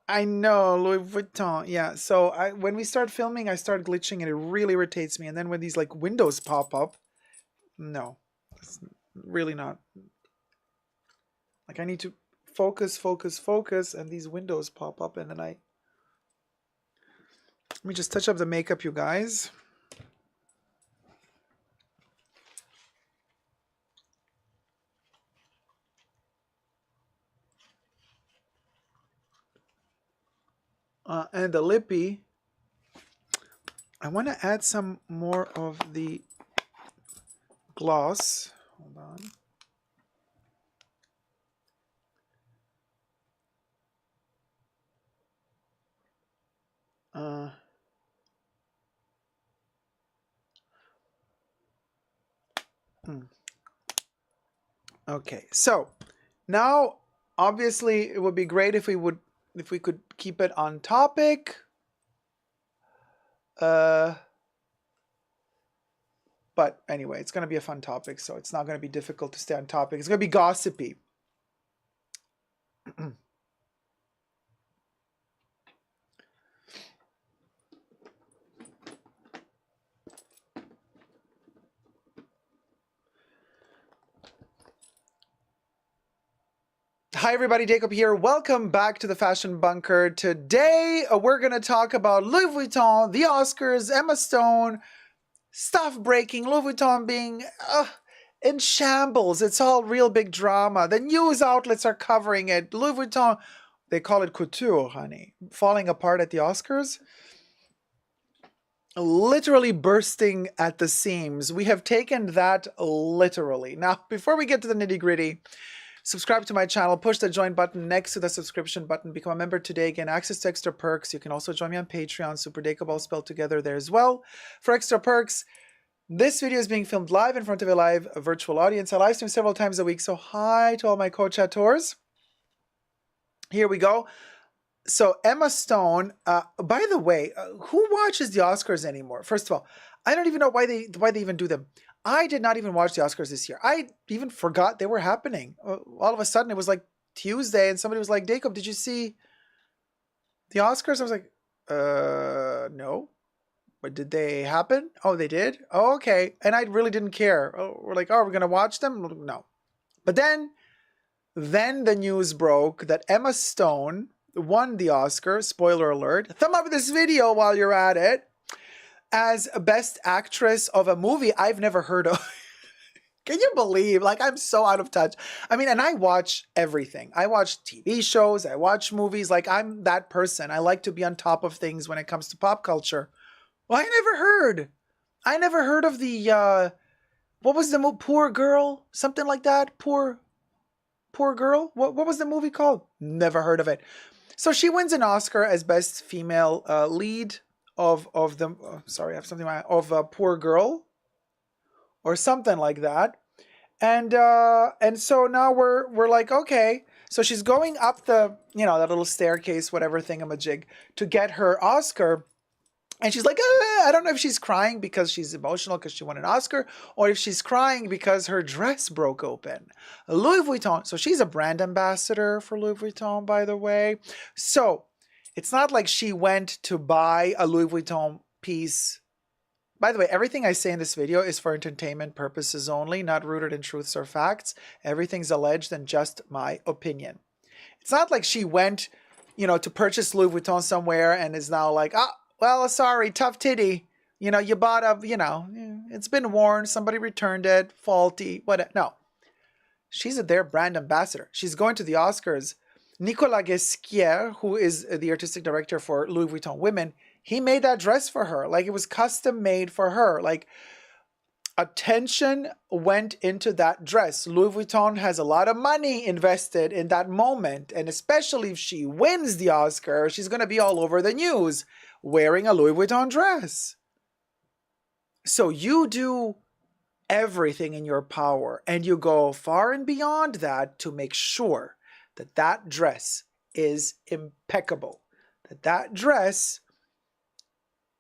[SPEAKER 2] I know, Louis Vuitton. Yeah, so when we start filming, I start glitching and it really irritates me. And then when these like windows pop up, no, it's really not. Like I need to focus, and these windows pop up and then let me just touch up the makeup, you guys. And the lippy. I want to add some more of the gloss. Hold on. Okay, so now obviously it would be great if we could keep it on topic. But anyway, it's going to be a fun topic, so it's not going to be difficult to stay on topic. It's going to be gossipy. Hi everybody, Dacob here. Welcome back to the Fashion Bunker. Today we're going to talk about Louis Vuitton, the Oscars, Emma Stone, stuff breaking, Louis Vuitton being in shambles. It's all real big drama. The news outlets are covering it. Louis Vuitton, they call it couture, honey, falling apart at the Oscars. Literally bursting at the seams. We have taken that literally. Now, before we get to the nitty-gritty, subscribe to my channel, push the join button next to the subscription button, become a member today, gain access to extra perks. You can also join me on Patreon, Super Dacob, all spelled together there as well. For extra perks, this video is being filmed live in front of a live virtual audience. I live stream several times a week, so hi to all my co-chattors. Here we go. So Emma Stone, by the way, who watches the Oscars anymore? First of all, I don't even know why they even do them. I did not even watch the Oscars this year. I even forgot they were happening. All of a sudden, it was like Tuesday, and somebody was like, Dacob, did you see the Oscars? I was like, no. But did they happen? Oh, they did? Oh, okay. And I really didn't care. Oh, we're like, oh, we're going to watch them? No. But then the news broke that Emma Stone won the Oscar. Spoiler alert. Thumb up this video while you're at it. as Best Actress of a movie I've never heard of. Can you believe? Like, I'm so out of touch. I mean, and I watch everything. I watch TV shows. I watch movies. Like, I'm that person. I like to be on top of things when it comes to pop culture. Well, I never heard of the, what was the movie? Poor Girl? Something like that? Poor Girl? What was the movie called? Never heard of it. So she wins an Oscar as Best Female Lead of the, sorry, I have something of Poor Girl. Or something like that, and so now we're like, okay, so she's going up the, you know, that little staircase, whatever thingamajig, to get her Oscar, and she's like, I don't know if she's crying because she's emotional because she won an Oscar, or if she's crying because her dress broke open. Louis Vuitton, so she's a brand ambassador for Louis Vuitton, by the way. So it's not like she went to buy a Louis Vuitton piece. By the way, everything I say in this video is for entertainment purposes only, not rooted in truths or facts. Everything's alleged and just my opinion. It's not like she went, you know, to purchase Louis Vuitton somewhere and is now like, oh, well, sorry, tough titty. You know, you bought a, you know, it's been worn, somebody returned it, faulty, what? No. She's their brand ambassador. She's going to the Oscars. Nicolas Guesquier, who is the artistic director for Louis Vuitton Women, he made that dress for her. Like, it was custom made for her. Like, attention went into that dress. Louis Vuitton has a lot of money invested in that moment. And especially if she wins the Oscar, she's going to be all over the news wearing a Louis Vuitton dress. So you do everything in your power and you go far and beyond that to make sure that that dress is impeccable. That dress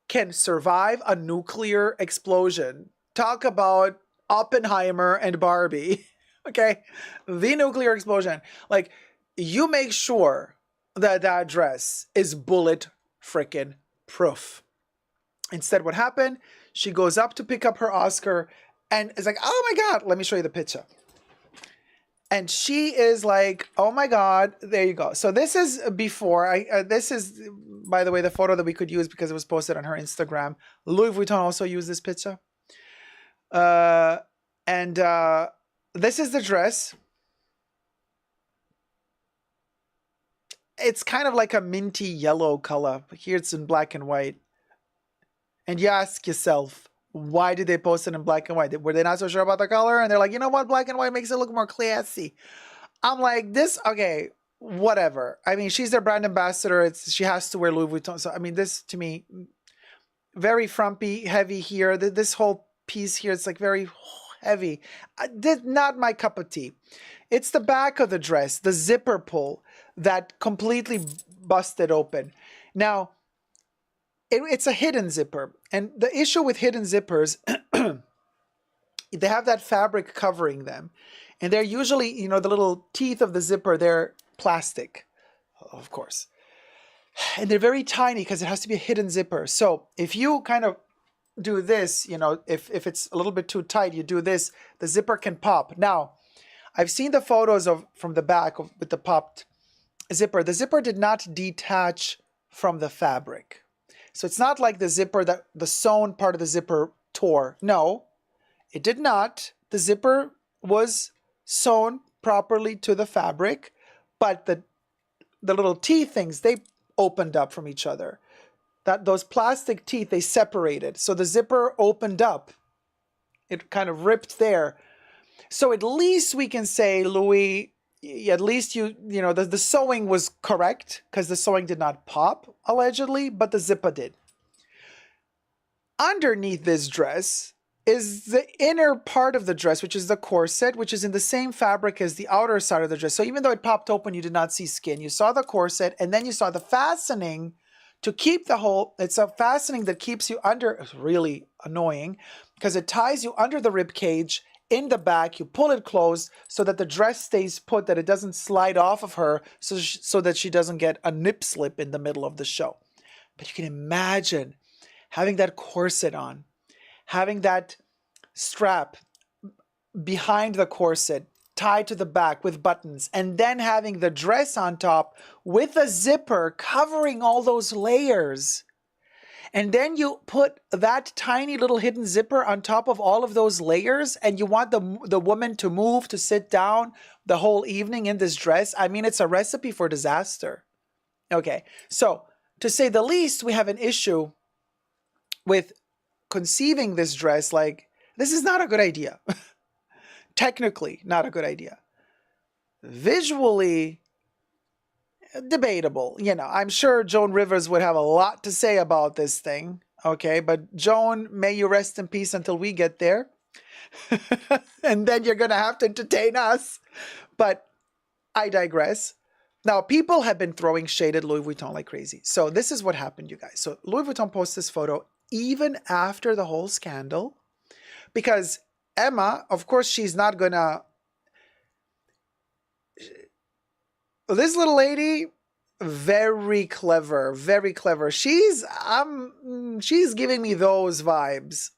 [SPEAKER 2] can survive a nuclear explosion. Talk about Oppenheimer and Barbie. Okay? The nuclear explosion. Like, you make sure that that dress is bullet frickin' proof. Instead, what happened? She goes up to pick up her Oscar and is like, oh my God, let me show you the picture. And she is like, oh my God, there you go. So this is before. This is, by the way, the photo that we could use because it was posted on her Instagram. Louis Vuitton also used this picture. And this is the dress. It's kind of like a minty yellow color. Here it's in black and white. And you ask yourself, why did they post it in black and white? Were they not so sure about the color? And they're like, you know what? Black and white makes it look more classy. I'm like, this, okay, whatever. I mean, she's their brand ambassador. She has to wear Louis Vuitton. So, I mean, this to me, very frumpy, heavy here. This whole piece here, it's like very heavy. Not my cup of tea. It's the back of the dress, the zipper pull that completely busted open. Now, it's a hidden zipper. And the issue with hidden zippers, they have that fabric covering them. And they're usually, you know, the little teeth of the zipper, they're plastic, of course. And they're very tiny because it has to be a hidden zipper. So if you kind of do this, you know, if it's a little bit too tight, you do this, the zipper can pop. Now, I've seen the photos from the back with the popped zipper. The zipper did not detach from the fabric. So it's not like the zipper, that the sewn part of the zipper tore. No, it did not. The zipper was sewn properly to the fabric, but the little teeth things, they opened up from each other. Those plastic teeth, they separated. So the zipper opened up. It kind of ripped there. So at least we can say, Louis, at least you know, the sewing was correct because the sewing did not pop, allegedly, but the zipper did. Underneath this dress is the inner part of the dress, which is the corset, which is in the same fabric as the outer side of the dress. So even though it popped open, you did not see skin. You saw the corset, and then you saw the fastening to keep the whole. It's a fastening that keeps you under. It's really annoying because it ties you under the rib cage in the back. You pull it closed so that the dress stays put, that it doesn't slide off of her, so that she doesn't get a nip slip in the middle of the show. But you can imagine having that corset on, having that strap behind the corset tied to the back with buttons, and then having the dress on top with a zipper covering all those layers. And then you put that tiny little hidden zipper on top of all of those layers, and you want the woman to move, to sit down the whole evening in this dress. I mean, it's a recipe for disaster. Okay, so to say the least, we have an issue with conceiving this dress. Like, this is not a good idea. Technically, not a good idea. Visually, debatable. You know, I'm sure Joan Rivers would have a lot to say about this thing. Okay, but Joan, may you rest in peace until we get there. And then you're going to have to entertain us. But I digress. Now, people have been throwing shade at Louis Vuitton like crazy. So this is what happened, you guys. So Louis Vuitton posts this photo even after the whole scandal. Because Emma, of course, she's not going to... This little lady, very clever, very clever. She's giving me those vibes.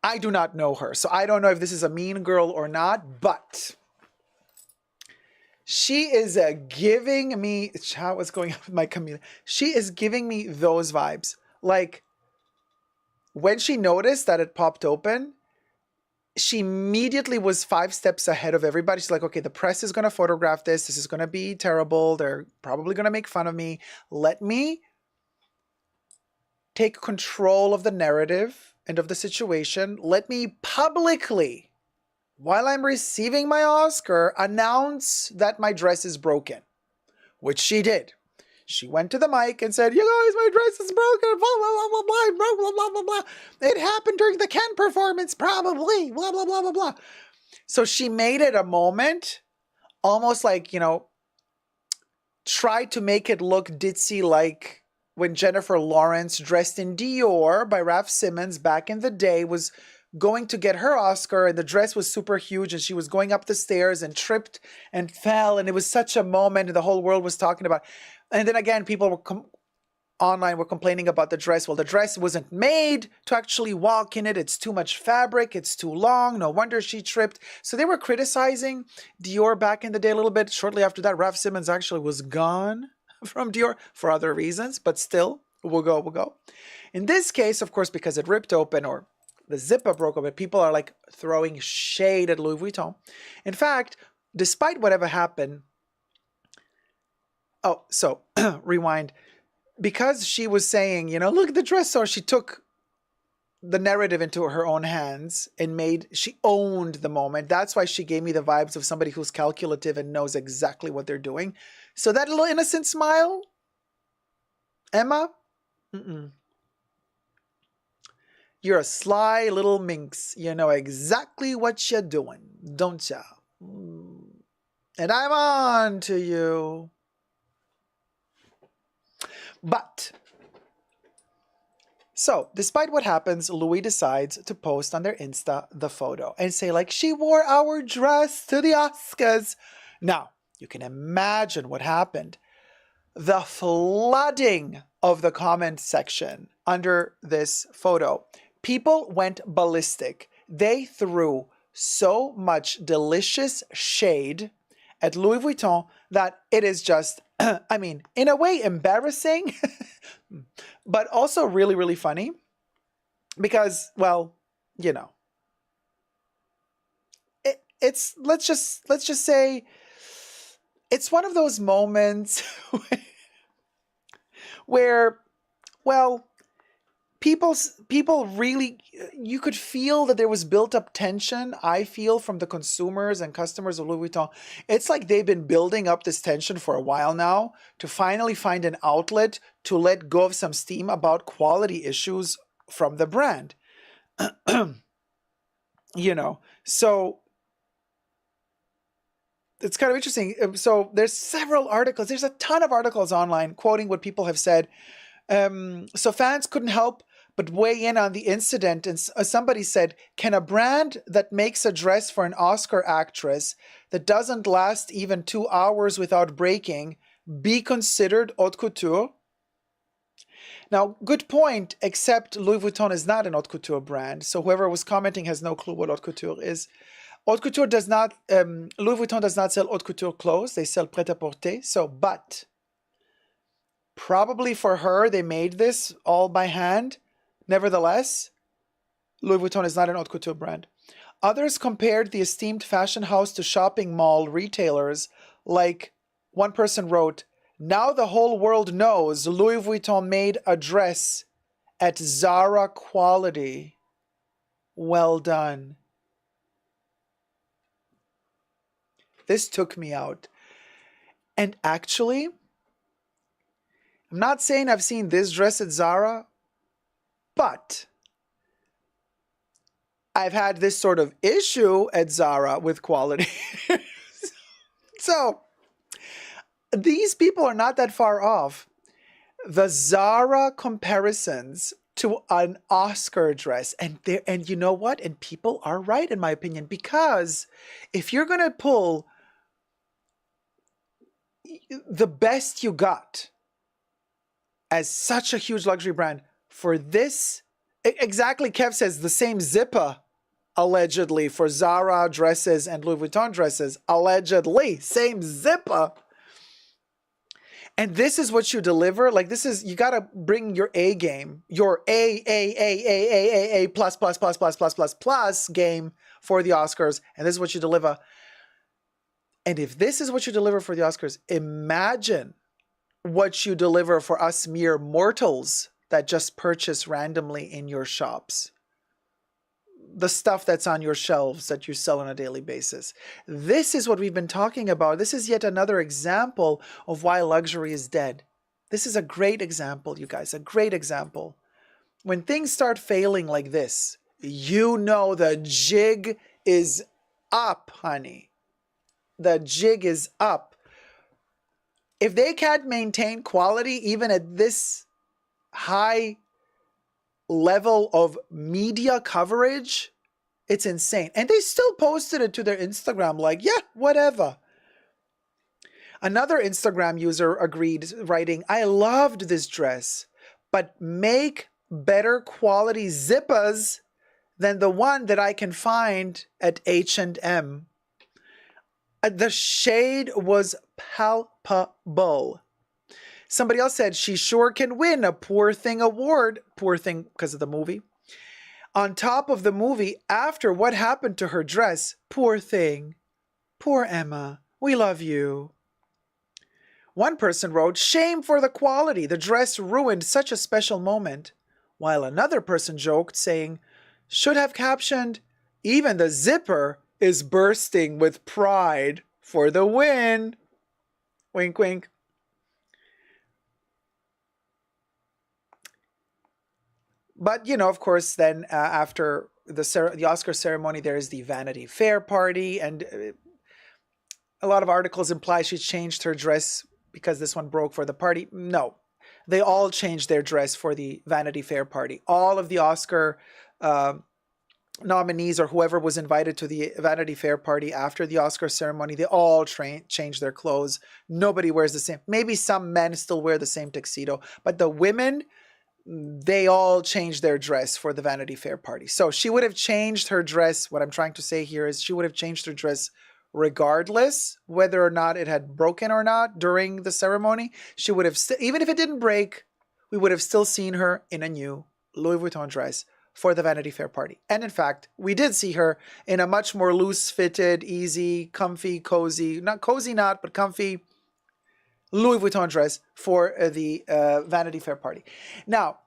[SPEAKER 2] I do not know her, so I don't know if this is a mean girl or not, but she is giving me, what's going on with my community? She is giving me those vibes. Like, when she noticed that it popped open, she immediately was 5 steps ahead of everybody. She's like, okay, the press is going to photograph this. This is going to be terrible. They're probably going to make fun of me. Let me take control of the narrative and of the situation. Let me publicly, while I'm receiving my Oscar, announce that my dress is broken, which she did. She went to the mic and said, you guys, my dress is broken, blah, blah, blah, blah, blah, blah, blah, blah, blah. It happened during the Ken performance, probably, blah, blah, blah, blah, blah. So she made it a moment, almost like, you know, tried to make it look ditzy, like when Jennifer Lawrence, dressed in Dior by Raf Simons back in the day, was going to get her Oscar, and the dress was super huge, and she was going up the stairs and tripped and fell, and it was such a moment, and the whole world was talking about it. And then again, people were online were complaining about the dress. Well, the dress wasn't made to actually walk in it. It's too much fabric. It's too long. No wonder she tripped. So they were criticizing Dior back in the day a little bit. Shortly after that, Raf Simons actually was gone from Dior for other reasons, but still, we'll go. In this case, of course, because it ripped open or the zipper broke open, people are like throwing shade at Louis Vuitton. In fact, despite whatever happened, rewind. Because she was saying, you know, look at the dress, so she took the narrative into her own hands and she owned the moment. That's why she gave me the vibes of somebody who's calculative and knows exactly what they're doing. So that little innocent smile, Emma, you're a sly little minx. You know exactly what you're doing, don't ya? And I'm on to you. But, so, despite what happens, Louis decides to post on their Insta the photo and say, like, she wore our dress to the Oscars. Now, you can imagine what happened. The flooding of the comment section under this photo. People went ballistic. They threw so much delicious shade at Louis Vuitton that it is just, I mean, in a way embarrassing, but also really, really funny because, well, you know, let's just say it's one of those moments where, well, people really, you could feel that there was built up tension. I feel from the consumers and customers of Louis Vuitton. It's like they've been building up this tension for a while now to finally find an outlet to let go of some steam about quality issues from the brand. You know, so it's kind of interesting. So there's several articles. There's a ton of articles online quoting what people have said. So fans couldn't help but weigh in on the incident, and somebody said, can a brand that makes a dress for an Oscar actress that doesn't last even 2 hours without breaking be considered haute couture? Now, good point, except Louis Vuitton is not an haute couture brand, so whoever was commenting has no clue what haute couture is. Haute couture does not, Louis Vuitton does not sell haute couture clothes, they sell prêt-à-porter, but Probably for her, they made this all by hand. Nevertheless, Louis Vuitton is not an haute couture brand. Others compared the esteemed fashion house to shopping mall retailers. Like one person wrote, now the whole world knows Louis Vuitton made a dress at Zara quality. Well done. This took me out. And actually, I'm not saying I've seen this dress at Zara, but I've had this sort of issue at Zara with quality. So these people are not that far off. The Zara comparisons to an Oscar dress, and you know what? And people are right, in my opinion, because if you're gonna pull the best you got as such a huge luxury brand for this, exactly, Kev says the same zipper, allegedly, for Zara dresses and Louis Vuitton dresses, allegedly, same zipper. And this is what you deliver. Like, this is, you got to bring your A game, your A plus game for the Oscars. And this is what you deliver. And if this is what you deliver for the Oscars, imagine what you deliver for us mere mortals that just purchase randomly in your shops. The stuff that's on your shelves that you sell on a daily basis. This is what we've been talking about. This is yet another example of why luxury is dead. This is a great example, you guys, a great example. When things start failing like this, you know the jig is up, honey. The jig is up. If they can't maintain quality even at this high level of media coverage, it's insane. And they still posted it to their Instagram like, yeah, whatever. Another Instagram user agreed, writing, I loved this dress, but make better quality zippers than the one that I can find at H&M. The shade was palpable. Somebody else said she sure can win a Poor Thing award. Poor Thing because of the movie. On top of the movie, after what happened to her dress, poor thing. Poor Emma. We love you. One person wrote, shame for the quality. The dress ruined such a special moment. While another person joked, saying, should have captioned, even the zipper is bursting with pride for the win. Wink, wink. But, you know, of course, then after the Oscar ceremony, there is the Vanity Fair party. And a lot of articles imply she changed her dress because this one broke for the party. No, they all changed their dress for the Vanity Fair party. All of the Oscar nominees or whoever was invited to the Vanity Fair party after the Oscar ceremony, they all changed their clothes. Nobody wears the same. Maybe some men still wear the same tuxedo, but the women, they all changed their dress for the Vanity Fair party. So she would have changed her dress. What I'm trying to say here is she would have changed her dress regardless whether or not it had broken or not during the ceremony. She would have, even if it didn't break, we would have still seen her in a new Louis Vuitton dress for the Vanity Fair party. And in fact, we did see her in a much more loose-fitted, easy, comfy, cozy, not cozy, not, but comfy Louis Vuitton dress for the Vanity Fair party. Now,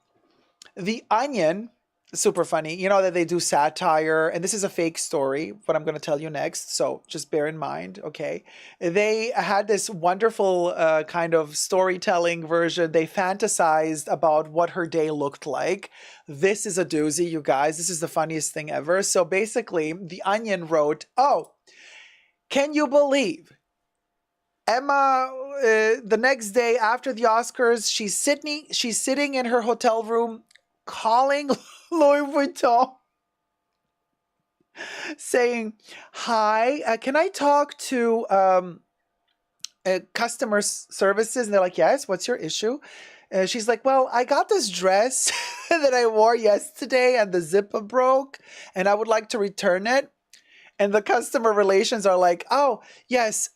[SPEAKER 2] The Onion, super funny. You know that they do satire, and this is a fake story, what I'm going to tell you next, so just bear in mind, okay? They had this wonderful kind of storytelling version. They fantasized about what her day looked like. This is a doozy, you guys. This is the funniest thing ever. So basically, The Onion wrote, oh, can you believe Emma, the next day after the Oscars, she's sitting in her hotel room calling Louis Vuitton, saying, hi, can I talk to customer services? And they're like, yes, what's your issue? She's like, well, I got this dress that I wore yesterday and the zipper broke and I would like to return it. And the customer relations are like, oh, yes,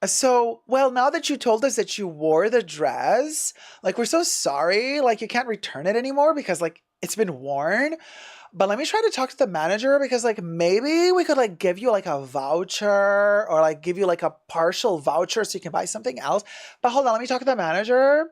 [SPEAKER 2] So, well, now that you told us that you wore the dress, like, we're so sorry. Like, you can't return it anymore because, like, it's been worn. But let me try to talk to the manager because, like, maybe we could, like, give you, like, a voucher or, like, give you, like, a partial voucher so you can buy something else. But hold on, let me talk to the manager.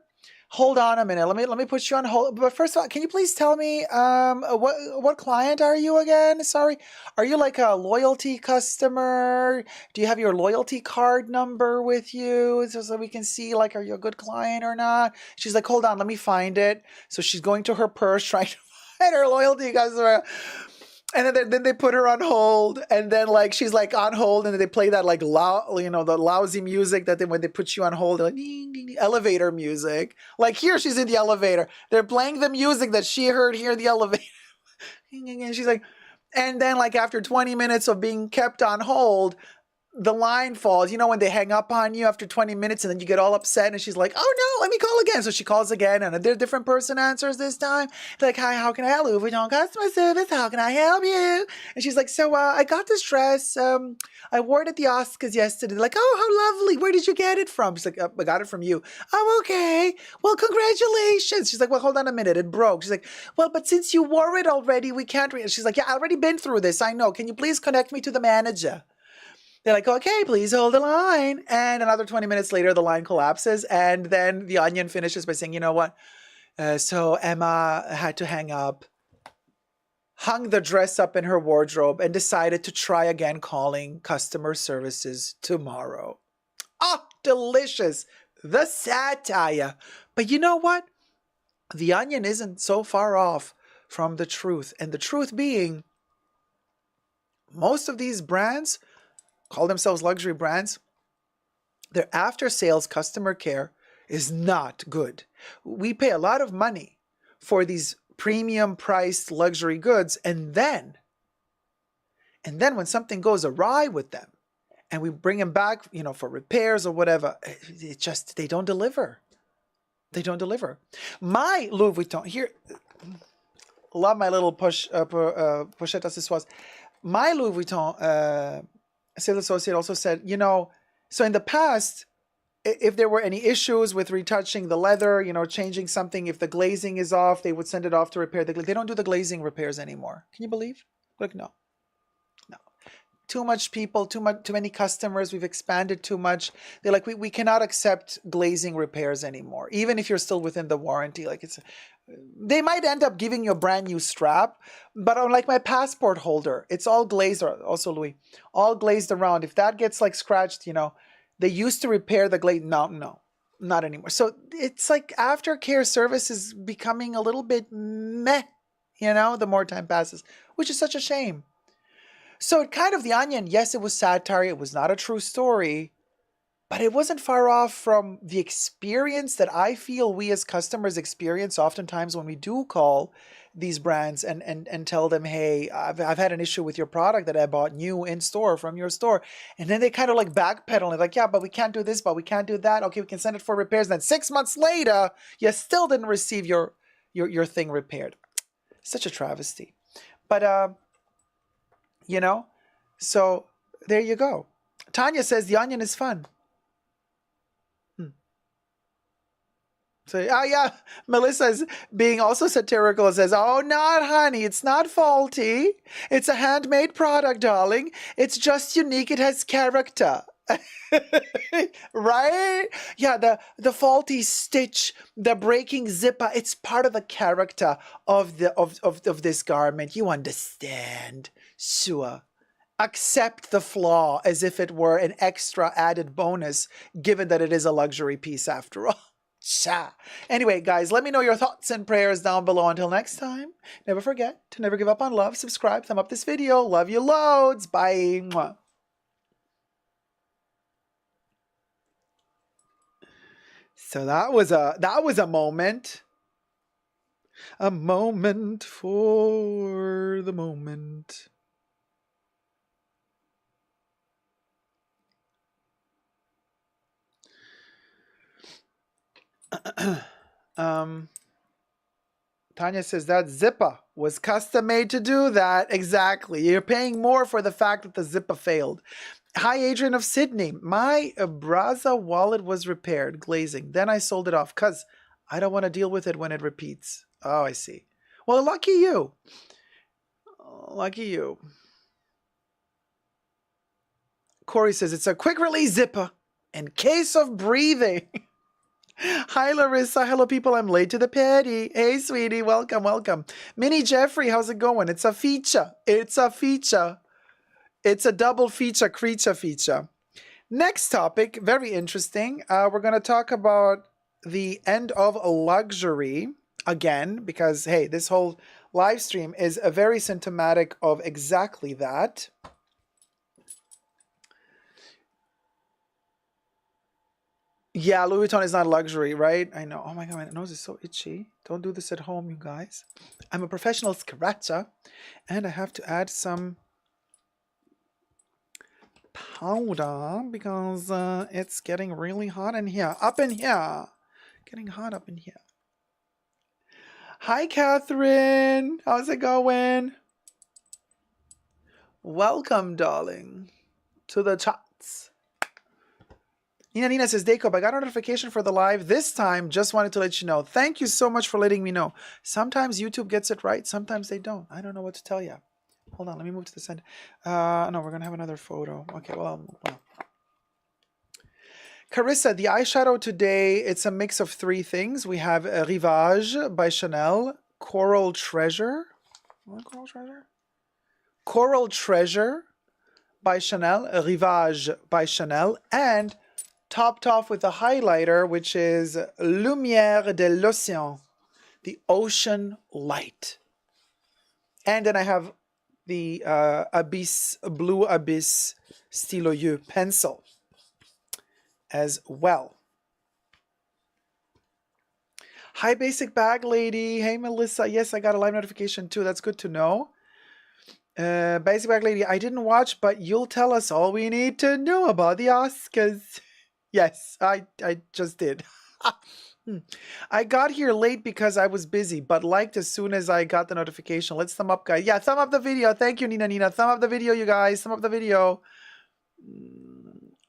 [SPEAKER 2] Hold on a minute. Let me put you on hold. But first of all, can you please tell me what client are you again? Sorry. Are you like a loyalty customer? Do you have your loyalty card number with you so we can see like are you a good client or not? She's like, "Hold on, let me find it." So she's going to her purse trying to find her loyalty customer. And then they put her on hold, and then like she's like on hold, and then they play that like the lousy music that when they put you on hold, like ding, ding, ding, elevator music. Like here, she's in the elevator. They're playing the music that she heard here in the elevator, and she's like, and then like after 20 minutes of being kept on hold, the line falls. You know when they hang up on you after 20 minutes and then you get all upset and she's like, "Oh no, let me call again." So she calls again and a different person answers this time. They're like, "Hi, how can I help you? Vuitton customer service, how can I help you?" And she's like, "So I got this dress. I wore it at the Oscars yesterday." They're like, "Oh, how lovely. Where did you get it from?" She's like, "I got it from you." "Oh, okay. Well, congratulations." She's like, "Well, hold on a minute. It broke." She's like, "Well, but since you wore it already, we can't." She's like, "Yeah, I already been through this. I know. Can you please connect me to the manager?" They're like, "Okay, please hold the line." And another 20 minutes later, the line collapses. And then the Onion finishes by saying, "You know what? So Emma had to hang up, hung the dress up in her wardrobe, and decided to try again calling customer services tomorrow." Oh, delicious. The satire. But you know what? The Onion isn't so far off from the truth. And the truth being, most of these brands call themselves luxury brands. Their after sales customer care is not good. We pay a lot of money for these premium priced luxury goods, and then when something goes awry with them and we bring them back, for repairs or whatever, it just they don't deliver. They don't deliver. My Louis Vuitton here, love my little pochette accessoires. My Louis Vuitton sales associate also said, so in the past, if there were any issues with retouching the leather, changing something, if the glazing is off, they would send it off to repair the glaze. They don't do the glazing repairs anymore. Can you believe? Like, no. Too much people, too many customers. We've expanded too much. They're like, we cannot accept glazing repairs anymore, even if you're still within the warranty. Like they might end up giving you a brand new strap, but unlike my passport holder, it's all glazed. Also, Louis, all glazed around. If that gets like scratched, they used to repair the glaze. No, not anymore. So it's like aftercare service is becoming a little bit meh, the more time passes, which is such a shame. So it kind of, the Onion, yes, it was satire. It was not a true story, but it wasn't far off from the experience that I feel we as customers experience oftentimes when we do call these brands and tell them, "Hey, I've had an issue with your product that I bought new in store from your store." And then they kind of like backpedal and like, "Yeah, but we can't do this, but we can't do that. Okay, we can send it for repairs." And then 6 months later, you still didn't receive your thing repaired. Such a travesty. But, so there you go. Tanya says the Onion is fun. So, yeah, Melissa's being also satirical and says, "Oh, not honey, it's not faulty. It's a handmade product, darling. It's just unique. It has character." Right? Yeah, the faulty stitch, the breaking zipper, it's part of the character of this garment. You understand. Sure. Accept the flaw as if it were an extra added bonus, given that it is a luxury piece after all. Cha. Anyway, guys, let me know your thoughts and prayers down below. Until next time, never forget to never give up on love. Subscribe, thumb up this video. Love you loads. Bye. Mwah. So that was a moment. A moment for the moment. Tanya says that zipper was custom made to do that. Exactly. You're paying more for the fact that the zipper failed. Hi, Adrian of Sydney. My Abraza wallet was repaired, glazing. Then I sold it off because I don't want to deal with it when it repeats. Oh, I see. Well, lucky you. Lucky you. Corey says it's a quick release zipper in case of breathing. Hi, Larissa. Hello, people. I'm late to the party. Hey, sweetie. Welcome, welcome. Minnie Jeffrey, how's it going? It's a feature. It's a feature. It's a double feature, creature feature. Next topic, very interesting. We're going to talk about the end of luxury again, because, hey, this whole live stream is very symptomatic of exactly that. Yeah, Louis Vuitton is not luxury, right? I know. Oh my God, my nose is so itchy. Don't do this at home, you guys. I'm a professional scratcher, and I have to add some powder because it's getting really hot in here. Up in here. Getting hot up in here. Hi, Catherine. How's it going? Welcome, darling, to the chats. Nina says, Dacob, I got a notification for the live this time. Just wanted to let you know. Thank you so much for letting me know. Sometimes YouTube gets it right. Sometimes they don't. I don't know what to tell you. Hold on. Let me move to the center. No, we're going to have another photo. Okay, well. Carissa, the eyeshadow today, it's a mix of three things. We have Rivage by Chanel, Coral Treasure. Coral Treasure? Coral Treasure by Chanel, Rivage by Chanel, and topped off with a highlighter, which is Lumière de l'Océan, the ocean light. And then I have the Abyss, Blue Abyss Stylo Yeux pencil as well. Hi, Basic Bag Lady. Hey, Melissa. Yes, I got a live notification too. That's good to know. Basic Bag Lady, I didn't watch, but you'll tell us all we need to know about the Oscars. Yes, I just did. I got here late because I was busy, but liked as soon as I got the notification. Let's thumb up, guys. Yeah, thumb up the video. Thank you, Nina. Thumb up the video, you guys. Thumb up the video.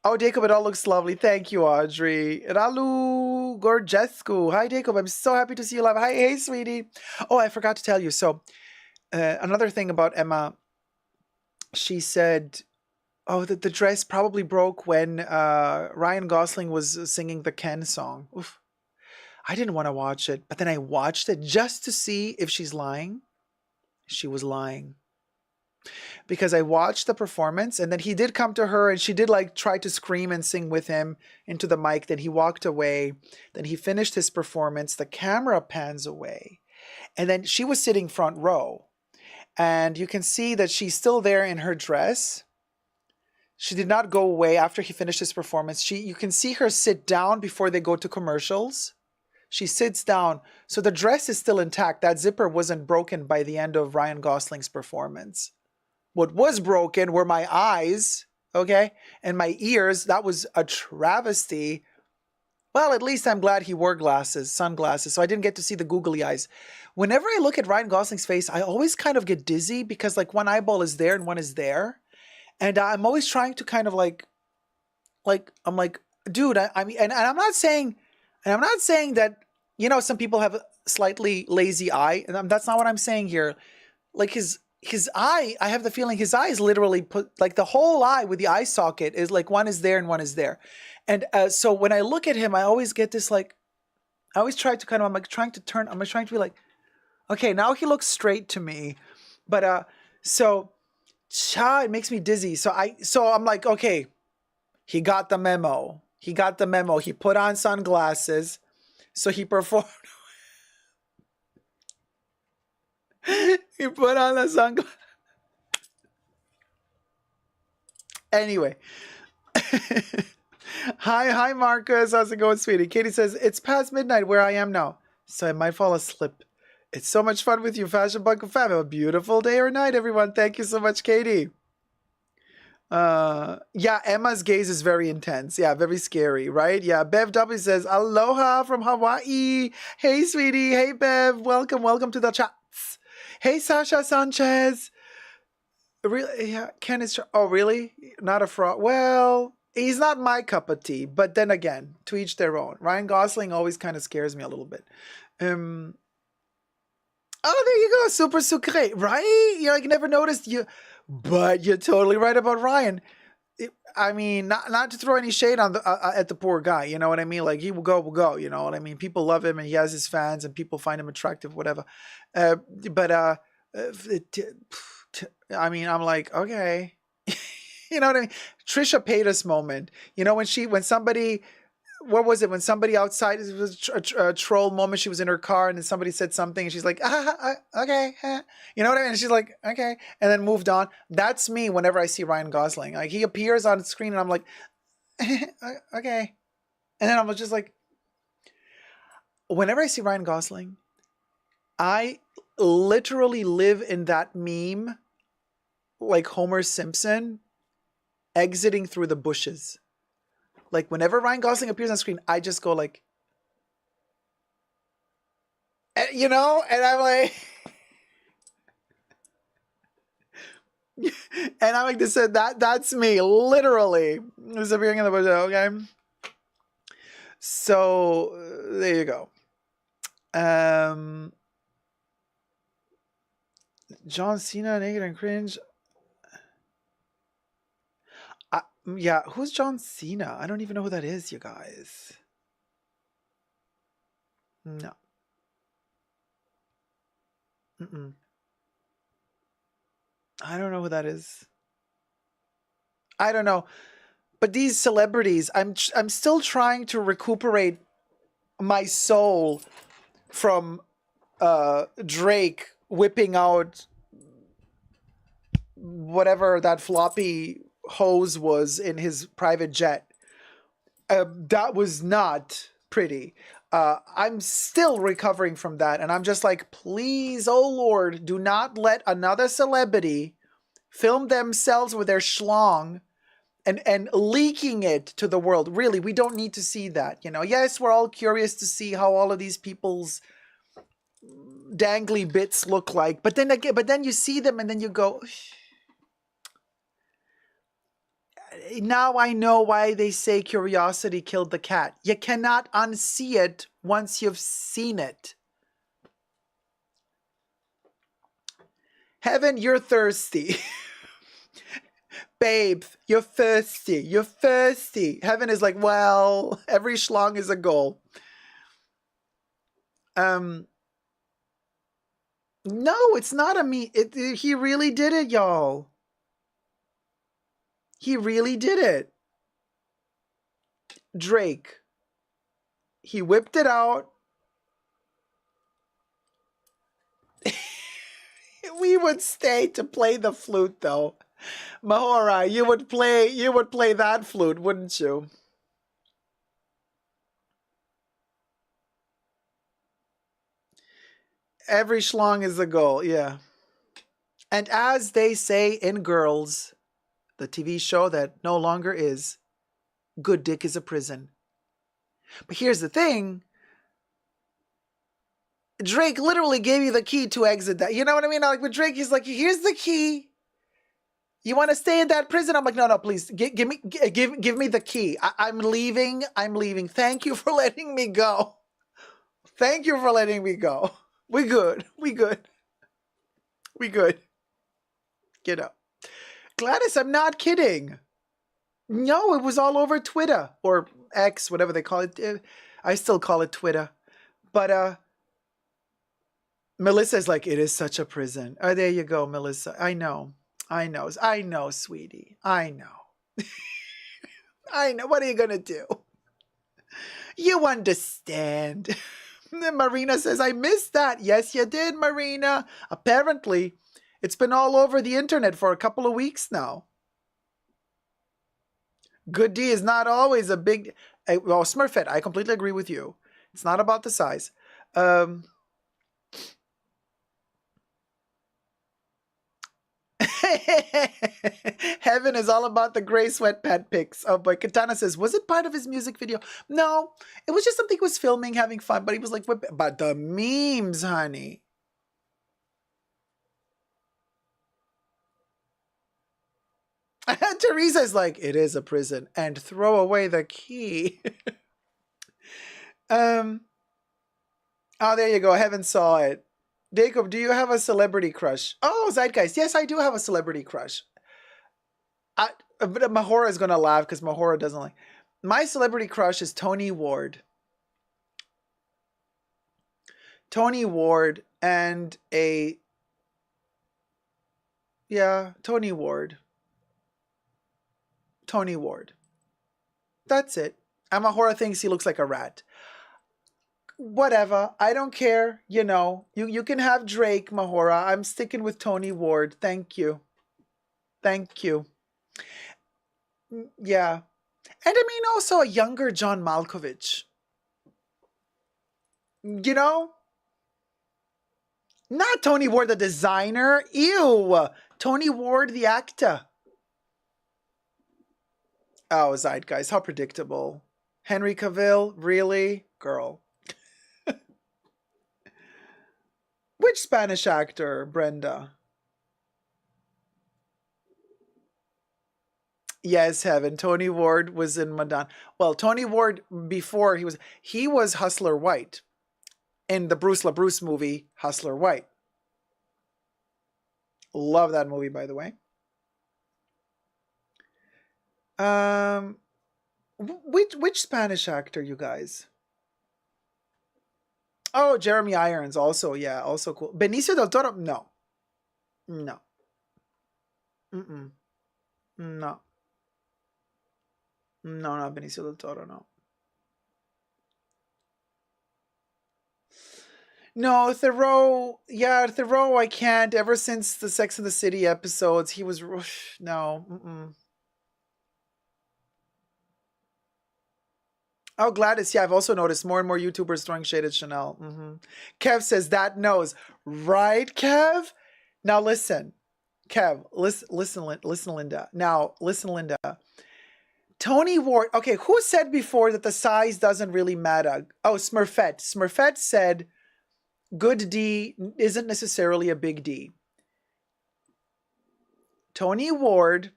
[SPEAKER 2] Oh, Dacob, it all looks lovely. Thank you, Audrey. Ralu Gorgescu. Hi, Dacob. I'm so happy to see you live. Hi, hey, sweetie. Oh, I forgot to tell you. So, another thing about Emma, she said, oh, the dress probably broke when Ryan Gosling was singing the Ken song. Oof. I didn't want to watch it, but then I watched it just to see if she's lying. She was lying. Because I watched the performance, and then he did come to her, and she did like try to scream and sing with him into the mic. Then he walked away. Then he finished his performance. The camera pans away. And then she was sitting front row. And you can see that she's still there in her dress. She did not go away after he finished his performance. You can see her sit down before they go to commercials. She sits down. So the dress is still intact. That zipper wasn't broken by the end of Ryan Gosling's performance. What was broken were my eyes, okay? And my ears. That was a travesty. Well, at least I'm glad he wore glasses, sunglasses, so I didn't get to see the googly eyes. Whenever I look at Ryan Gosling's face, I always kind of get dizzy because like one eyeball is there and one is there. And I'm always trying to kind of like I'm like, dude, I mean, and I'm not saying that, you know, some people have a slightly lazy eye, and that's not what I'm saying here. Like his eye, I have the feeling his eye is literally put, like the whole eye with the eye socket is like one is there and one is there. And so when I look at him, I always get this like, I always try to kind of, I'm trying to be like, okay, now he looks straight to me. But it makes me dizzy. So I'm like, okay, he got the memo. He put on sunglasses. So he performed. He put on the sunglasses. Anyway. Hi, Marcus. How's it going, sweetie? Katie says, it's past midnight where I am now, so I might fall asleep. It's so much fun with you, Fashion Bunker fam. Have a beautiful day or night, everyone. Thank you so much, Katie. Yeah, Emma's gaze is very intense. Yeah, very scary, right? Yeah, Bev W says, aloha from Hawaii. Hey, sweetie. Hey, Bev. Welcome to the chats. Hey, Sasha Sanchez. Really? Yeah, Ken is. Oh, really? Not a fraud. Well, he's not my cup of tea. But then again, to each their own. Ryan Gosling always kind of scares me a little bit. Oh, there you go, super sucré, right? You like never noticed you, but you're totally right about Ryan. I mean, not to throw any shade on the at the poor guy. You know what I mean? Like he will go. You know what I mean? People love him, and he has his fans, and people find him attractive, whatever. But I mean, I'm like, okay, you know what I mean? Trisha Paytas moment. You know when somebody, what was it, when somebody outside, it was a troll moment, she was in her car and then somebody said something and she's like, okay, you know what I mean? And she's like, okay, and then moved on. That's me whenever I see Ryan Gosling. Like he appears on screen and I'm like, okay, and then I was just like, whenever I see Ryan Gosling, I literally live in that meme, like Homer Simpson exiting through the bushes. Like whenever Ryan Gosling appears on screen, I just go like, you know, and I'm like, and I'm like, this that's me, literally. Disappearing in the bush, okay? So there you go. John Cena, naked and cringe. Yeah, who's John Cena? I don't even know who that is, you guys. No. I don't know who that is. I don't know. But these celebrities, I'm still trying to recuperate my soul from Drake whipping out whatever that floppy hose was in his private jet. That was not pretty. I'm still recovering from that, and I'm just like, please, oh Lord, do not let another celebrity film themselves with their schlong and leaking it to the world. Really, we don't need to see that. You know, yes, we're all curious to see how all of these people's dangly bits look like, but then you see them and then you go, now I know why they say curiosity killed the cat. You cannot unsee it once you've seen it. Heaven, you're thirsty. Babe, you're thirsty. You're thirsty. Heaven is like, well, every schlong is a goal. No, it's not a me. He really did it, y'all. He really did it. Drake. He whipped it out. We would stay to play the flute, though. Mahora, you would play that flute, wouldn't you? Every schlong is a goal, yeah. And as they say in Girls, the TV show that no longer is, good dick is a prison. But here's the thing. Drake literally gave you the key to exit that. You know what I mean? Like with Drake, he's like, here's the key. You want to stay in that prison? I'm like, no, please, give me the key. I'm leaving. Thank you for letting me go. Thank you for letting me go. We good. Get up. Gladys, I'm not kidding. No, it was all over Twitter or X, whatever they call it. I still call it Twitter. But Melissa's like, it is such a prison. Oh, there you go, Melissa. I know, sweetie. I know. I know. What are you going to do? You understand. Marina says, I missed that. Yes, you did, Marina. Apparently, it's been all over the internet for a couple of weeks now. Good D is not always a big... Well, Smurfette, I completely agree with you. It's not about the size. Heaven is all about the gray sweatpant pics. Oh boy, Katana says, was it part of his music video? No, it was just something he was filming, having fun, but he was like, but the memes, honey. Teresa's like, it is a prison, and throw away the key. Oh, there you go. Heaven saw it. Dacob, do you have a celebrity crush? Oh, Zeitgeist. Yes, I do have a celebrity crush. But Mahora is going to laugh because Mahora doesn't like. My celebrity crush is Tony Ward. Tony Ward and a... Yeah, Tony Ward. Tony Ward. That's it. And Mahora thinks he looks like a rat. Whatever. I don't care. You know, you can have Drake, Mahora. I'm sticking with Tony Ward. Thank you. Thank you. Yeah. And I mean also a younger John Malkovich. You know? Not Tony Ward, the designer. Ew. Tony Ward, the actor. Oh, Zeitgeist. How predictable. Henry Cavill? Really? Girl. Which Spanish actor, Brenda? Yes, Heaven. Tony Ward was in Madonna. Well, Tony Ward before he was Hustler White in the Bruce LaBruce movie Hustler White. Love that movie, by the way. Which Spanish actor, you guys? Oh, Jeremy Irons, also, yeah, also cool. Benicio del Toro, no. No. No. No, not Benicio del Toro, no. No, Thoreau, yeah, Thoreau, I can't. Ever since the Sex and the City episodes, he was, no. Oh, Gladys, yeah, I've also noticed more and more YouTubers throwing shade at Chanel. Kev says that knows. Right, Kev? Now listen. Kev, listen, Linda. Now, listen, Linda. Tony Ward, okay, who said before that the size doesn't really matter? Oh, Smurfette. Smurfette said good D isn't necessarily a big D. Tony Ward,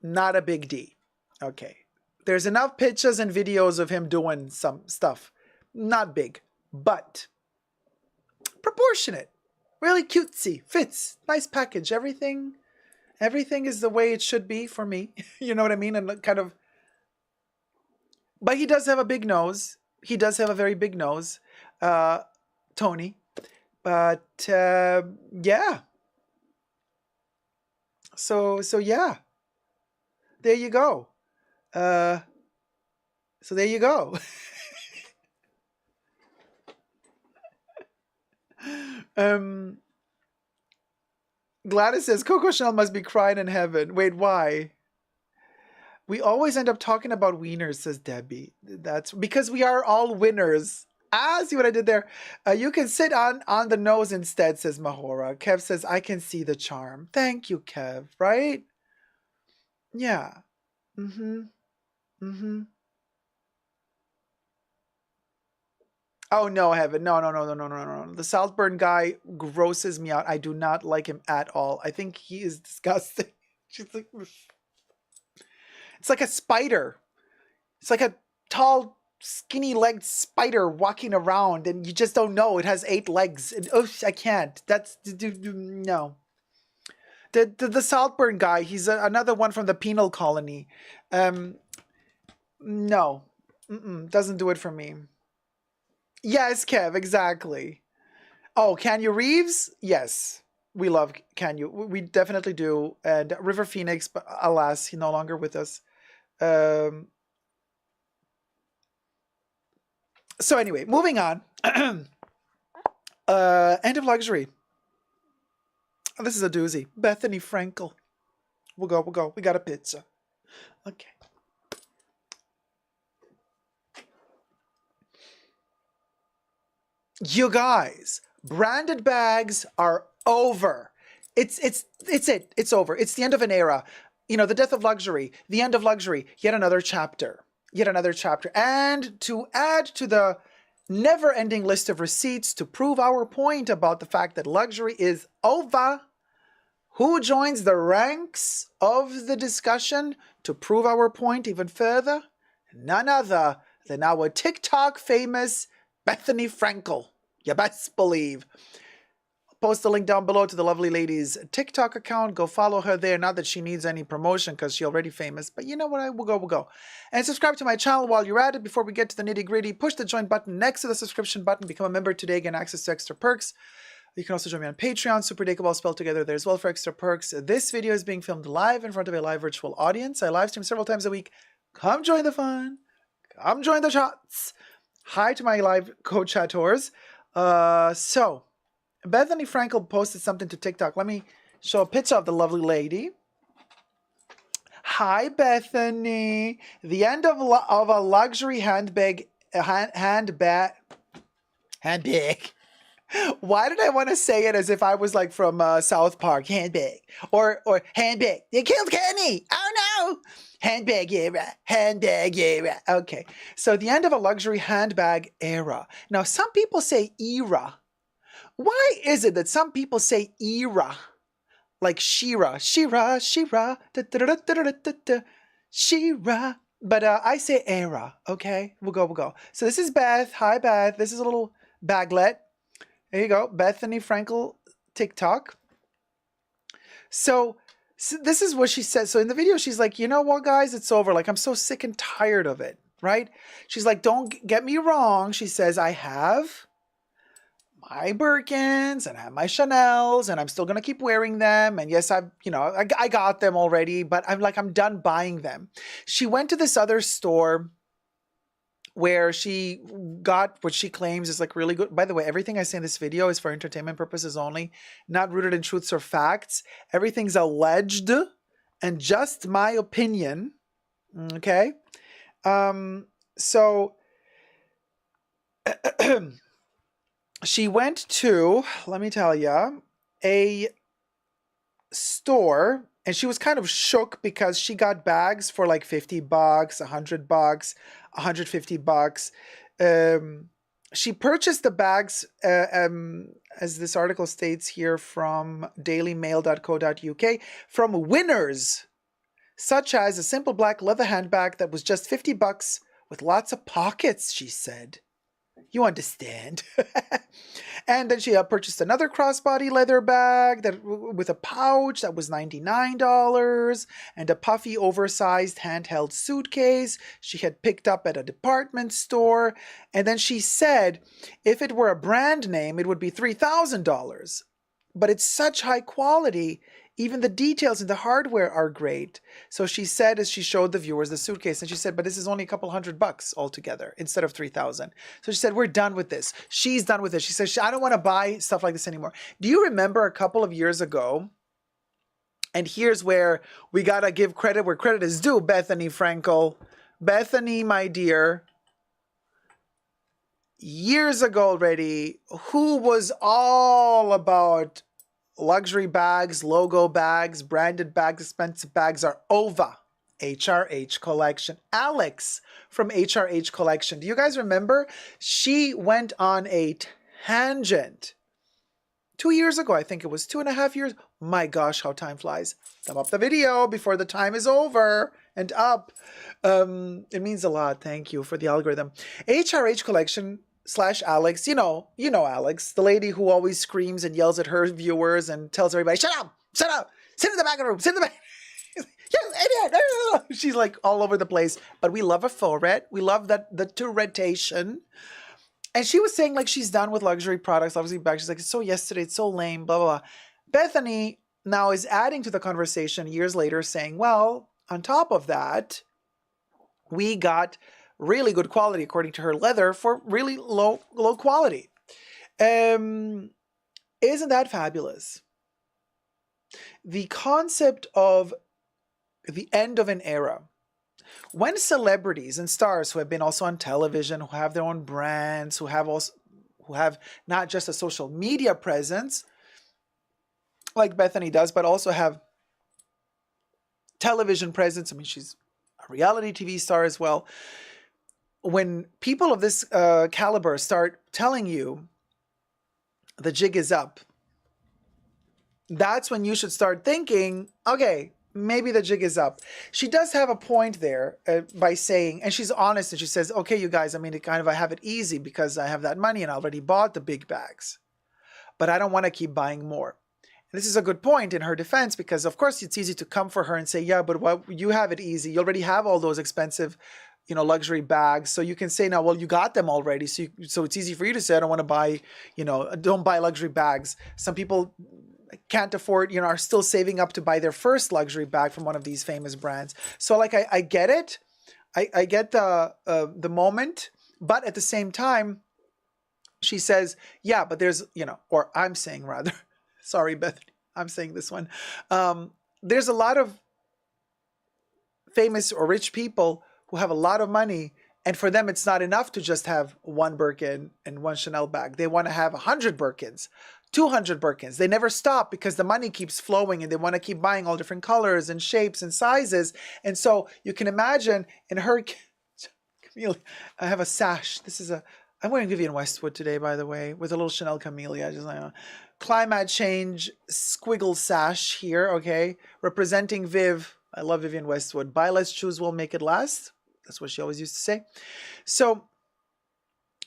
[SPEAKER 2] not a big D. Okay. There's enough pictures and videos of him doing some stuff. Not big, but proportionate. Really cutesy. Fits. Nice package. Everything is the way it should be for me. You know what I mean? And kind of... But he does have a big nose. He does have a very big nose. Tony. But, yeah. So yeah. There you go. So there you go. Gladys says Coco Chanel must be crying in heaven. Wait, why? We always end up talking about wieners, says Debbie. That's because we are all winners. See what I did there? You can sit on the nose instead, says Mahora. Kev says, I can see the charm. Thank you, Kev, right? Yeah. Oh no, Heaven. No. The Saltburn guy grosses me out. I do not like him at all. I think he is disgusting. She's like, it's like a spider. It's like a tall, skinny-legged spider walking around, and you just don't know. It has 8 legs. And, I can't. That's no. The Saltburn guy. He's another one from the penal colony. No. Doesn't do it for me. Yes, Kev, exactly. Oh, Kanye Reeves? Yes. We love Kanye. We definitely do. And River Phoenix, but alas, he's no longer with us. So anyway, moving on. End of Luxury. This is a doozy. Bethany Frankel. We'll go. We got a pizza. Okay. You guys, branded bags are over. it's it. It's over. It's the end of an era. You know, the death of luxury, the end of luxury, yet another chapter. Yet another chapter. And to add to the never-ending list of receipts to prove our point about the fact that luxury is over, who joins the ranks of the discussion to prove our point even further? None other than our TikTok famous Bethany Frankel. You best believe. I'll post the link down below to the lovely lady's TikTok account. Go follow her there. Not that she needs any promotion because she's already famous. But you know what? We'll go. And subscribe to my channel while you're at it. Before we get to the nitty gritty, push the join button next to the subscription button. Become a member today. Get access to extra perks. You can also join me on Patreon. Super Dacob all spelled together there as well for extra perks. This video is being filmed live in front of a live virtual audience. I live stream several times a week. Come join the fun. Come join the chats. Hi to my live co-chatters. So, Bethany Frankel posted something to TikTok. Let me show a picture of the lovely lady. Hi, Bethany. The end of a luxury handbag. Why did I want to say it as if I was like from South Park? Handbag. Or handbag. They killed Kenny. Oh no. Handbag era. Okay. So the end of a luxury handbag era. Now, some people say era. Why is it that some people say era? Like Shira. Shira. Shira. But I say era. Okay? We'll go. So this is Beth. Hi, Beth. This is a little baglet. There you go. Bethany Frankel TikTok. So this is what she says. So in the video, she's like, you know what, guys? It's over. Like, I'm so sick and tired of it, right? She's like, don't get me wrong. She says, I have my Birkins and I have my Chanels and I'm still going to keep wearing them. And yes, I got them already, but I'm done buying them. She went to this other store where she got what she claims is like really good. By the way, everything I say in this video is for entertainment purposes only, not rooted in truths or facts. Everything's alleged and just my opinion. Okay. So she went to, let me tell you, a store and she was kind of shook because she got bags for like $50, $100, $150. She purchased the bags, as this article states here from dailymail.co.uk, from winners, such as a simple black leather handbag that was just $50 with lots of pockets, she said. You understand. And then she purchased another crossbody leather bag with a pouch that was $99 and a puffy oversized handheld suitcase she had picked up at a department store. And then she said if it were a brand name, it would be $3,000. But it's such high quality. Even the details in the hardware are great. So she said, as she showed the viewers the suitcase, and she said, but this is only a couple $100 altogether instead of $3,000. So she said, we're done with this. She's done with it. She says, I don't want to buy stuff like this anymore. Do you remember a couple of years ago? And here's where we got to give credit where credit is due, Bethany Frankel. Bethany, my dear, years ago already, who was all about luxury bags, logo bags, branded bags, expensive bags are over. HRH Collection. Alex from HRH Collection. Do you guys remember? She went on a tangent 2 years ago. I think it was 2.5 years. My gosh, how time flies. Thumb up the video before the time is over and up. It means a lot. Thank you for the algorithm. HRH Collection / Alex, you know Alex, the lady who always screams and yells at her viewers and tells everybody, shut up, sit in the back of the room, sit in the back. You idiot. She's like all over the place, but we love a faux red. We love the Tourettation. And she was saying like she's done with luxury products, obviously back. She's like, it's so yesterday, it's so lame, blah, blah, blah. Bethany now is adding to the conversation years later saying, well, on top of that, we got really good quality, according to her, leather for really low quality. Isn't that fabulous? The concept of the end of an era. When celebrities and stars who have been also on television, who have their own brands, who have not just a social media presence, like Bethany does, but also have television presence. I mean, she's a reality TV star as well. When people of this caliber start telling you the jig is up, that's when you should start thinking, okay, maybe the jig is up. She does have a point there by saying, and she's honest, and she says, okay, you guys, I mean, I have it easy because I have that money and I already bought the big bags, but I don't want to keep buying more. And this is a good point in her defense, because of course it's easy to come for her and say, yeah, but what, you have it easy. You already have all those expensive, luxury bags. So you can say now, well, you got them already. So it's easy for you to say, I don't want to buy, don't buy luxury bags. Some people can't afford, are still saving up to buy their first luxury bag from one of these famous brands. So like, I get it. I get the moment, but at the same time, she says, yeah, but there's, or I'm saying rather, sorry, Bethany, I'm saying this one. There's a lot of famous or rich people who have a lot of money, and for them, it's not enough to just have one Birkin and one Chanel bag. They want to have 100 Birkins, 200 Birkins. They never stop because the money keeps flowing and they want to keep buying all different colors and shapes and sizes. And so you can imagine in her, Camille, I have a sash. I'm wearing Vivienne Westwood today, by the way, with a little Chanel Camellia. Just like climate change squiggle sash here, okay? Representing Viv. I love Vivienne Westwood. Buy less, choose well, make it last. That's what she always used to say. So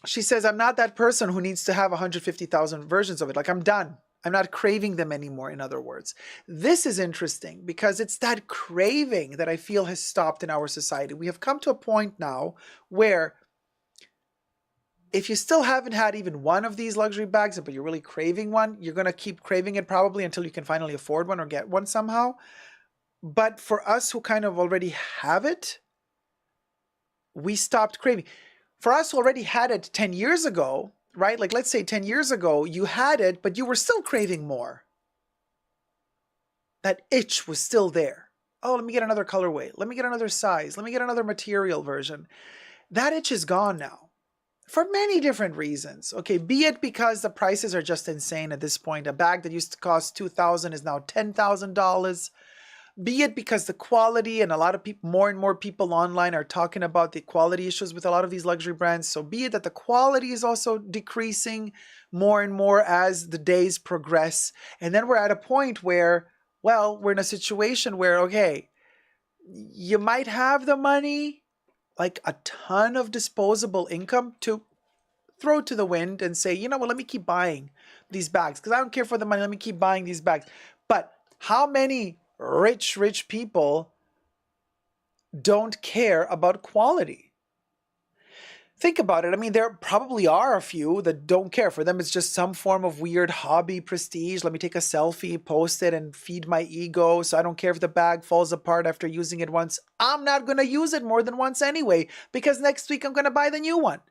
[SPEAKER 2] she says, I'm not that person who needs to have 150,000 versions of it. Like, I'm done. I'm not craving them anymore, in other words. This is interesting because it's that craving that I feel has stopped in our society. We have come to a point now where if you still haven't had even one of these luxury bags, but you're really craving one, you're going to keep craving it probably until you can finally afford one or get one somehow. But for us who kind of already have it, we stopped craving. For us who already had it 10 years ago, right? Like, let's say 10 years ago, you had it, but you were still craving more. That itch was still there. Oh, let me get another colorway. Let me get another size. Let me get another material version. That itch is gone now for many different reasons. Okay, be it because the prices are just insane at this point. A bag that used to cost $2,000 is now $10,000. Be it because the quality, and a lot of people, more and more people online are talking about the quality issues with a lot of these luxury brands. So be it that the quality is also decreasing more and more as the days progress. And then we're at a point where, well, we're in a situation where, okay, you might have the money, like a ton of disposable income to throw to the wind and say, well, let me keep buying these bags because I don't care for the money. Let me keep buying these bags. But how many rich people don't care about quality? Think about it. I mean, there probably are a few that don't care. For them, it's just some form of weird hobby prestige. Let me take a selfie, post it, and feed my ego. So I don't care if the bag falls apart after using it once. I'm not going to use it more than once anyway, because next week I'm going to buy the new one.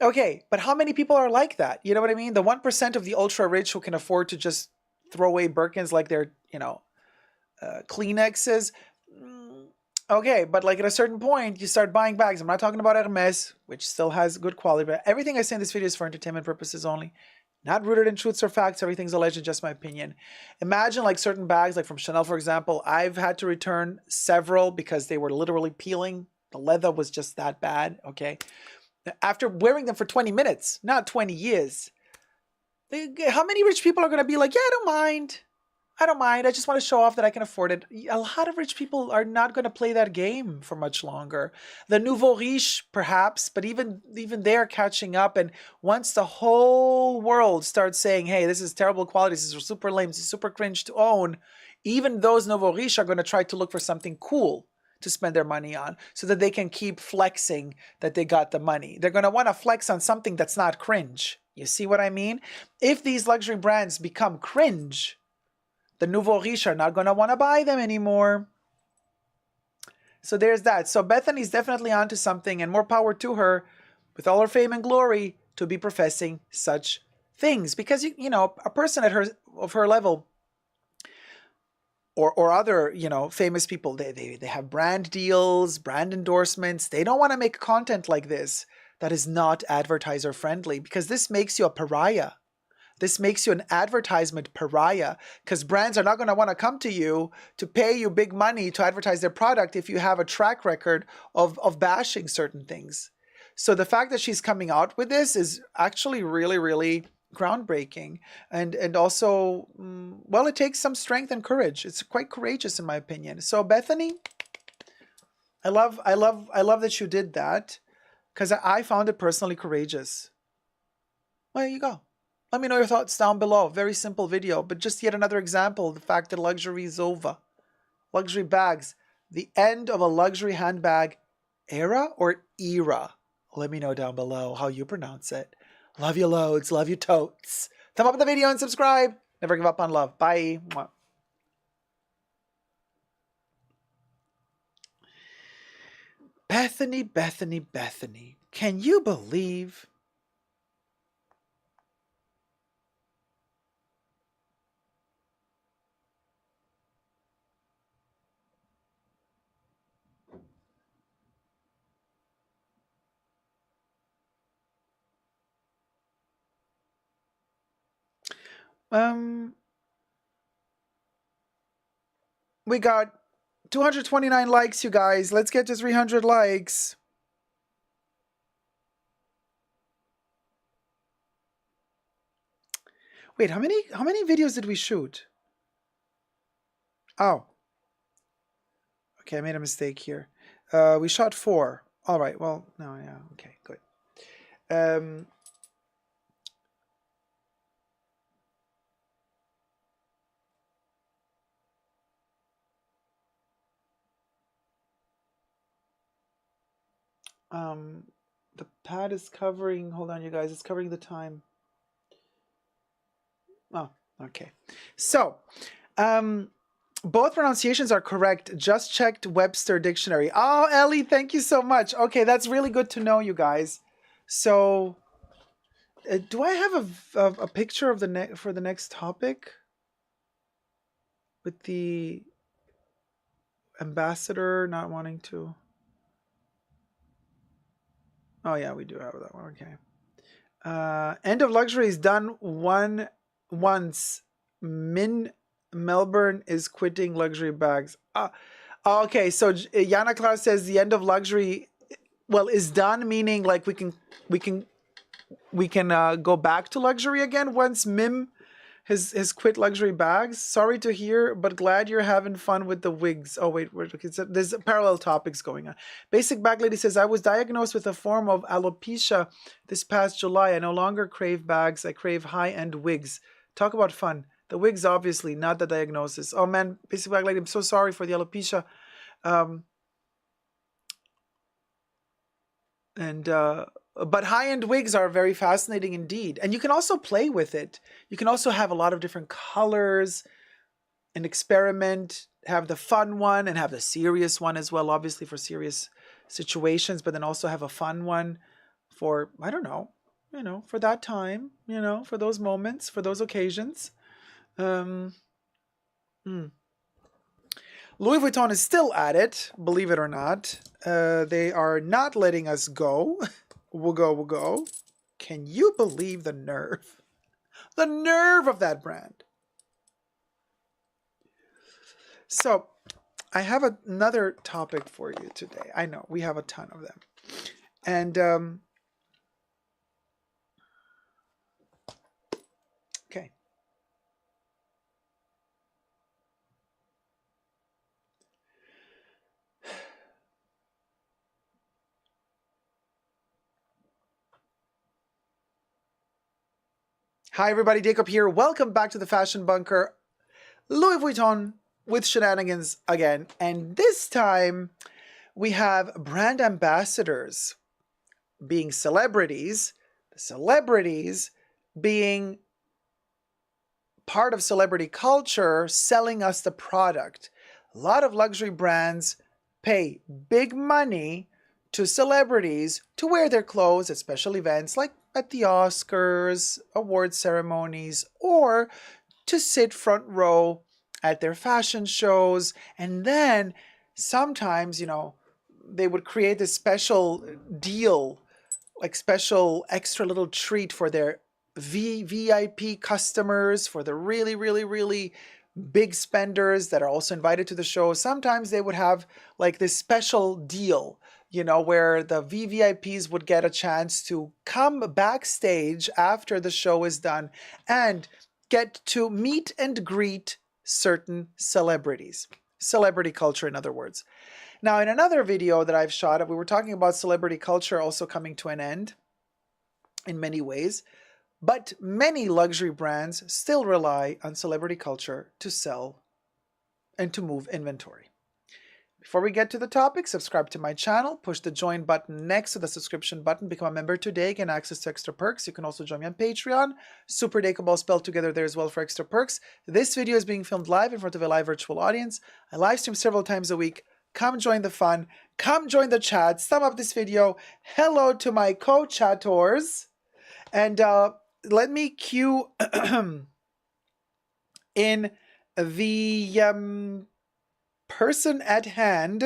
[SPEAKER 2] Okay, but how many people are like that? You know what I mean? The 1% of the ultra rich who can afford to just throw away Birkins like they're, Kleenexes. Okay, but like at a certain point, you start buying bags. I'm not talking about Hermes, which still has good quality, but everything I say in this video is for entertainment purposes only. Not rooted in truths or facts. Everything's alleged, just my opinion. Imagine like certain bags, like from Chanel, for example. I've had to return several because they were literally peeling. The leather was just that bad, okay? After wearing them for 20 minutes, not 20 years. How many rich people are going to be like, yeah, I don't mind. I just want to show off that I can afford it. A lot of rich people are not going to play that game for much longer. The nouveau riche, perhaps, but even they're catching up. And once the whole world starts saying, hey, this is terrible quality, this is super lame, this is super cringe to own, even those nouveau riche are going to try to look for something cool to spend their money on so that they can keep flexing that they got the money. They're going to want to flex on something that's not cringe. You see what I mean? If these luxury brands become cringe, the nouveau riche are not going to want to buy them anymore. So there's that. So Bethany's definitely onto something, and more power to her, with all her fame and glory, to be professing such things. Because, a person of her level, or other, famous people, they have brand deals, brand endorsements. They don't want to make content like this that is not advertiser friendly, because this makes you a pariah. This makes you an advertisement pariah because brands are not going to want to come to you to pay you big money to advertise their product if you have a track record of bashing certain things. So the fact that she's coming out with this is actually really, really groundbreaking. And also, well, it takes some strength and courage. It's quite courageous in my opinion. So Bethany, I love that you did that because I found it personally courageous. Well, there you go. Let me know your thoughts down below. Very simple video, but just yet another example of the fact that luxury is over. Luxury bags, the end of a luxury handbag era or era? Let me know down below how you pronounce it. Love you loads, love you totes. Thumb up the video and subscribe. Never give up on love. Bye. Mwah. Bethany, Bethany, Bethany. Can you believe? We got 229 likes, you guys. Let's get to 300 likes. Wait, how many videos did we shoot? Oh. Okay, I made a mistake here. We shot 4. All right. Well, no, yeah. Okay, good. The pad is covering, hold on you guys, it's covering the time. Oh, okay. So, both pronunciations are correct. Just checked Webster Dictionary. Oh, Ellie, thank you so much. Okay, that's really good to know, you guys. So, do I have a picture of for the next topic? With the ambassador not wanting to... Oh yeah, we do have that one. Okay. End of luxury is done once. Melbourne is quitting luxury bags. Okay, so Yana Klaus says the end of luxury, well, is done, meaning like we can go back to luxury again once Mim has quit luxury bags. Sorry to hear, but glad you're having fun with the wigs. Oh, wait, there's parallel topics going on. Basic Bag Lady says, I was diagnosed with a form of alopecia this past July. I no longer crave bags. I crave high-end wigs. Talk about fun. The wigs, obviously, not the diagnosis. Oh, man, Basic Bag Lady, I'm so sorry for the alopecia. But high-end wigs are very fascinating indeed. And you can also play with it. You can also have a lot of different colors and experiment, have the fun one and have the serious one as well, obviously for serious situations, but then also have a fun one for, I don't know, for that time, for those moments, for those occasions. Louis Vuitton is still at it, believe it or not. They are not letting us go. We'll go. Can you believe the nerve? The nerve of that brand. So, I have another topic for you today. I know, we have a ton of them. And, okay. Hi everybody, Dacob here. Welcome back to the Fashion Bunker. Louis Vuitton with shenanigans again. And this time we have brand ambassadors being celebrities. The celebrities being part of celebrity culture, selling us the product. A lot of luxury brands pay big money to celebrities to wear their clothes at special events like at the Oscars, award ceremonies, or to sit front row at their fashion shows. And then sometimes, they would create this special deal, like special extra little treat for their VIP customers, for the really, really, really big spenders that are also invited to the show, sometimes they would have like this special deal, where the VVIPs would get a chance to come backstage after the show is done and get to meet and greet certain celebrities. Celebrity culture, in other words. Now, in another video that I've shot, we were talking about celebrity culture also coming to an end in many ways. But many luxury brands still rely on celebrity culture to sell and to move inventory. Before we get to the topic, subscribe to my channel, push the join button next to the subscription button, become a member today, get access to extra perks. You can also join me on Patreon, Super Dacob all spelled together there as well for extra perks. This video is being filmed live in front of a live virtual audience. I live stream several times a week. Come join the fun, come join the chat, thumb up this video. Hello to my co-chatters. And let me cue in the person at hand.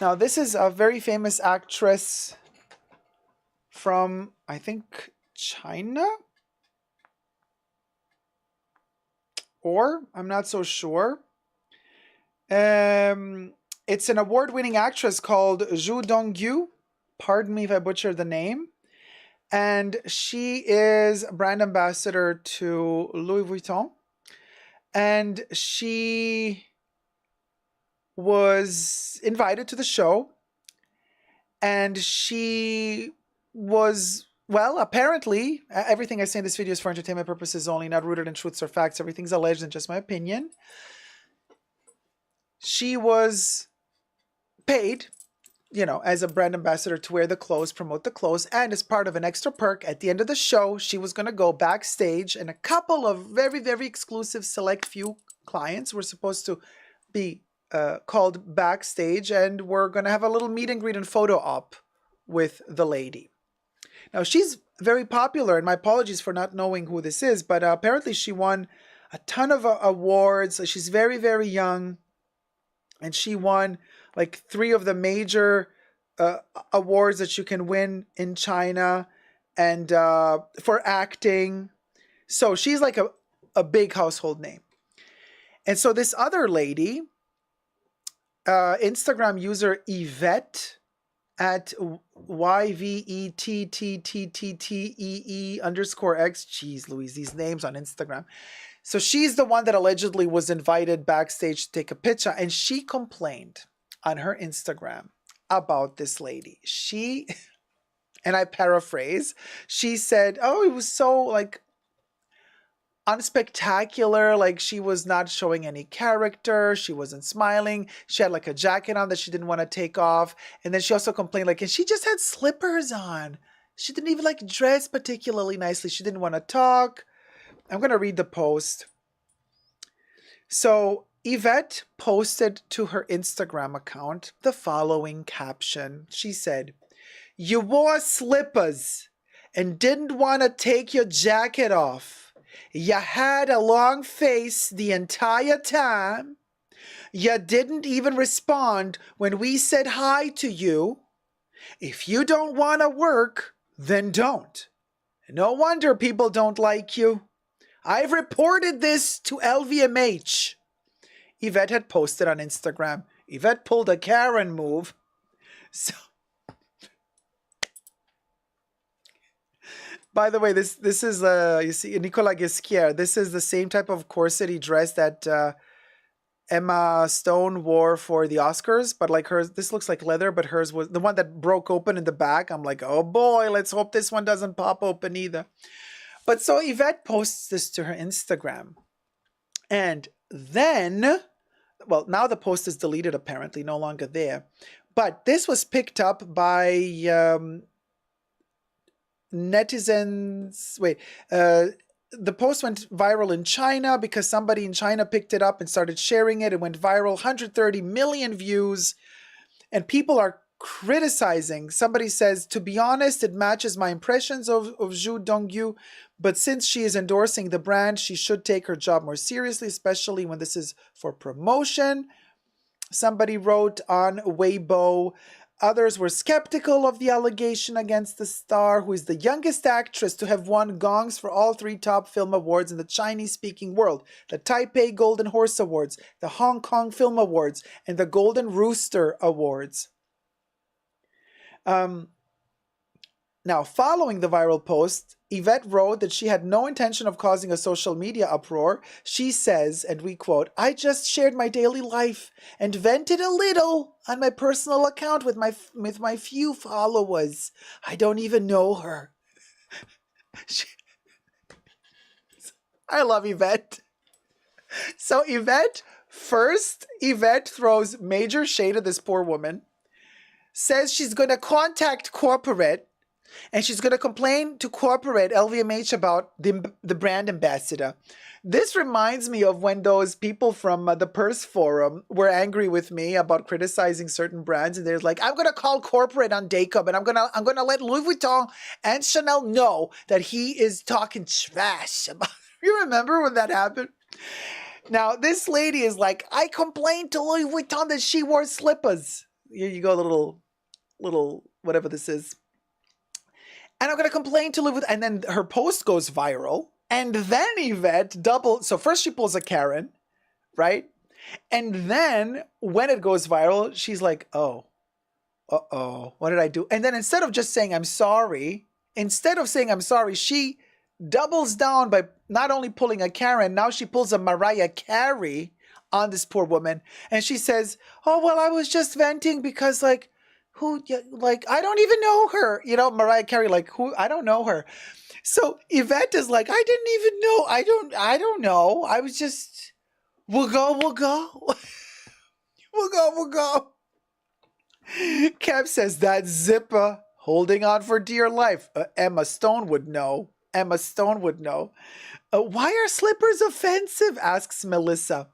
[SPEAKER 2] Now, this is a very famous actress from, I think, China? Or, I'm not so sure. It's an award-winning actress called Zhu Dongyu. Pardon me if I butchered the name. And she is brand ambassador to Louis Vuitton. And she was invited to the show. And she was, well, apparently, everything I say in this video is for entertainment purposes only, not rooted in truths or facts. Everything's alleged and just my opinion. She was paid, as a brand ambassador to wear the clothes, promote the clothes, and as part of an extra perk, at the end of the show, she was going to go backstage, and a couple of very, very exclusive select few clients were supposed to be called backstage, and we're going to have a little meet and greet and photo op with the lady. Now, she's very popular, and my apologies for not knowing who this is, but apparently she won a ton of awards. She's very, very young, and she won like 3 of the major awards that you can win in China, and for acting. So she's like a big household name. And so this other lady, Instagram user Yvette at YVETTTTTEE_X. Jeez Louise, these names on Instagram. So she's the one that allegedly was invited backstage to take a picture, and she complained on her Instagram about this lady. She, and I paraphrase, she said, oh, it was so like unspectacular, like she was not showing any character, she wasn't smiling, she had like a jacket on that she didn't want to take off, and then she also complained like, and she just had slippers on. She didn't even like dress particularly nicely. She didn't want to talk. I'm going to read the post. So Yvette posted to her Instagram account the following caption. She said, "You wore slippers and didn't want to take your jacket off. You had a long face the entire time. You didn't even respond when we said hi to you. If you don't want to work, then don't. No wonder people don't like you. I've reported this to LVMH." Yvette had posted on Instagram. Yvette pulled a Karen move. So, by the way, this is you see Nicolas Ghesquière. This is the same type of corsety dress that Emma Stone wore for the Oscars, but like hers, this looks like leather, but hers was the one that broke open in the back. I'm like, oh boy, let's hope this one doesn't pop open either. But so Yvette posts this to her Instagram. And then, well, now the post is deleted, apparently, no longer there. But this was picked up by netizens. The post went viral in China because somebody in China picked it up and started sharing it. It went viral, 130 million views. And people are criticizing. Somebody says, to be honest, it matches my impressions of Zhu Dongyu, but since she is endorsing the brand, she should take her job more seriously, especially when this is for promotion. Somebody wrote on Weibo, Others were skeptical of the allegation against the star, who is the youngest actress to have won gongs for all 3 top film awards in the Chinese-speaking world: the Taipei Golden Horse Awards, the Hong Kong Film Awards, and the Golden Rooster Awards. Now, following the viral post, Yvette wrote that she had no intention of causing a social media uproar. She says, and we quote, "I just shared my daily life and vented a little on my personal account with my few followers. I don't even know her." I love Yvette. So Yvette throws major shade at this poor woman, says she's going to contact corporate, and she's going to complain to corporate LVMH about the brand ambassador. This reminds me of when those people from the Purse Forum were angry with me about criticizing certain brands, and they're like, "I'm going to call corporate on Dacob, and I'm going to let Louis Vuitton and Chanel know that he is talking trash about." You remember when that happened? Now, this lady is like, "I complained to Louis Vuitton that she wore slippers." Here you go, little whatever this is. "And I'm going to complain to Louis Vuitton." And then her post goes viral. And then Yvette so first she pulls a Karen, right? And then when it goes viral, she's like, "Oh, what did I do?" And then instead of just saying, "I'm sorry," she doubles down by not only pulling a Karen, now she pulls a Mariah Carey on this poor woman. And she says, "Oh, well, I was just venting because I don't even know her." You know, Mariah Carey, like, who? I don't know her. So Yvette is like, "I didn't even know. I don't know. I was just, we'll go. we'll go. Kev says, "That zipper holding on for dear life." Emma Stone would know. "Why are slippers offensive?" asks Melissa.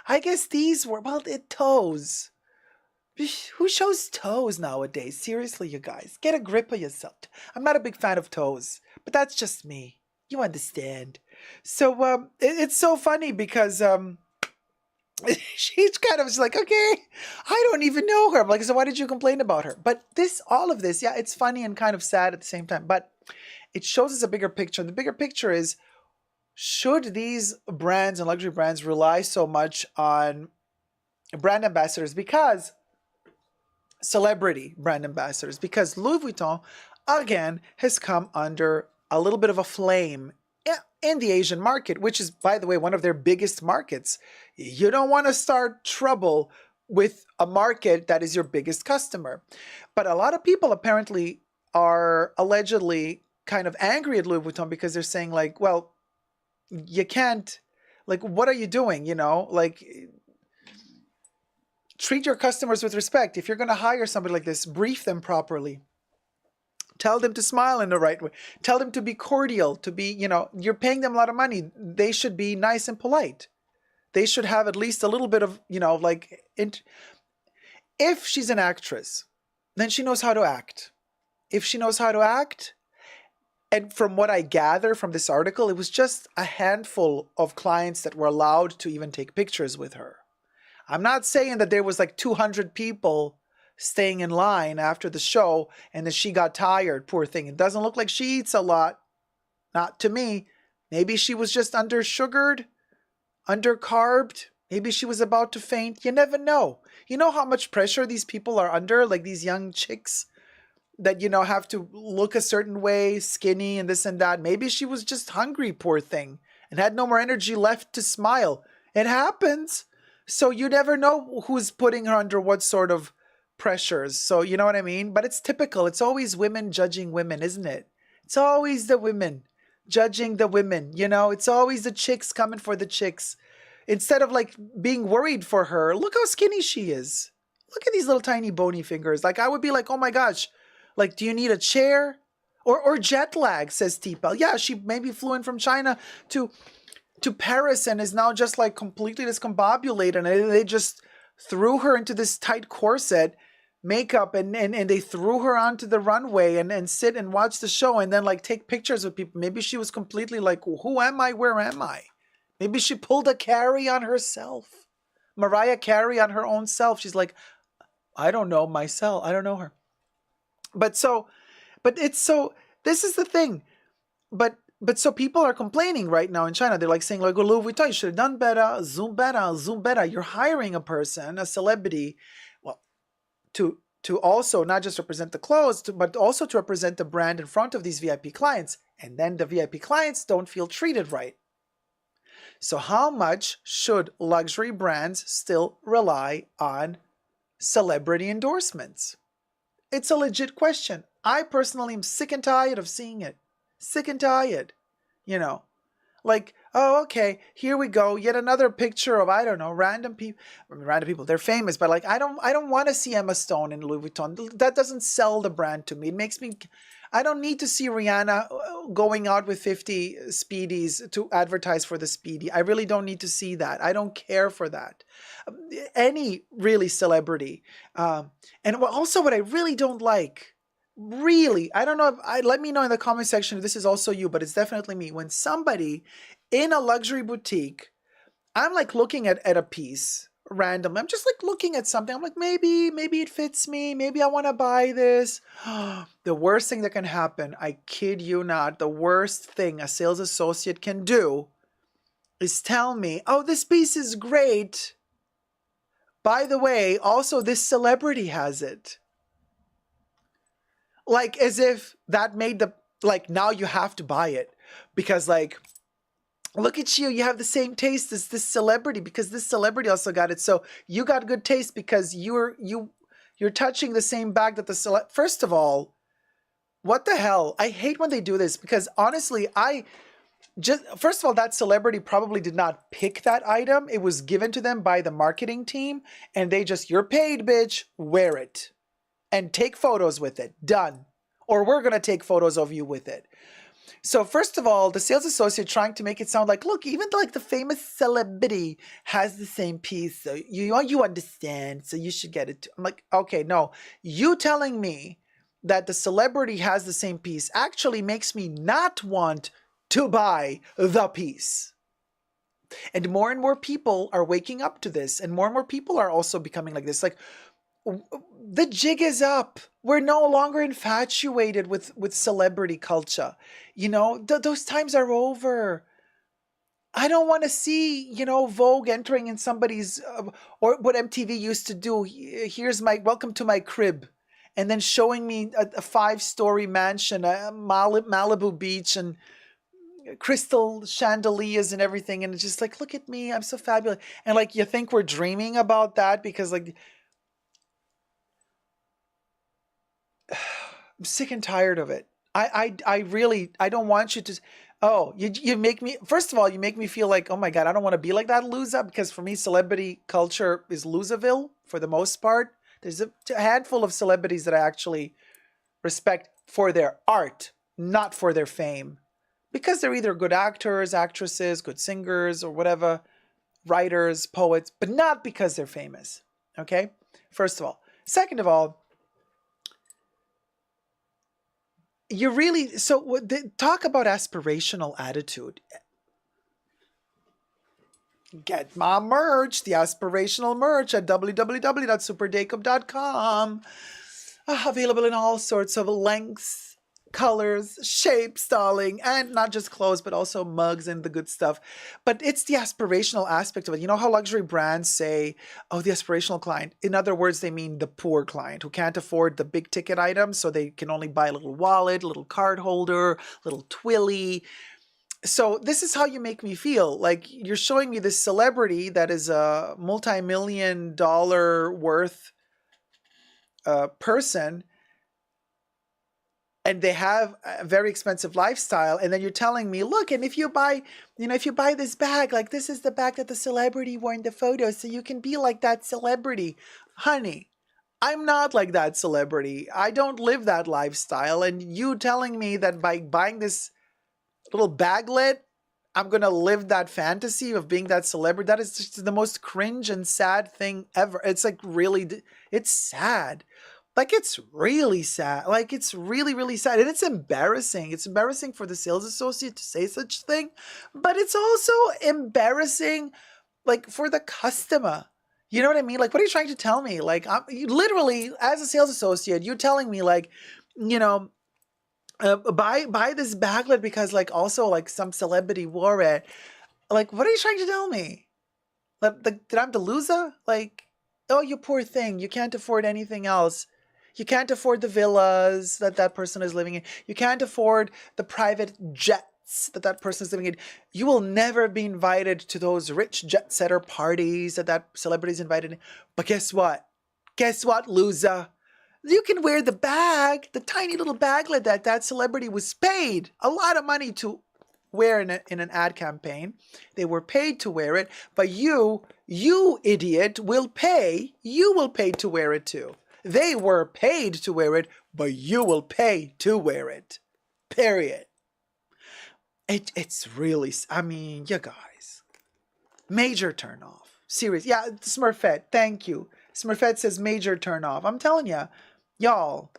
[SPEAKER 2] "I guess these were, toes. Who shows toes nowadays? Seriously, you guys, get a grip of yourself. I'm not a big fan of toes, but that's just me. You understand." So it's so funny because she's like, "Okay, I don't even know her." I'm like, "So why did you complain about her?" But all of this, yeah, it's funny and kind of sad at the same time. But it shows us a bigger picture. And the bigger picture is, should these brands and luxury brands rely so much on brand ambassadors? Because celebrity brand ambassadors, because Louis Vuitton, again, has come under a little bit of a flame in the Asian market, which is, by the way, one of their biggest markets. You don't want to start trouble with a market that is your biggest customer. But a lot of people apparently are allegedly kind of angry at Louis Vuitton because they're saying, like, "Well, you can't, like, what are you doing? You know, like, treat your customers with respect. If you're going to hire somebody like this, brief them properly. Tell them to smile in the right way. Tell them to be cordial, to be, you're paying them a lot of money. They should be nice and polite. They should have at least a little bit of, if she's an actress, then she knows how to act. If she knows how to act, and from what I gather from this article, it was just a handful of clients that were allowed to even take pictures with her. I'm not saying that there was like 200 people staying in line after the show and then she got tired, poor thing. It doesn't look like she eats a lot. Not to me. Maybe she was just under-sugared, under-carbed. Maybe she was about to faint. You never know. You know how much pressure these people are under, like these young chicks that, have to look a certain way, skinny and this and that. Maybe she was just hungry, poor thing, and had no more energy left to smile. It happens. So you never know who's putting her under what sort of pressures. So you know what I mean? But it's typical. It's always women judging women, isn't it? It's always the women judging the women. It's always the chicks coming for the chicks. Instead of like being worried for her, look how skinny she is. Look at these little tiny bony fingers. Like I would be like, "Oh my gosh, like, do you need a chair?" Or jet lag, says T-Pel. Yeah, she maybe flew in from China to Paris and is now just like completely discombobulated, and they just threw her into this tight corset, makeup, and they threw her onto the runway and sit and watch the show and then like take pictures with people. Maybe she was completely like, "Who am I? Where am I?" Maybe she pulled a Carey on herself. Mariah Carey on her own self. She's like, I don't know myself. I don't know her. But it's so, this is the thing. But so people are complaining right now in China. They're like saying, like, Louis Vuitton, you should have done better, zoom better, zoom better. You're hiring a person, a celebrity, well, to also not just represent the clothes, but also to represent the brand in front of these VIP clients. And then the VIP clients don't feel treated right. So how much should luxury brands still rely on celebrity endorsements? It's a legit question. I personally am sick and tired of seeing it. Sick and tired. You know, like, oh, okay, here we go. Yet another picture of, I don't know, random people. Random people, they're famous, but like, I don't want to see Emma Stone in Louis Vuitton. That doesn't sell the brand to me. It makes me, I don't need to see Rihanna going out with 50 Speedies to advertise for the Speedy. I really don't need to see that. I don't care for that. Any really celebrity. And also what I really don't like, really, I don't know if let me know in the comment section if this is also you, but it's definitely me. When somebody in a luxury boutique, I'm like looking at a piece random. I'm just like looking at something. I'm like, maybe it fits me. Maybe I want to buy this. The worst thing that can happen, I kid you not, the worst thing a sales associate can do is tell me, oh, this piece is great. By the way, also this celebrity has it. Like, as if that made the, like, now you have to buy it because, like, look at you, you have the same taste as this celebrity because this celebrity also got it. So you got good taste because you're touching the same bag that the First of all, what the hell? I hate when they do this because honestly, first of all, that celebrity probably did not pick that item. It was given to them by the marketing team and they just, you're paid, bitch, wear it. And take photos with it. Done. Or we're going to take photos of you with it. So first of all, the sales associate trying to make it sound like, look, even like the famous celebrity has the same piece. So you understand. So you should get it too. I'm like, okay, no. You telling me that the celebrity has the same piece actually makes me not want to buy the piece. And more people are waking up to this. And more people are also becoming like this. Like, the jig is up. We're no longer infatuated with celebrity culture. You know, those times are over. I don't want to see, you know, Vogue entering in somebody's, or what MTV used to do. Here's my, welcome to my crib. And then showing me a 5-story mansion, a Malibu beach and crystal chandeliers and everything. And it's just like, look at me. I'm so fabulous. And like, you think we're dreaming about that because like, I'm sick and tired of it. I really, I don't want you to, oh, you make me, first of all, you make me feel like, oh my God, I don't want to be like that loser because for me, celebrity culture is loserville for the most part. There's a handful of celebrities that I actually respect for their art, not for their fame. Because they're either good actors, actresses, good singers, or whatever, writers, poets, but not because they're famous. Okay? First of all. Second of all, you really, so talk about aspirational attitude. Get my merch, the aspirational merch at www.superdacob.com. Available in all sorts of lengths, colors, shapes, darling, and not just clothes, but also mugs and the good stuff. But it's the aspirational aspect of it. You know how luxury brands say, oh, the aspirational client. In other words, they mean the poor client who can't afford the big ticket items, so they can only buy a little wallet, a little card holder, little twilly. So this is how you make me feel. Like you're showing me this celebrity that is a multi-million-dollar worth person, and they have a very expensive lifestyle, and then you're telling me, look, and if you buy this bag, like this is the bag that the celebrity wore in the photo, so you can be like that celebrity. Honey, I'm not like that celebrity. I don't live that lifestyle, and you telling me that by buying this little baglet, I'm going to live that fantasy of being that celebrity. That is just the most cringe and sad thing ever. It's like really, it's sad. Like, it's really sad. Like, it's really, really sad. And it's embarrassing. It's embarrassing for the sales associate to say such a thing. But it's also embarrassing, like, for the customer. You know what I mean? Like, what are you trying to tell me? Like, you literally, as a sales associate, you're telling me, like, you know, buy this baglet because, like, also, like, some celebrity wore it. Like, what are you trying to tell me? Like, did I'm the loser? Like, oh, you poor thing. You can't afford anything else. You can't afford the villas that that person is living in. You can't afford the private jets that that person is living in. You will never be invited to those rich jet setter parties that that celebrity is invited in. But guess what? Guess what, loser? You can wear the bag, the tiny little baglet that that celebrity was paid a lot of money to wear in an ad campaign. They were paid to wear it, but you idiot, will pay. You will pay to wear it too. They were paid to wear it, but you will pay to wear it. Period. It's really, I mean, you guys. Major turn off. Serious. Yeah, Smurfette, thank you. Smurfette says major turn off. I'm telling you, y'all.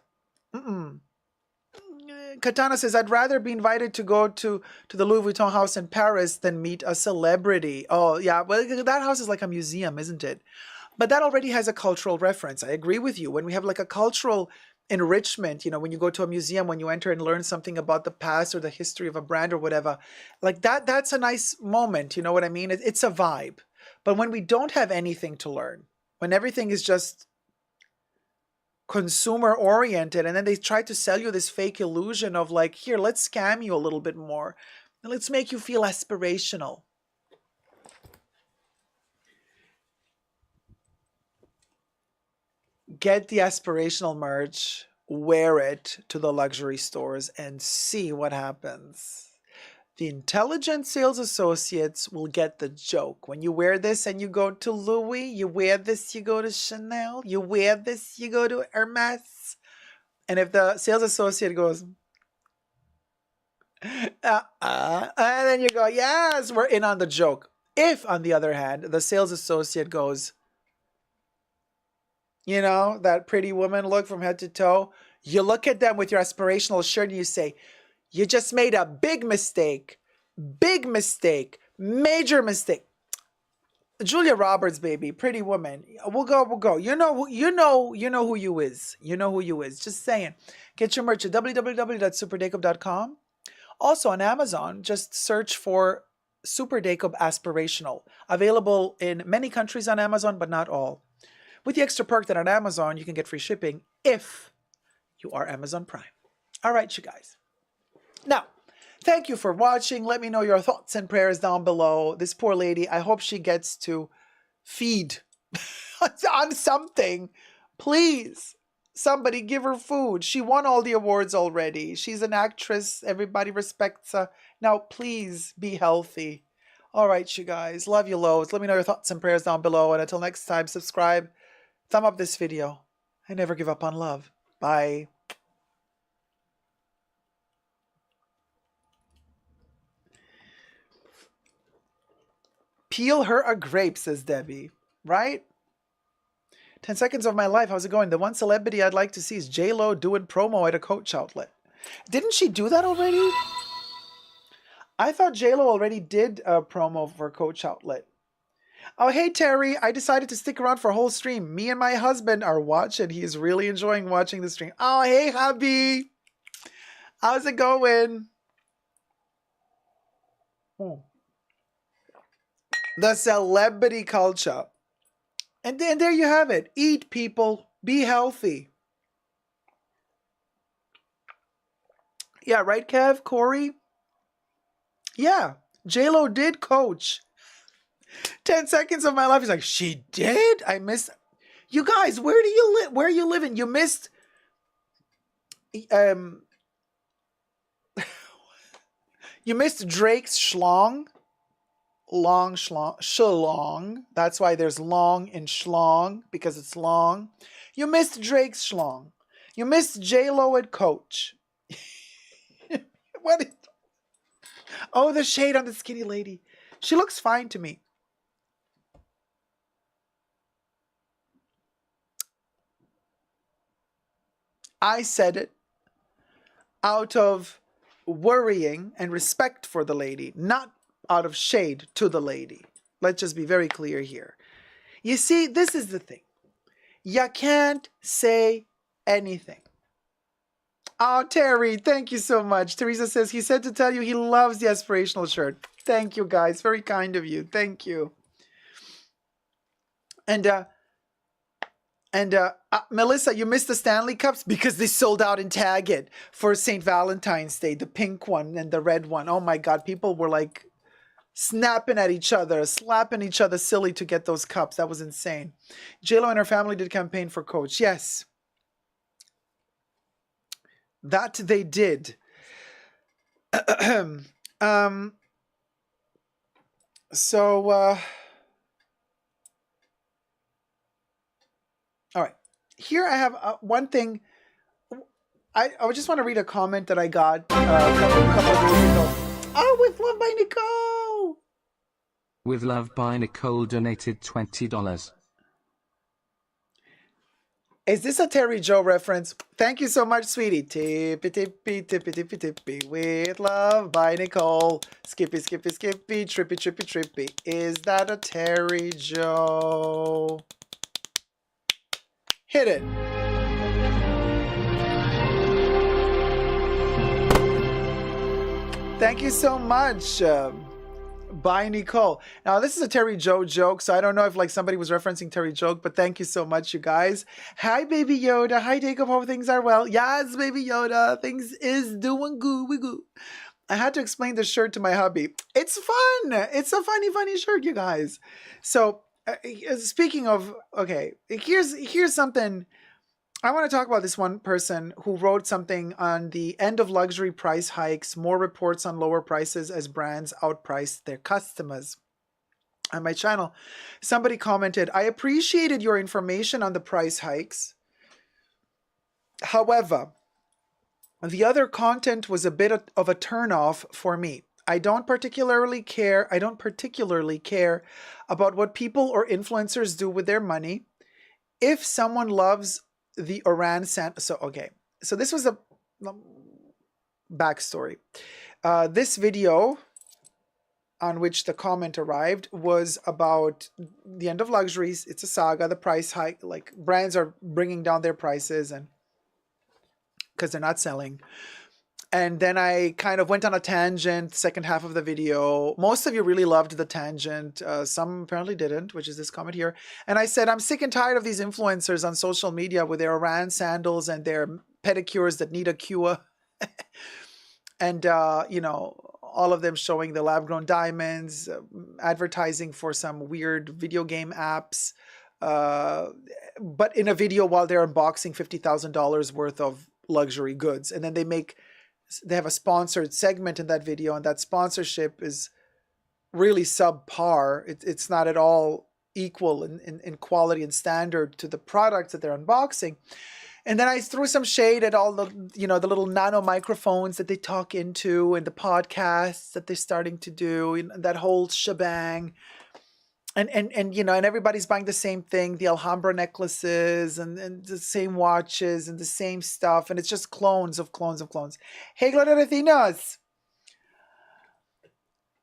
[SPEAKER 2] Katana says, I'd rather be invited to go to the Louis Vuitton house in Paris than meet a celebrity. Oh, yeah. Well, that house is like a museum, isn't it? But that already has a cultural reference. I agree with you. When we have like a cultural enrichment, you know, when you go to a museum, when you enter and learn something about the past or the history of a brand or whatever, like that's a nice moment. You know what I mean? It's a vibe. But when we don't have anything to learn, when everything is just consumer oriented, and then they try to sell you this fake illusion of like, here, let's scam you a little bit more. And let's make you feel aspirational. Get the aspirational merch, wear it to the luxury stores, and see what happens. The intelligent sales associates will get the joke. When you wear this and you go to Louis, you wear this, you go to Chanel, you wear this, you go to Hermes. And if the sales associate goes, and then you go, yes, we're in on the joke. If, on the other hand, the sales associate goes, you know, that pretty woman look from head to toe, you look at them with your aspirational shirt and you say, you just made a big mistake, major mistake. Julia Roberts, baby, pretty woman. We'll go. You know who you is. You know who you is. Just saying. Get your merch at www.superdacob.com. Also on Amazon, just search for Super Dacob Aspirational. Available in many countries on Amazon, but not all. With the extra perk that on Amazon, you can get free shipping if you are Amazon Prime. All right, you guys. Now, thank you for watching. Let me know your thoughts and prayers down below. This poor lady, I hope she gets to feed on something. Please, somebody give her food. She won all the awards already. She's an actress. Everybody respects her. Now, please be healthy. All right, you guys. Love you loads. Let me know your thoughts and prayers down below. And until next time, subscribe. Thumb up this video. I never give up on love. Bye. Peel her a grape, says Debbie. Right? 10 seconds of my life. How's it going? The one celebrity I'd like to see is J-Lo doing promo at a Coach outlet. Didn't she do that already? I thought J-Lo already did a promo for Coach outlet. Oh, hey, Terry. I decided to stick around for a whole stream. Me and my husband are watching. He's really enjoying watching the stream. Oh, hey, hubby. How's it going? The celebrity culture. And then there you have it. Eat, people. Be healthy. Yeah, right, Kev? Corey? Yeah. J-Lo did Coach. 10 seconds of my life. He's like, she did? I missed. You guys, where do you live? Where are you living? You missed. You missed Drake's schlong. Long schlong. Schlong. That's why there's long in schlong, because it's long. You missed Drake's schlong. You missed J-Lo at Coach. What is... Oh, the shade on the skinny lady. She looks fine to me. I said it out of worrying and respect for the lady, not out of shade to the lady. Let's just be very clear here. You see, this is the thing. You can't say anything. Oh, Terry, thank you so much. Teresa says, he said to tell you he loves the aspirational shirt. Thank you, guys. Very kind of you. Thank you. And Melissa, you missed the Stanley Cups because they sold out in Target for St. Valentine's Day, the pink one and the red one. Oh my God, people were like snapping at each other, slapping each other silly to get those cups. That was insane. JLo and her family did campaign for Coach. Yes. That they did. All right. Here I have one thing. I just want to read a comment that I got a couple of days ago. Oh, with love by Nicole.
[SPEAKER 3] With love by Nicole donated $20.
[SPEAKER 2] Is this a Terry Joe reference? Thank you so much, sweetie. Tippy, tippy, tippy, tippy, tippy. With love by Nicole. Skippy, skippy, skippy. Trippy, trippy, trippy. Is that a Terry Joe? Hit it. Thank you so much. By Nicole. Now, this is a Terry Joe joke, so I don't know if like somebody was referencing Terry joke, but thank you so much, you guys. Hi, Baby Yoda. Hi, Dacob. Hope things are well. Yes, Baby Yoda. Things is doing good. We good. I had to explain the shirt to my hubby. It's fun. It's a funny shirt, you guys. So, speaking of, okay, here's something. I want to talk about this one person who wrote something on the end of luxury price hikes, more reports on lower prices as brands outprice their customers. On my channel, somebody commented, I appreciated your information on the price hikes. However, the other content was a bit of a turnoff for me. I don't particularly care about what people or influencers do with their money. If someone loves the Iran so this was a backstory. This video on which the comment arrived was about the end of luxuries. It's a saga, the price hike, like brands are bringing down their prices and because they're not selling. And then I kind of went on a tangent, second half of the video. Most of you really loved the tangent. Some apparently didn't, which is this comment here. And I said, I'm sick and tired of these influencers on social media with their Iran sandals and their pedicures that need a cure. And, all of them showing the lab-grown diamonds, advertising for some weird video game apps. But in a video while they're unboxing $50,000 worth of luxury goods. And then they have a sponsored segment in that video, and that sponsorship is really subpar. It's not at all equal in quality and standard to the products that they're unboxing. And then I threw some shade at all the, the little nano microphones that they talk into and the podcasts that they're starting to do, and that whole shebang. And everybody's buying the same thing, the Alhambra necklaces and the same watches and the same stuff. And it's just clones of clones of clones. Hey, Gloria Recinos.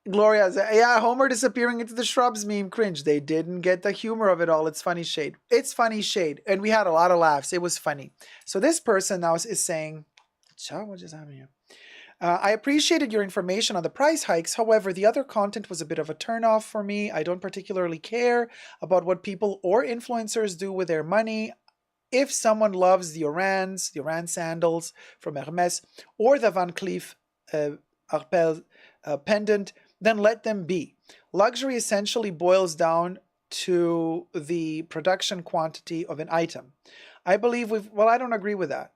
[SPEAKER 2] Gloria, yeah, Homer disappearing into the shrubs meme, cringe. They didn't get the humor of it all. It's funny shade. It's funny shade. And we had a lot of laughs. It was funny. So this person now is saying, what just happened here? I appreciated your information on the price hikes. However, the other content was a bit of a turnoff for me. I don't particularly care about what people or influencers do with their money. If someone loves the Iran sandals from Hermes or the Van Cleef Arpels pendant, then let them be. Luxury essentially boils down to the production quantity of an item. I don't agree with that.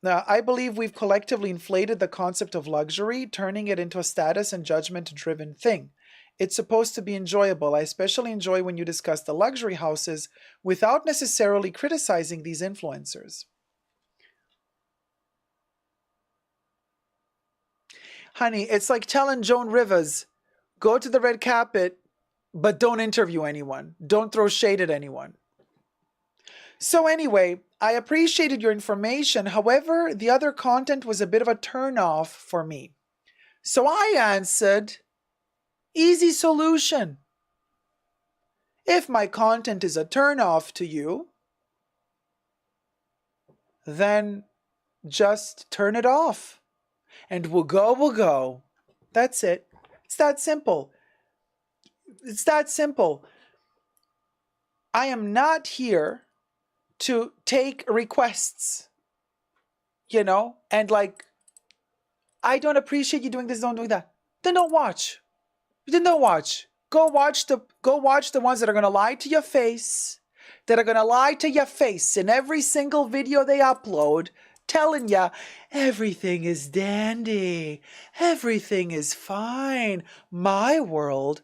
[SPEAKER 2] Now, I believe we've collectively inflated the concept of luxury, turning it into a status and judgment-driven thing. It's supposed to be enjoyable. I especially enjoy when you discuss the luxury houses without necessarily criticizing these influencers. Honey, it's like telling Joan Rivers, go to the red carpet, but don't interview anyone. Don't throw shade at anyone. So anyway, I appreciated your information. However, the other content was a bit of a turn-off for me. So I answered, easy solution. If my content is a turn-off to you, then just turn it off. And we'll go. That's it. It's that simple. It's that simple. I am not here to take requests, you know, and like, I don't appreciate you doing this, don't do that. Then don't watch. Then don't watch. Go watch the ones that are gonna lie to your face, that are gonna lie to your face in every single video they upload, telling ya everything is dandy, everything is fine. My world,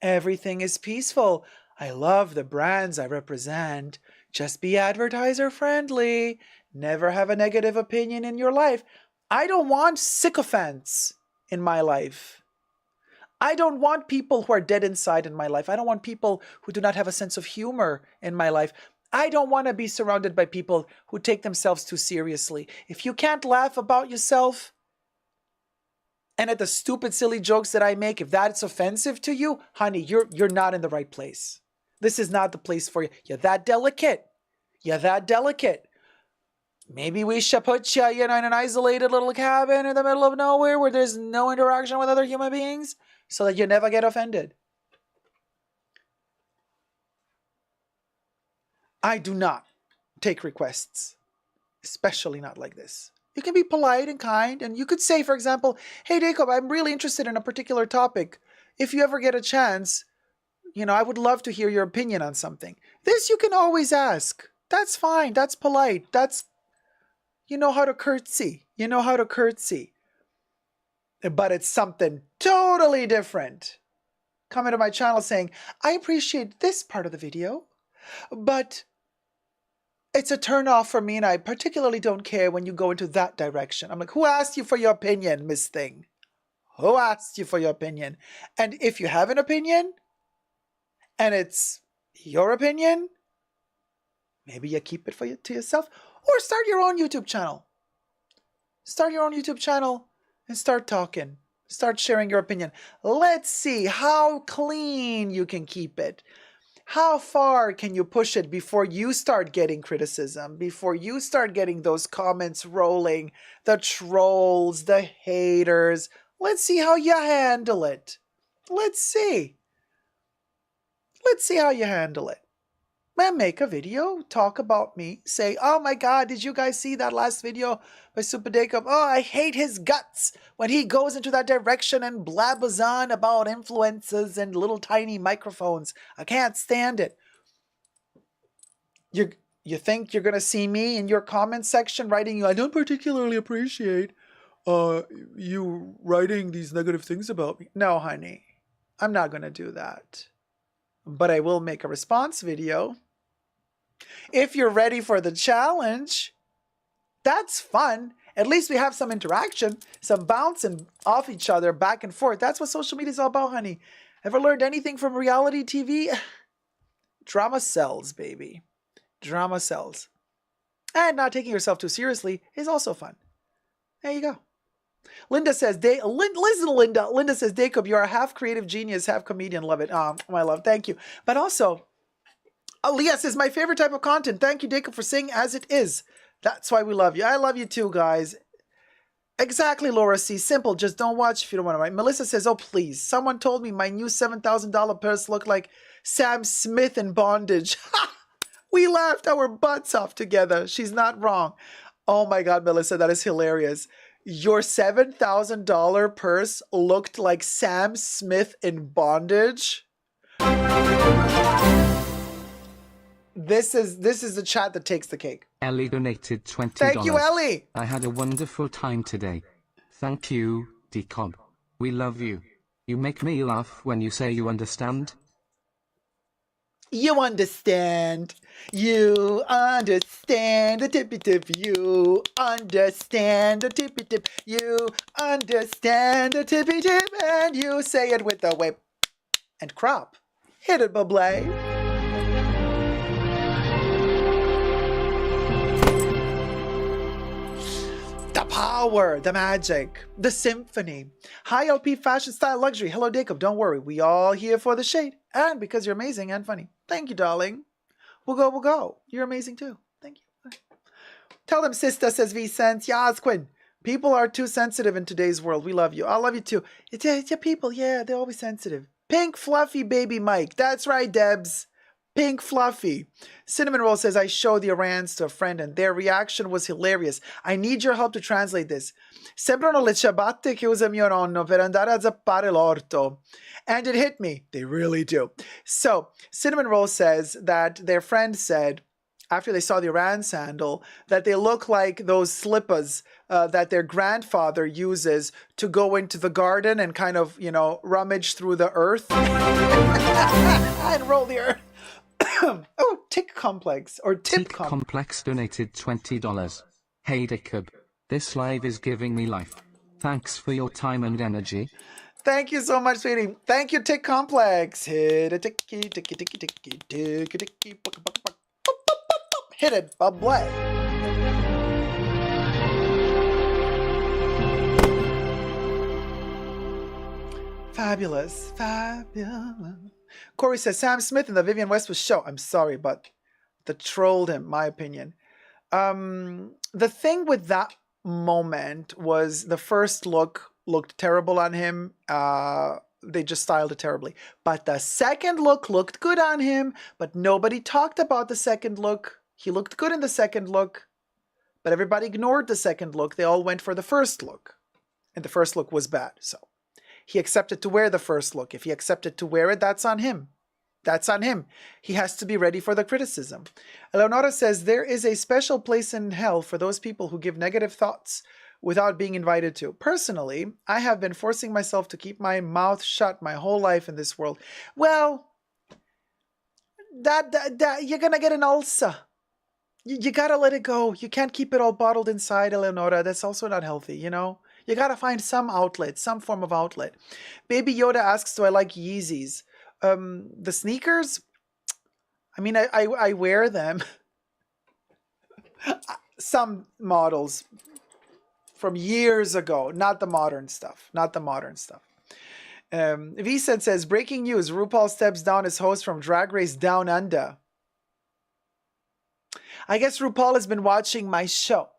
[SPEAKER 2] everything is peaceful. I love the brands I represent. Just be advertiser friendly. Never have a negative opinion in your life. I don't want sycophants in my life. I don't want people who are dead inside in my life. I don't want people who do not have a sense of humor in my life. I don't want to be surrounded by people who take themselves too seriously. If you can't laugh about yourself and at the stupid, silly jokes that I make, if that's offensive to you, honey, you're not in the right place. This is not the place for you. You're that delicate. You're that delicate. Maybe we should put you, in an isolated little cabin in the middle of nowhere where there's no interaction with other human beings so that you never get offended. I do not take requests, especially not like this. You can be polite and kind, and you could say, for example, hey, Dacob, I'm really interested in a particular topic. If you ever get a chance, I would love to hear your opinion on something. This you can always ask. That's fine. That's polite. That's, you know how to curtsy. You know how to curtsy. But it's something totally different. Coming to my channel saying, I appreciate this part of the video, but it's a turn off for me and I particularly don't care when you go into that direction. I'm like, who asked you for your opinion, Miss Thing? Who asked you for your opinion? And if you have an opinion, and it's your opinion, maybe you keep it to yourself, or start your own YouTube channel. Start your own YouTube channel and start talking. Start sharing your opinion. Let's see how clean you can keep it. How far can you push it before you start getting criticism, before you start getting those comments rolling, the trolls, the haters? Let's see how you handle it. Let's see. Let's see how you handle it. Man, make a video, talk about me, say, oh my God, did you guys see that last video by Super Dacob? Oh, I hate his guts when he goes into that direction and blabbers on about influencers and little tiny microphones. I can't stand it. You think you're going to see me in your comment section writing, I don't particularly appreciate you writing these negative things about me. No, honey, I'm not going to do that. But I will make a response video. If you're ready for the challenge, that's fun. At least we have some interaction, some bouncing off each other back and forth. That's what social media is all about, honey. Ever learned anything from reality TV? Drama sells, baby. Drama sells. And not taking yourself too seriously is also fun. There you go. Linda says, listen to Linda. Linda says, Dacob, you're a half creative genius, half comedian. Love it. My love. Thank you. But also, Leah says, my favorite type of content. Thank you, Dacob, for saying as it is. That's why we love you. I love you too, guys. Exactly, Laura C. Simple. Just don't watch if you don't want to write. Melissa says, oh, please. Someone told me my new $7,000 purse looked like Sam Smith in bondage. We laughed our butts off together. She's not wrong. Oh my God, Melissa, that is hilarious. Your $7,000 purse looked like Sam Smith in bondage. This is the chat that takes the cake.
[SPEAKER 3] Ellie donated $20.
[SPEAKER 2] Thank you, Ellie.
[SPEAKER 3] I had a wonderful time today. Thank you, Dacob. We love you. You make me laugh when you say you understand.
[SPEAKER 2] You understand. You understand the tippy tip. You understand the tippy tip. You understand the tippy tip. And you say it with a whip and crop. Hit it, Bubbly. The power power, the magic, the symphony. Hi LP Fashion Style Luxury. Hello Dacob, don't worry. We all here for the shade. And because you're amazing and funny. Thank you, darling. We'll go. You're amazing too. Thank you. Tell them, sister, says Vicente. Yes, Quinn. People are too sensitive in today's world. We love you. I love you too. It's your people. Yeah, they're always sensitive. Pink Fluffy Baby Mike. That's right, Debs. Pink Fluffy. Cinnamon Roll says, I showed the Irans to a friend and their reaction was hilarious. I need your help to translate this. Sembrano le ciabatte che usa mio nonno per andare a zappare l'orto. And it hit me. They really do. So, Cinnamon Roll says that their friend said, after they saw the Iran sandal, that they look like those slippers that their grandfather uses to go into the garden and kind of, rummage through the earth and roll the earth. Oh, Tick Complex or Tip
[SPEAKER 3] Complex donated $20. Hey Dacob, this live is giving me life. Thanks for your time and energy.
[SPEAKER 2] Thank you so much, sweetie. Thank you, Tick Complex. Hit a ticky, ticky, ticky, ticky, ticky, ticky, hit it, bubbly. Fabulous. Corey says, Sam Smith in the Vivienne Westwood show. I'm sorry, but the trolled him, my opinion. The thing with that moment was the first look looked terrible on him. They just styled it terribly. But the second look looked good on him, but nobody talked about the second look. He looked good in the second look, but everybody ignored the second look. They all went for the first look, and the first look was bad. So he accepted to wear the first look. If he accepted to wear it, that's on him. That's on him. He has to be ready for the criticism. Eleonora says, there is a special place in hell for those people who give negative thoughts without being invited to. Personally, I have been forcing myself to keep my mouth shut my whole life in this world. Well, that you're going to get an ulcer. You got to let it go. You can't keep it all bottled inside, Eleonora. That's also not healthy, You got to find some outlet, some form of outlet. Baby Yoda asks, do I like Yeezys? The sneakers? I mean, I wear them. Some models from years ago. Not the modern stuff. Vicent says, breaking news. RuPaul steps down as host from Drag Race Down Under. I guess RuPaul has been watching my show.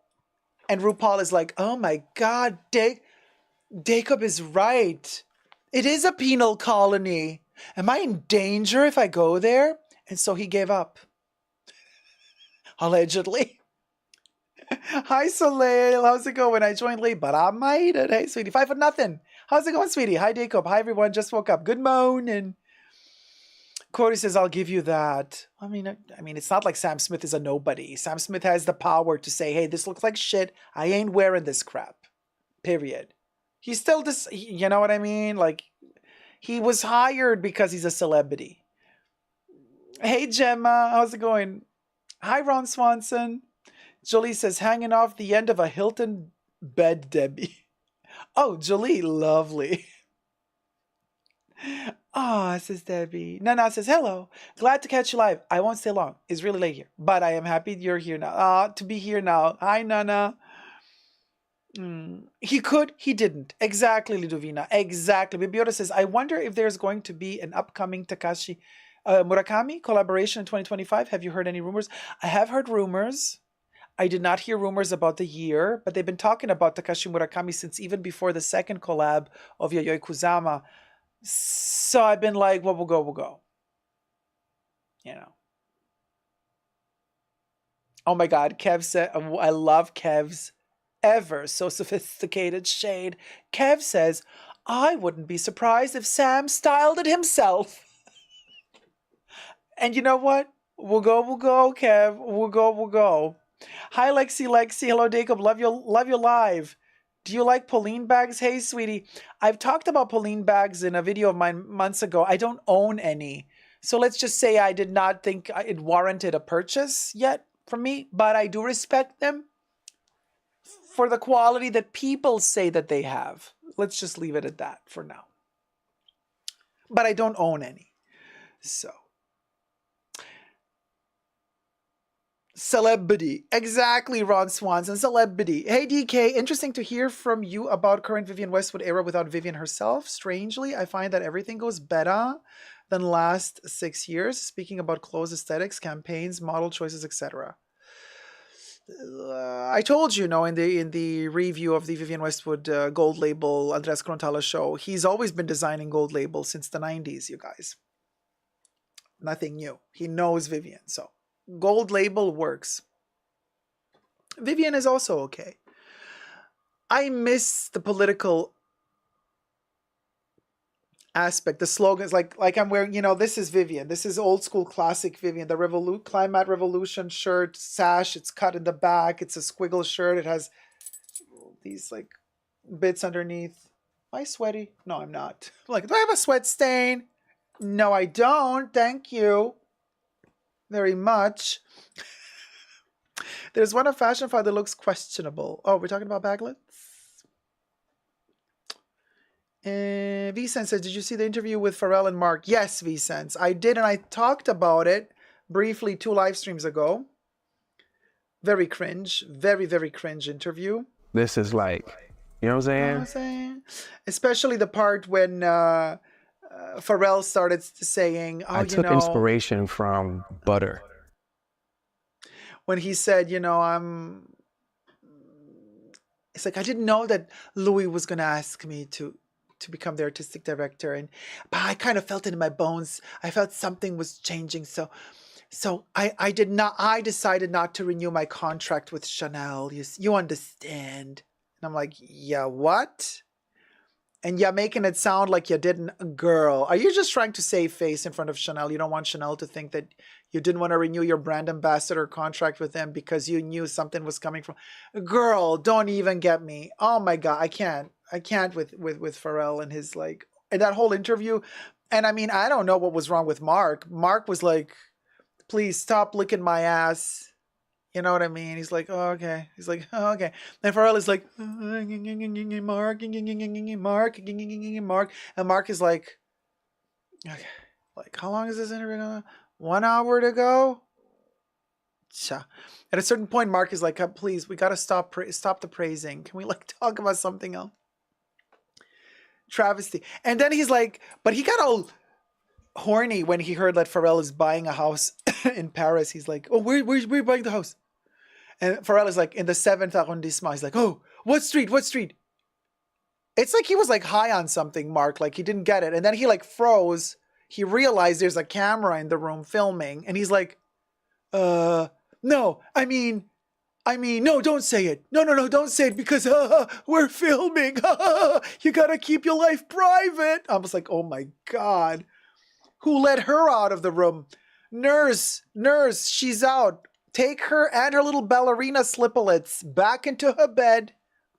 [SPEAKER 2] And RuPaul is like, oh my God, Dacob is right. It is a penal colony. Am I in danger if I go there? And so he gave up. Allegedly. Hi, Soleil. How's it going? I joined late, but I made it. Hey, sweetie. 5-0. How's it going, sweetie? Hi, Dacob. Hi, everyone. Just woke up. Good morning. Corey says, I'll give you that. I mean, it's not like Sam Smith is a nobody. Sam Smith has the power to say, hey, this looks like shit. I ain't wearing this crap. Period. He's still this, you know what I mean? Like, he was hired because he's a celebrity. Hey, Gemma. How's it going? Hi, Ron Swanson. Jolie says, hanging off the end of a Hilton bed, Debbie. Oh, Jolie, lovely. Ah, says Debbie. Nana says, hello. Glad to catch you live. I won't stay long. It's really late here. But I am happy you're here now. To be here now. Hi, Nana. He could, he didn't. Exactly, Ludovina. Exactly. Bibiota says, I wonder if there's going to be an upcoming Takashi Murakami collaboration in 2025. Have you heard any rumors? I have heard rumors. I did not hear rumors about the year, but they've been talking about Takashi Murakami since even before the second collab of Yayoi Kusama. So I've been like, well, we'll go. Oh my God, Kev said, I love Kev's ever so sophisticated shade. Kev says, I wouldn't be surprised if Sam styled it himself. And you know what? We'll go, Kev. We'll go. Hi, Lexi. Hello, Dacob. Love your live. Do you like Pauline bags? Hey, sweetie. I've talked about Pauline bags in a video of mine months ago. I don't own any. So let's just say I did not think it warranted a purchase yet from me, but I do respect them for the quality that people say that they have. Let's just leave it at that for now. But I don't own any. So. Celebrity. Exactly, Ron Swanson. Celebrity. Hey, DK, interesting to hear from you about current Vivienne Westwood era without Vivienne herself. Strangely, I find that everything goes better than last 6 years. Speaking about clothes aesthetics, campaigns, model choices, etc. I told you, in the review of the Vivienne Westwood gold label Andres Crontala show, he's always been designing gold labels since the 90s, you guys. Nothing new. He knows Vivienne, so gold label works. Vivienne is also okay. I miss the political aspect, the slogans, like I'm wearing, this is Vivienne. This is old school classic Vivienne. The Climate Revolution shirt, sash, it's cut in the back. It's a squiggle shirt. It has these like bits underneath. Am I sweaty? No, I'm not. I'm like, do I have a sweat stain? No, I don't. Thank you very much. There's one of Fashion File that looks questionable. Oh, we're talking about baglets? Vicens says, did you see the interview with Pharrell and Mark? Yes, Vicens, I did, and I talked about it briefly 2 live streams ago. Very cringe. Very, very cringe interview.
[SPEAKER 5] This is like, you know what I'm saying?
[SPEAKER 2] Especially the part when Pharrell started saying,
[SPEAKER 5] I took inspiration from butter.
[SPEAKER 2] When he said, it's like, I didn't know that Louis was going to ask me to become the artistic director, but I kind of felt it in my bones. I felt something was changing, so I decided not to renew my contract with Chanel. You understand? And I'm like, yeah, what? And you're making it sound like you didn't. Girl, are you just trying to save face in front of Chanel? You don't want Chanel to think that you didn't want to renew your brand ambassador contract with them because you knew something was coming from. Girl, don't even get me. Oh my God, I can't with Pharrell and his and that whole interview. And I mean, I don't know what was wrong with Mark. Mark was like, please stop licking my ass. You know what I mean? He's like, oh, okay. He's like, oh, okay. And Pharrell is like, Mark. And Mark is like, okay. Like, how long is this interview gonna? 1 hour to go? At a certain point, Mark is like, please, we got to stop the praising. Can we talk about something else? Travesty. And then he's like, but he got all horny when he heard that Pharrell is buying a house in Paris. He's like, oh, where are you buying the house? And Pharrell is like, in the 7th arrondissement. He's like, oh, what street? It's like he was high on something, Mark. Like he didn't get it. And then he froze. He realized there's a camera in the room filming. And he's like, no, I mean, no, don't say it. No, don't say it because we're filming. You got to keep your life private. I was like, oh my God. Who let her out of the room? Nurse, she's out. Take her and her little ballerina slippolets back into her bed.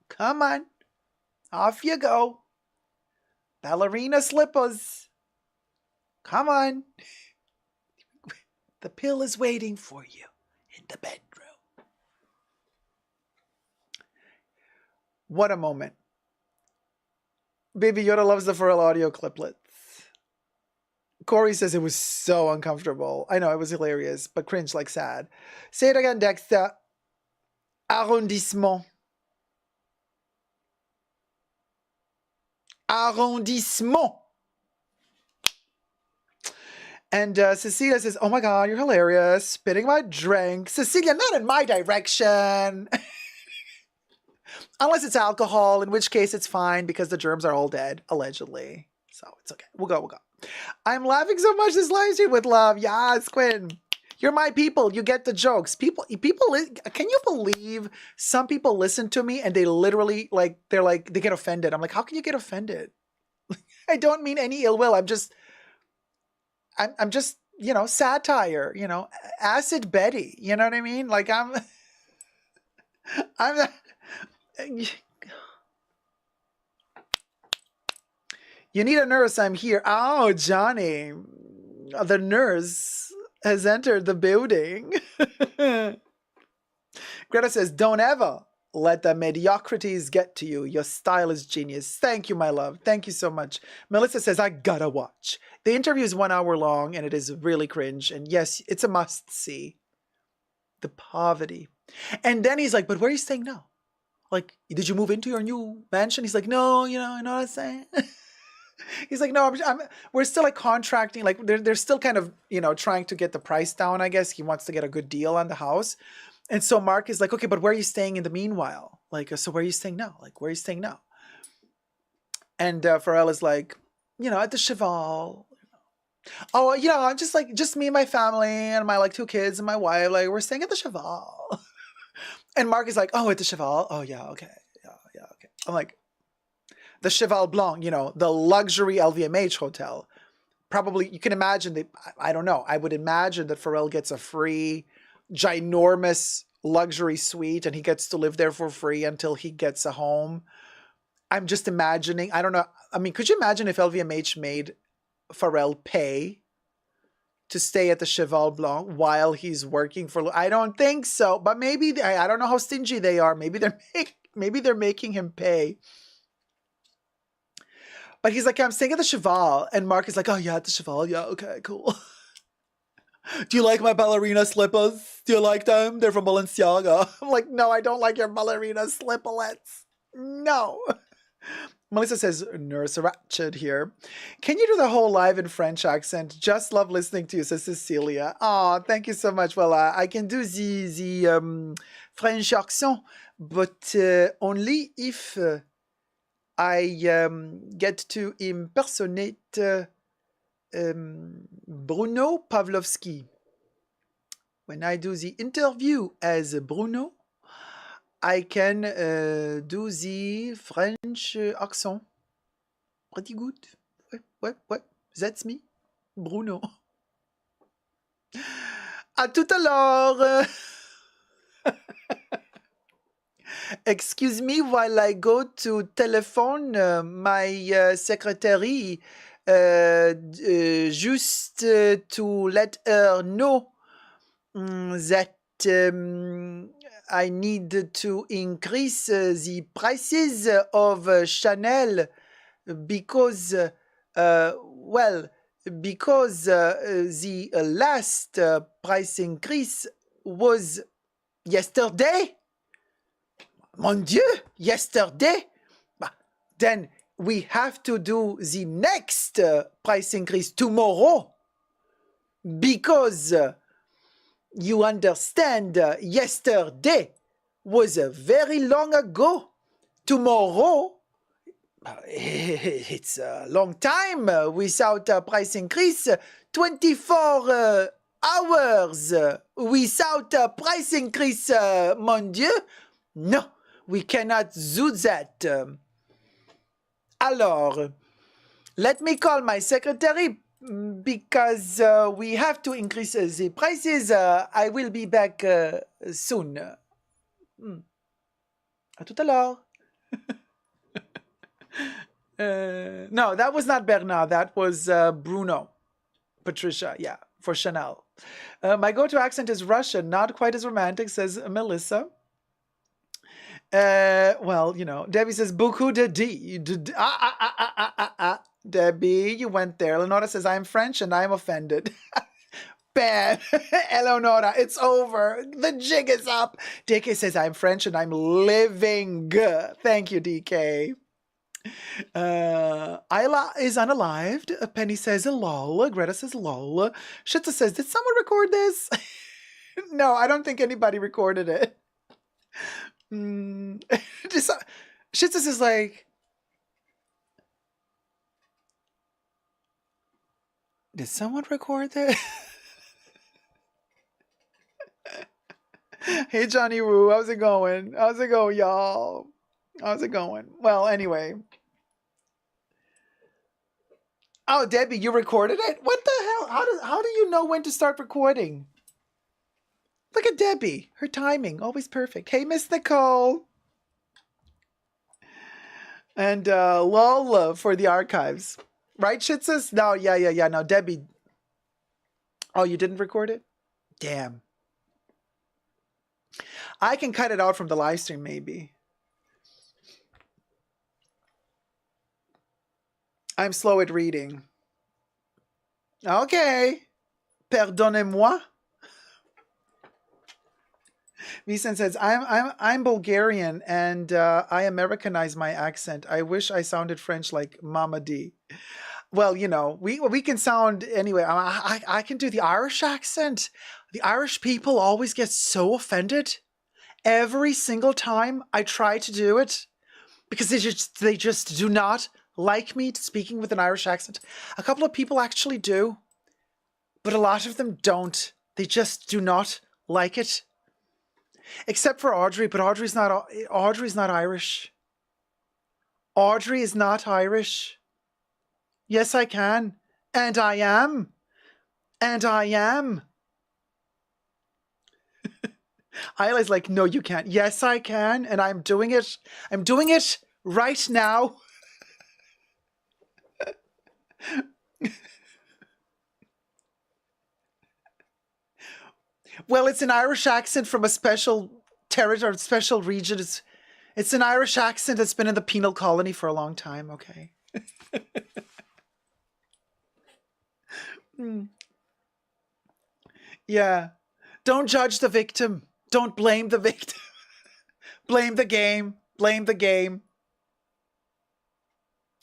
[SPEAKER 2] Come on. Off you go. Ballerina slippers. Come on. The pill is waiting for you in the bedroom. What a moment. Baby Yoda loves the Pharrell audio cliplets. Corey says it was so uncomfortable. I know, it was hilarious, but cringe like sad. Say it again, Dexter. Arrondissement. Arrondissement. And Cecilia says, oh my God, you're hilarious. Spitting my drink. Cecilia, not in my direction. Unless it's alcohol, in which case it's fine because the germs are all dead, allegedly. So it's okay. We'll go. I'm laughing so much this live stream with love. Yes, Quinn. You're my people. You get the jokes. People, can you believe some people listen to me and they literally, they get offended. I'm like, how can you get offended? I don't mean any ill will. I'm just, satire, acid Betty. You know what I mean? I'm you need a nurse, I'm here. Oh, Johnny. The nurse has entered the building. Greta says, don't ever let the mediocrities get to you. Your style is genius. Thank you, my love. Thank you so much. Melissa says, I gotta watch. The interview is 1 hour long and it is really cringe. And yes, it's a must see. The poverty. And then he's like, but where are you staying now? Like, did you move into your new mansion? He's like, no, you know what I'm saying? He's like, no, we're still like contracting. Like they're still kind of, trying to get the price down, I guess. He wants to get a good deal on the house. And so Mark is like, okay, but where are you staying in the meanwhile? Like, so where are you staying now? Like, where are you staying now? And Pharrell is like, at the Cheval. Oh, I'm just me and my family and my like 2 kids and my wife. Like, we're staying at the Cheval. And Mark is like, oh, at the Cheval. Oh, yeah, okay. Yeah, okay. I'm like, the Cheval Blanc, the luxury LVMH hotel. Probably, you can imagine that, I don't know. I would imagine that Pharrell gets a free, ginormous luxury suite and he gets to live there for free until he gets a home. I'm just imagining, I don't know. I mean, could you imagine if LVMH made Pharrell pay to stay at the Cheval Blanc while he's working for? I don't think so, but maybe, I don't know how stingy they are. Maybe they're making him pay. But he's like, I'm staying at the Cheval. And Mark is like, oh yeah, at the Cheval. Yeah, okay, cool. Do you like my ballerina slippers? Do you like them? They're from Balenciaga. I'm like, no, I don't like your ballerina slipolets. No. Melissa says, Nurse Ratchet here. Can you do the whole live in French accent? Just love listening to you, says Cecilia. Oh, thank you so much. Well, I can do the French accent, but only if I get to impersonate Bruno Pavlovsky. When I do the interview as Bruno, I can do the French accent. Pretty good. Ouais. That's me, Bruno. À tout à l'heure. Excuse me while I go to telephone my secretary just to let her know that I need to increase the prices of Chanel because, because the last price increase was yesterday. Mon Dieu, yesterday? Then we have to do the next price increase tomorrow because you understand, yesterday was very long ago. Tomorrow, it's a long time without a price increase. 24 hours without a price increase, mon Dieu. No, we cannot do that. Alors, let me call my secretary because we have to increase the prices. I will be back soon. À tout à l'heure. No, that was not Bernard. That was Bruno. Patricia, yeah, for Chanel. My go-to accent is Russian, not quite as romantic, says Melissa. Well, Debbie says, beaucoup de D. Debbie, you went there. Eleonora says, I'm French and I'm offended. Bad. Eleonora, it's over. The jig is up. DK says, I'm French and I'm living. Thank you, DK. Isla is unalived. Penny says, lol. Greta says, lol. Shitza says, did someone record this? No, I don't think anybody recorded it. Shitzus is like, did someone record that? Hey Johnny Woo, how's it going? How's it going, y'all? How's it going? Well, anyway. Oh, Debbie, you recorded it? What the hell? How do you know when to start recording? Look at Debbie. Her timing, always perfect. Hey, Miss Nicole. And lol for the archives. Right, Shitsis? No, yeah. No, Debbie. Oh, you didn't record it? Damn. I can cut it out from the live stream, maybe. I'm slow at reading. Okay. Pardonnez-moi. Vincent says, I'm Bulgarian and I Americanize my accent. I wish I sounded French like Mama D. Well, you know, we can sound anyway. I can do the Irish accent. The Irish people always get so offended every single time I try to do it because they just do not like me speaking with an Irish accent. A couple of people actually do, but a lot of them don't. They just do not like it. Except for Audrey, but Audrey's not Irish. Audrey is not Irish. Yes, I can. And I am. And I am. Isla's like, no, you can't. Yes, I can. And I'm doing it. I'm doing it right now. Well, it's an Irish accent from a special territory, special region. It's an Irish accent that's been in the penal colony for a long time, okay? Yeah. Don't judge the victim. Don't blame the victim. Blame the game. Blame the game.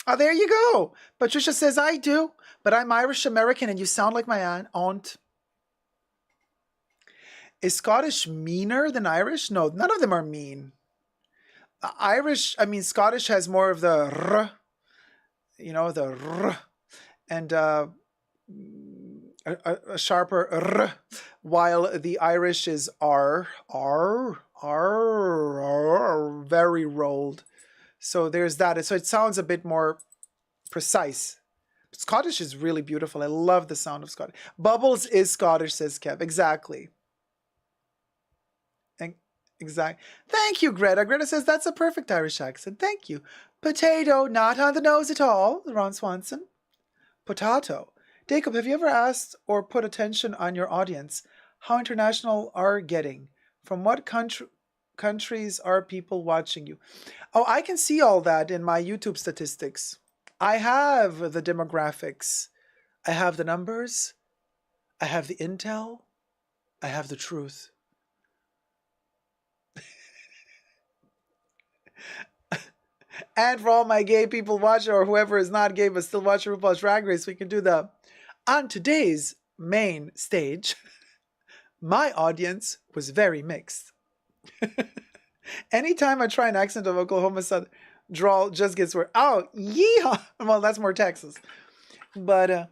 [SPEAKER 2] Oh, there you go. Patricia says, I do, but I'm Irish American and you sound like my aunt. Is Scottish meaner than Irish? No, none of them are mean. Scottish has more of the r, you know, the r, and a sharper r, while the Irish is r, very rolled. So there's that. So it sounds a bit more precise. But Scottish is really beautiful. I love the sound of Scottish. Bubbles is Scottish, says Kev. Exactly. Exactly. Thank you, Greta. Greta says that's a perfect Irish accent. Thank you. Potato, not on the nose at all, Ron Swanson. Potato. Dacob, have you ever asked or put attention on your audience how international are getting? From what countries are people watching you? Oh, I can see all that in my YouTube statistics. I have the demographics. I have the numbers. I have the intel. I have the truth. And for all my gay people watching, or whoever is not gay but still watching RuPaul's Drag Race, we can do the, on today's main stage, my audience was very mixed. Anytime I try an accent of Oklahoma Southern drawl, just gets worse. Oh, yeehaw! Well, that's more Texas. But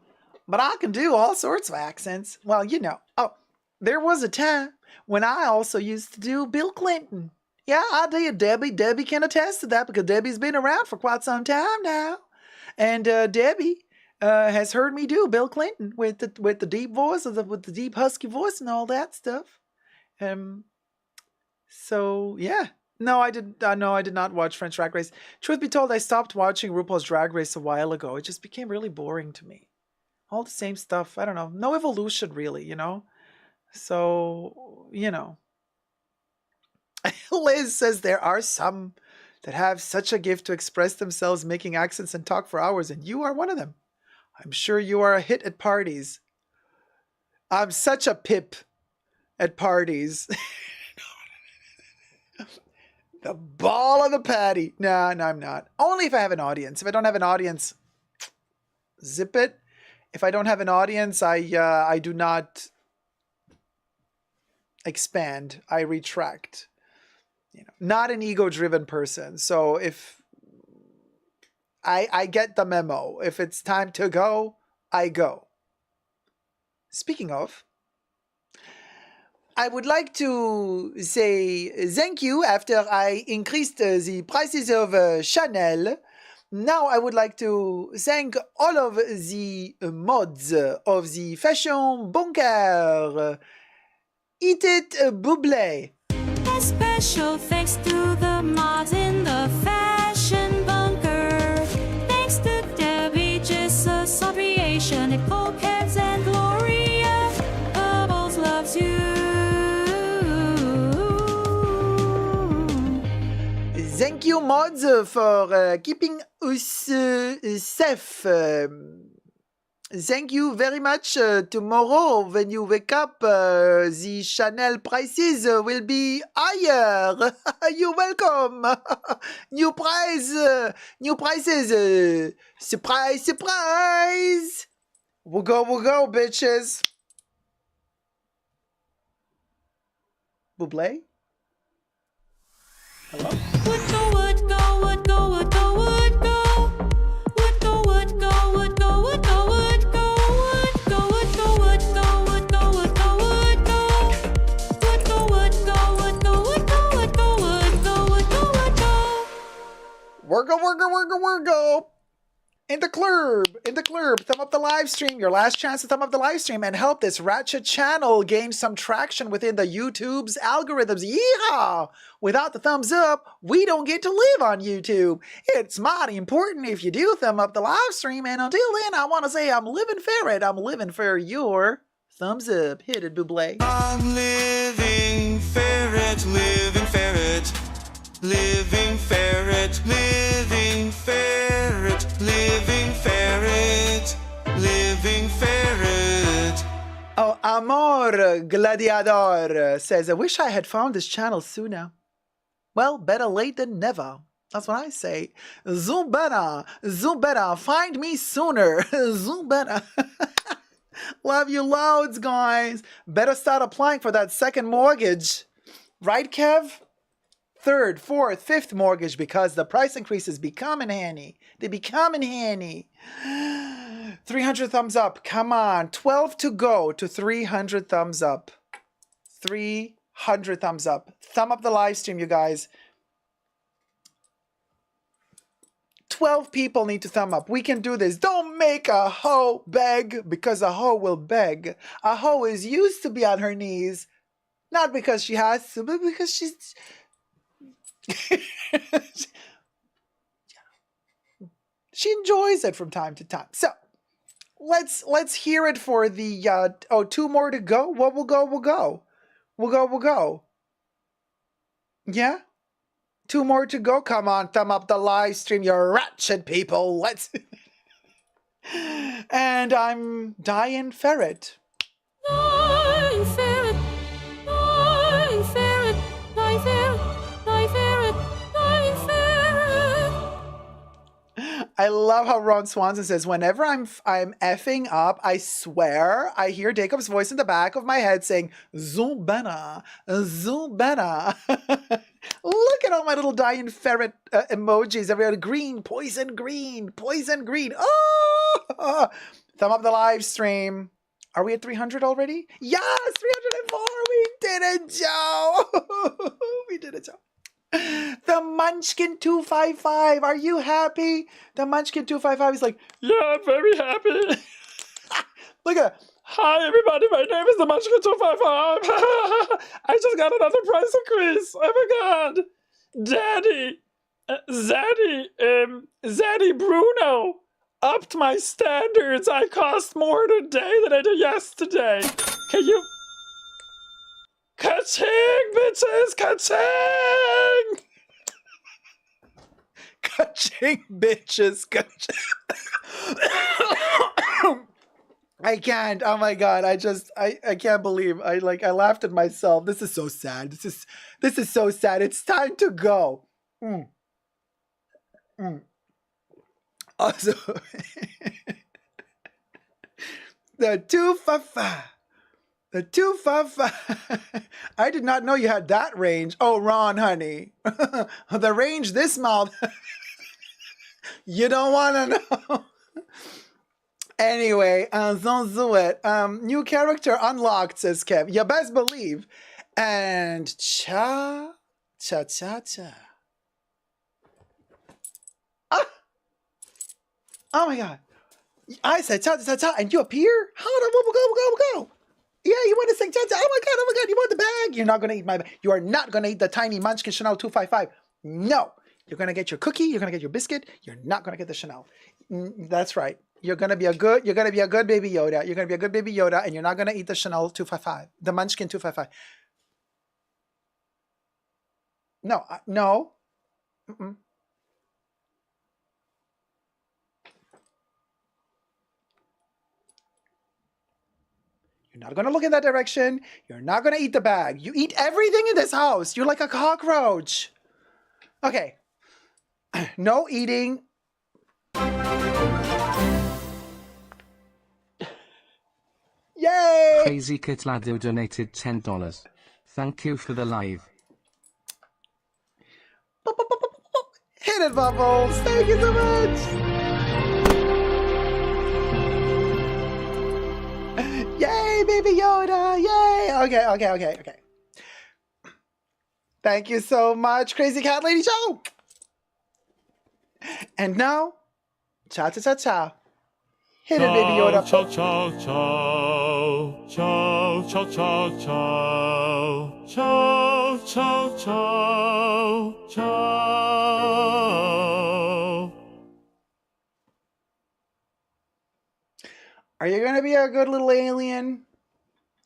[SPEAKER 2] I can do all sorts of accents. Well, you know. Oh, there was a time when I also used to do Bill Clinton. Yeah, I did, Debbie. Debbie can attest to that because Debbie's been around for quite some time now. And Debbie has heard me do Bill Clinton with the deep voice, with the deep husky voice and all that stuff. So, yeah. No, I did not watch French Drag Race. Truth be told, I stopped watching RuPaul's Drag Race a while ago. It just became really boring to me. All the same stuff. I don't know. No evolution, really, you know? So, you know. Liz says there are some that have such a gift to express themselves making accents and talk for hours, and you are one of them. I'm sure you are a hit at parties. I'm such a pip at parties. The ball on the patty. No, I'm not. Only if I have an audience. If I don't have an audience, zip it. If I don't have an audience, I do not expand. I retract. You know, not an ego-driven person. So if I get the memo, if it's time to go, I go. Speaking of, I would like to say thank you after I increased the prices of Chanel. Now I would like to thank all of the mods of the Fashion Bunker. Eat it, Buble.
[SPEAKER 6] A special thanks to the mods in the Fashion Bunker. Thanks to Debbie, Jesus, Audriation, Nicole, Kebs, and Gloria. Bubbles loves you.
[SPEAKER 2] Thank you, mods, for keeping us safe. Thank you very much. Tomorrow, when you wake up, the Chanel prices will be higher. You're welcome. New prices. Surprise, surprise. We'll go, bitches. Buble? Hello?
[SPEAKER 6] Would go, would go, would go, would go, would go. Would go, would go, would go, would go, would go, would go, would go, would go, would go, would go, would go. Would go, would go, would go, would go, would go, would go, would go, would go.
[SPEAKER 2] Worgo. In the club. Thumb up the live stream. Your last chance to thumb up the live stream and help this ratchet channel gain some traction within the YouTube's algorithms. Yeehaw! Without the thumbs up, we don't get to live on YouTube. It's mighty important if you do thumb up the live stream. And until then, I want to say I'm living ferret. I'm living for your thumbs up. Hit it, Buble.
[SPEAKER 7] I'm living ferret, living ferret. Living ferret, living ferret, living ferret, living ferret.
[SPEAKER 2] Oh, Amor Gladiador says, I wish I had found this channel sooner. Well, better late than never. That's what I say. Zumbetta, find me sooner. Zumbetta. Love you loads, guys. Better start applying for that second mortgage. Right, Kev? Third, fourth, fifth mortgage, because the price increases become in handy. They become in handy. 300 thumbs up. Come on. 12 to go to 300 thumbs up. 300 thumbs up. Thumb up the live stream, you guys. 12 people need to thumb up. We can do this. Don't make a hoe beg, because a hoe will beg. A hoe is used to be on her knees. Not because she has to, but because she's... she enjoys it from time to time. So let's hear it for the two more to go. What will go? We'll go. Yeah? 2 more to go. Come on, thumb up the live stream, you ratchet people. Let's and I'm Dying Ferret.
[SPEAKER 6] Dying ferret, dying ferret, dying ferret.
[SPEAKER 2] I love how Ron Swanson says, whenever I'm effing up, I swear I hear Dacob's voice in the back of my head saying, Zumbena. Look at all my little Dying Ferret emojis. Everybody green, poison green. Oh! Thumb up the live stream. Are we at 300 already? Yes, 304. We did it, Joe. We did it, Joe. The Munchkin 255. Are you happy? The Munchkin 255 is like,
[SPEAKER 4] Yeah, I'm very happy.
[SPEAKER 2] look at that.
[SPEAKER 4] Hi, everybody. My name is the Munchkin 255. I just got another price increase. Oh my god. Daddy. Zaddy Bruno upped my standards. I cost more today than I did yesterday. Can you... Ka-ching, bitches! Ka-ching!
[SPEAKER 2] Ka-ching, bitches. Ka-ching. I can't. Oh my god. I can't believe. I laughed at myself. This is so sad. This is so sad. It's time to go. Also, the 255. The 255. I did not know you had that range. Oh, Ron, honey. The range this month. You don't want to know. Anyway, don't do it. New character unlocked, says Kev. You best believe. And cha. Ah! Oh my god. I said cha, and you appear? How did we'll go. Yeah, you want to sing cha-cha. Oh my god, you want the bag? You're not going to eat my bag. You are not going to eat the tiny Munchkin Chanel 255. No. You're going to get your cookie. You're going to get your biscuit. You're not going to get the Chanel. That's right. You're going to be a good baby Yoda. You're going to be a good baby Yoda, and you're not going to eat the Chanel 255. The Munchkin 255. No. Mm-mm. not going to look in that direction. You're not going to eat the bag. You eat everything in this house. You're like a cockroach. Okay. No eating. Yay!
[SPEAKER 3] Crazy Kit Lado donated $10. Thank you for the live.
[SPEAKER 2] Hit it, Bubbles. Thank you so much. Yay, Baby Yoda. Yay. Okay. Thank you so much, Crazy Cat Lady Show. And now, cha-cha-cha-cha. Hit it, Baby Yoda.
[SPEAKER 8] Ciao, ciao, ciao. Ciao, ciao, ciao, ciao. Ciao, ciao, ciao. Ciao.
[SPEAKER 2] Are you going to be a good little alien?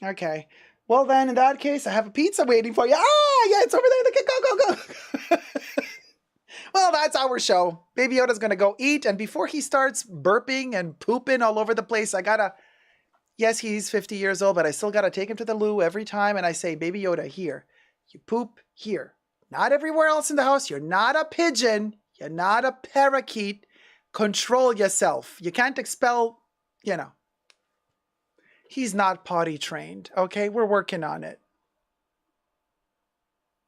[SPEAKER 2] Okay. Well, then, in that case, I have a pizza waiting for you. Ah, yeah, it's over there. Go. Well, that's our show. Baby Yoda's going to go eat. And before he starts burping and pooping all over the place, I got to... Yes, he's 50 years old, but I still got to take him to the loo every time. And I say, Baby Yoda, here. You poop here. Not everywhere else in the house. You're not a pigeon. You're not a parakeet. Control yourself. You can't expel, He's not potty trained, okay? We're working on it.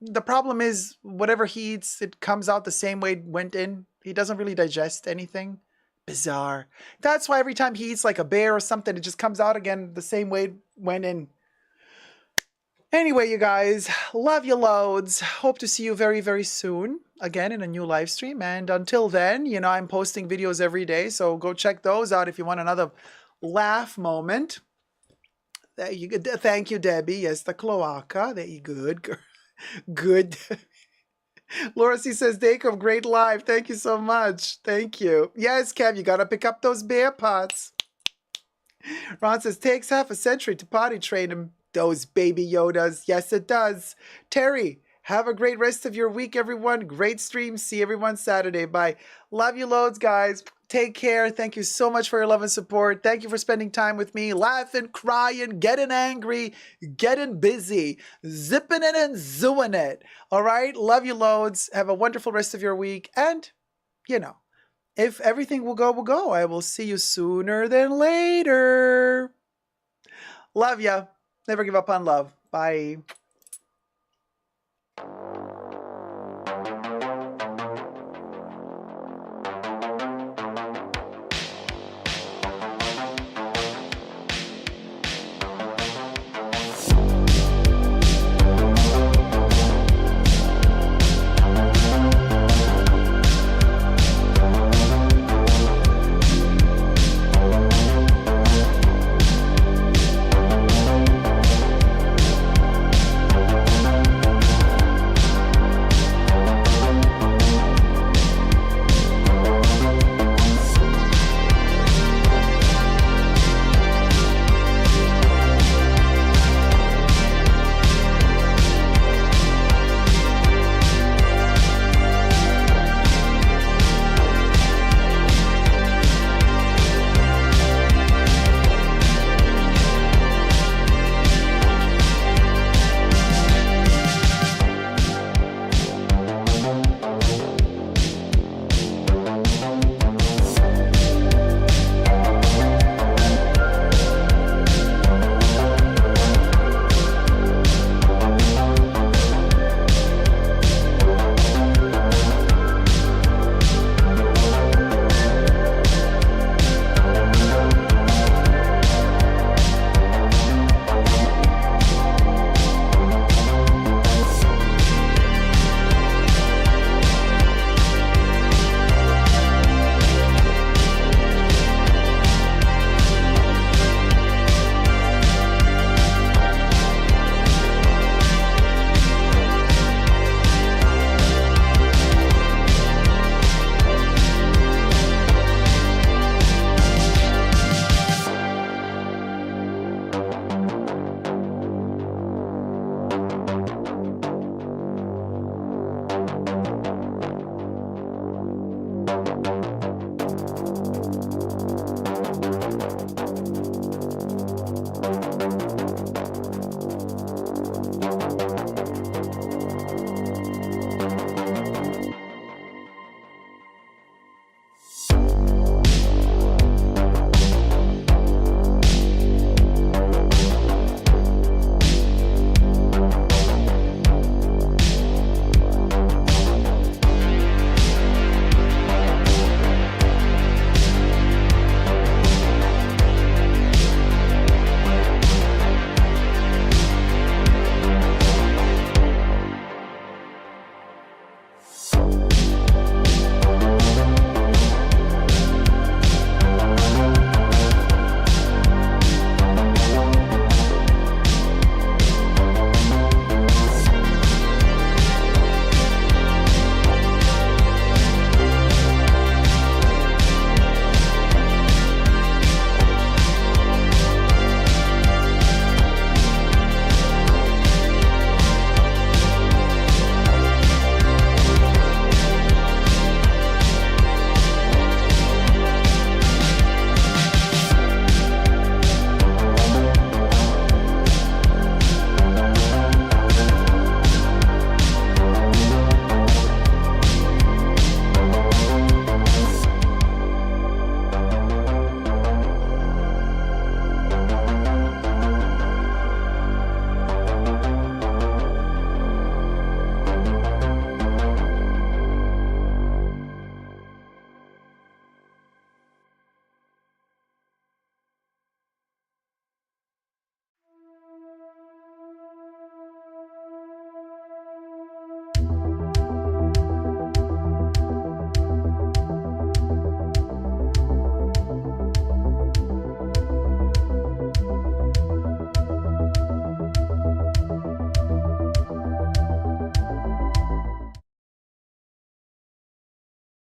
[SPEAKER 2] The problem is, whatever he eats, it comes out the same way it went in. He doesn't really digest anything. Bizarre. That's why every time he eats like a bear or something, it just comes out again the same way it went in. Anyway, you guys, love you loads. Hope to see you very, very soon. Again, in a new live stream. And until then, I'm posting videos every day. So go check those out if you want another laugh moment. There you go. Thank you, Debbie. Yes, the cloaca. There you good. Good. Laura C says, Dacob, great live. Thank you so much. Thank you. Yes, Kev, you got to pick up those bear pots. Ron says, takes half a century to potty train him. Those baby Yodas. Yes, it does. Terry, have a great rest of your week, everyone. Great stream. See everyone Saturday. Bye. Love you loads, guys. Take care. Thank you so much for your love and support. Thank you for spending time with me, laughing, crying, getting angry, getting busy, zipping it and zooing it. All right? Love you loads. Have a wonderful rest of your week. And, if everything will go, will go. I will see you sooner than later. Love ya. Never give up on love. Bye.